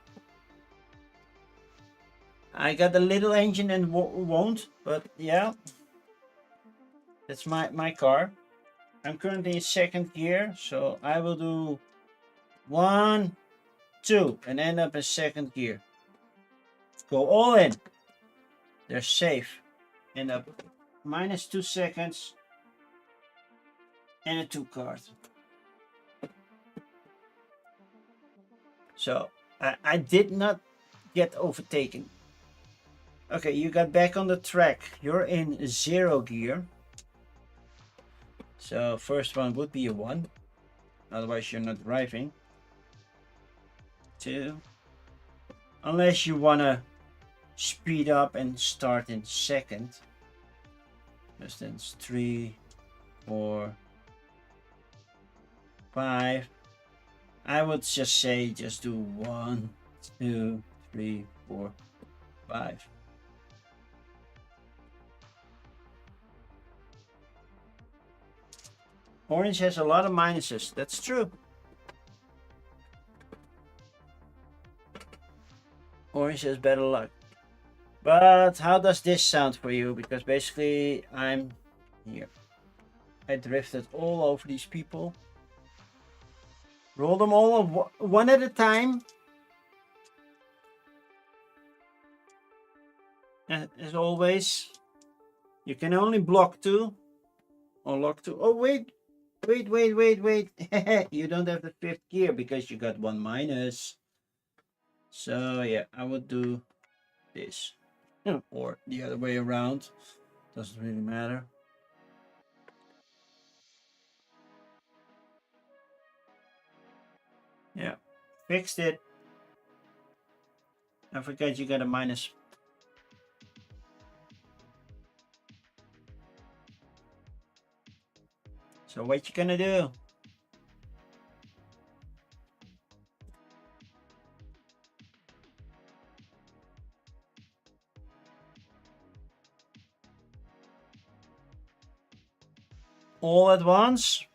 I got a little engine and won't, but yeah. That's my car. I'm currently in 2nd gear, so I will do 1, 2, and end up in 2nd gear. Go all in. They're safe. End up minus 2 seconds and a 2 card. So I did not get overtaken. Okay, you got back on the track. You're in 0 gear. So first one would be a 1. Otherwise you're not driving. 2. Unless you wanna speed up and start in 2nd. Distance 3, 4, 5. I would just say just do 1, 2, 3, 4, 5. Orange has a lot of minuses. That's true. Orange has better luck. But how does this sound for you? Because basically I'm here. I drifted all over these people. Roll them all one at a time. As always, you can only block 2 or lock 2. Oh, wait. You don't have the 5th gear because you got 1 minus. So yeah, I would do this. Or the other way around. Doesn't really matter. Yeah, fixed it. I forgot you got a minus. So what you gonna do? All at once?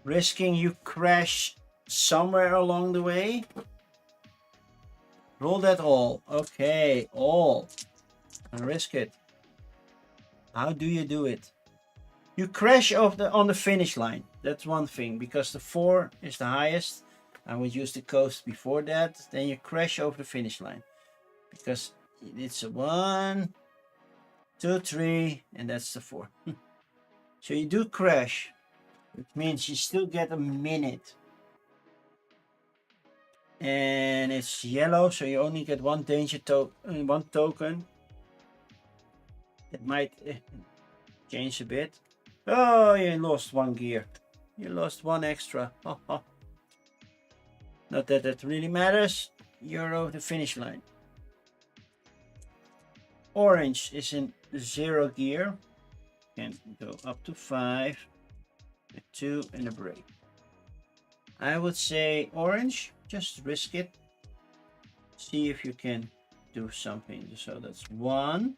Risking you crash somewhere along the way? Roll that all. Okay, all. And risk it. How do you do it? You crash on the finish line. That's one thing, because the 4 is the highest. I would use the coast before that. Then you crash over the finish line. Because it's a 1, 2, 3, and that's the 4. So you do crash, which means you still get a minute. And it's yellow, so you only get 1 danger one token. It might change a bit. Oh, you lost 1 gear. You lost 1 extra. Not that that really matters. You're over the finish line. Orange is in 0 gear. Can go up to 5, a 2, and a brake. I would say orange, just risk it. See if you can do something. So that's 1.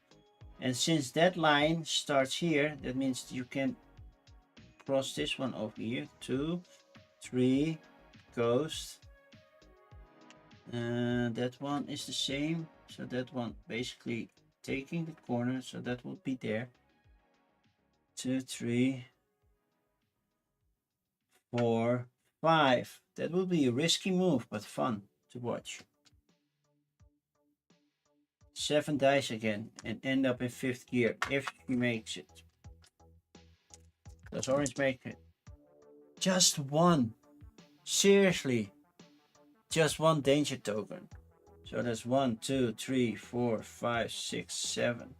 And since that line starts here, that means you can cross this one over here. 2, 3, coast. That one is the same. So that one basically taking the corner. So that will be there. 2, 3, 4, 5. That will be a risky move, but fun to watch. 7 dice again and end up in 5th gear if he makes it. Does orange make it? Just 1. Seriously. Just 1 danger token. So that's 1, 2, 3, 4, 5, 6, 7.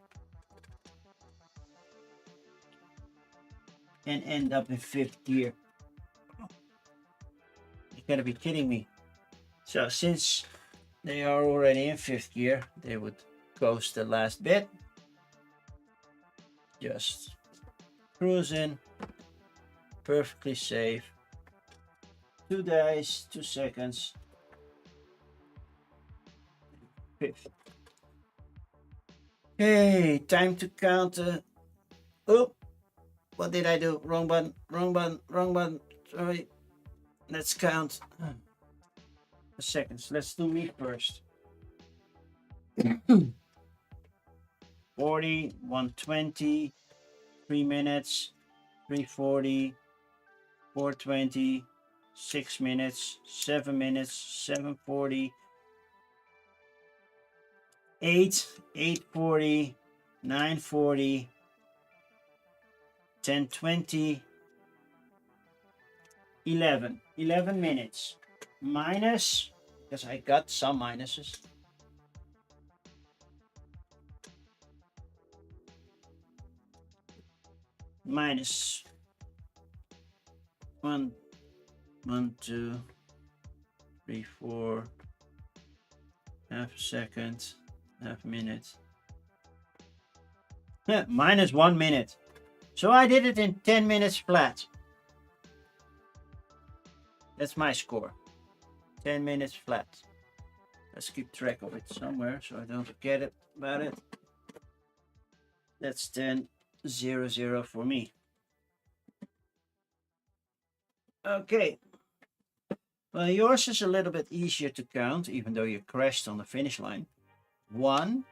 And end up in 5th gear. You gotta be kidding me. So since they are already in 5th gear, they would coast the last bit. Just cruising. Perfectly safe. 2 dice, 2 seconds. 5th. Okay, time to count. Oh, what did I do? Wrong button, wrong button, wrong button. Sorry. Let's count the seconds. Let's do me first. 40, 120, 3 minutes, 340, 420, 6 minutes, 7 minutes, 740, 8, 840, 940, 1020, 11 minutes. Minus, because I got some minuses. Minus 1, 2, 3, 4, half a second, half a minute. Minus 1 minute. So I did it in 10 minutes flat. That's my score. 10 minutes flat. Let's keep track of it somewhere so I don't forget about it. That's 10-0-0 for me. Okay. Well, yours is a little bit easier to count, even though you crashed on the finish line. 1,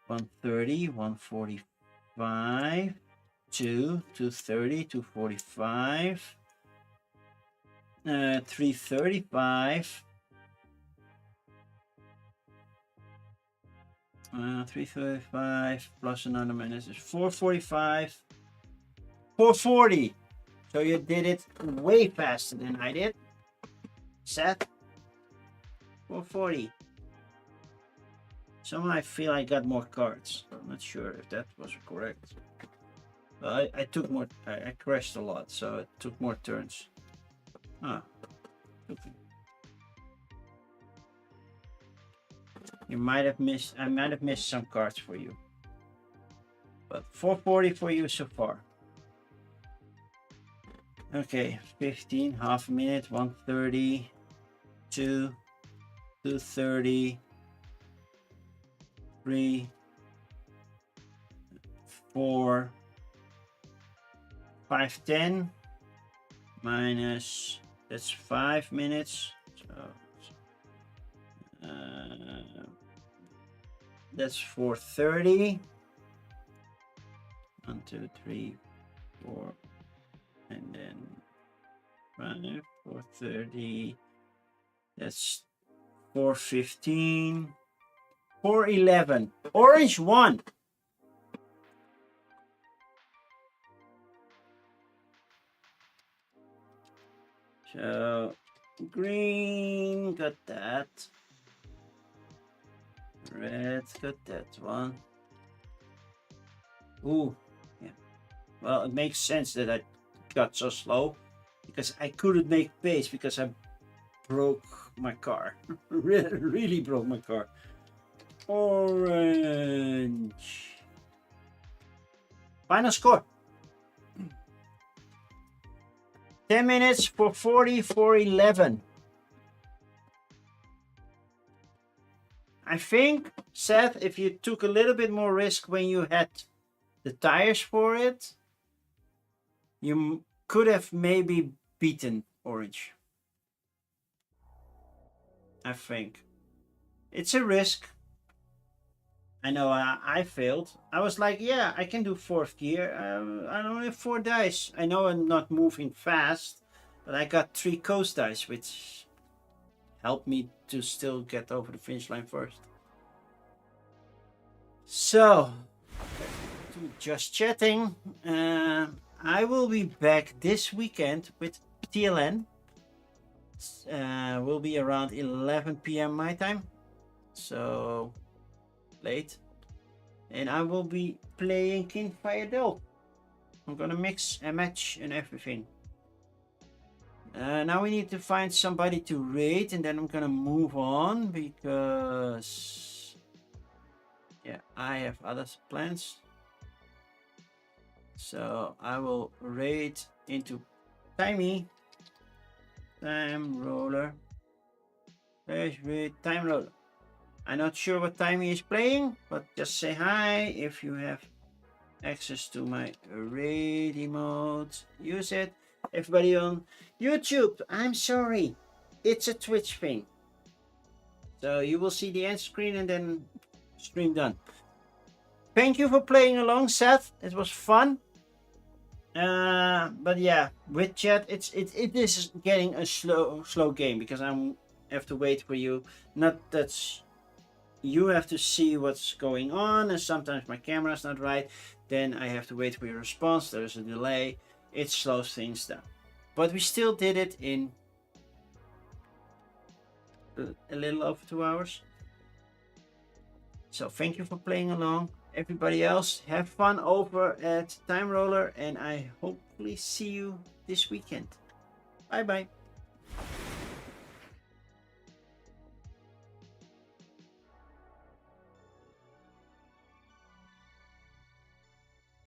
130, 145, 2, 230, 245, 335, 335 plus another minute is 445, 440. So you did it way faster than I did. Set 440. Somehow I feel I got more cards. I'm not sure if that was correct. But I took more. I crashed a lot, so it took more turns. Ah, okay. You might have missed. I might have missed some cards for you. But 440 for you so far. Okay, 15, half a minute, 130, 2, 230, 3, 4, 510 minus, that's 5 minutes. So that's 430. 1, 2, 3, 4, and then 5, 430. That's 415. 411. Orange won. So green got that. Red got that one. Ooh, yeah. Well, it makes sense that I got so slow because I couldn't make pace because I broke my car. Really broke my car. Orange. Final score. 10 minutes for 40, 411. I think, Seth, if you took a little bit more risk when you had the tires for it, you could have maybe beaten Orange. I think. It's a risk. I know I failed. I was like, yeah, I can do fourth gear. I only have 4 dice. I know I'm not moving fast, but I got 3 coast dice, which helped me to still get over the finish line first. So, just chatting. I will be back this weekend with TLN. Will be around 11 p.m. my time. So late. And I will be playing King Fire Del. I'm gonna mix and match and everything. Now we need to find somebody to raid, and then I'm gonna move on because yeah, I have other plans. So I will raid into Timey. Time Roller. There's raid Time Roller. I'm not sure what time he is playing, but just say hi if you have access to my raid emote. Use it. Everybody on YouTube, I'm sorry. It's a Twitch thing. So you will see the end screen and then stream done. Thank you for playing along, Seth. It was fun. But yeah, with chat, it is getting a slow game because I have to wait for you. Not that you have to see what's going on, and sometimes my camera's not right. Then I have to wait for your response. There's a delay. It slows things down. But we still did it in a little over 2 hours. So thank you for playing along. Everybody else, have fun over at Time Roller, and I hopefully see you this weekend. Bye bye.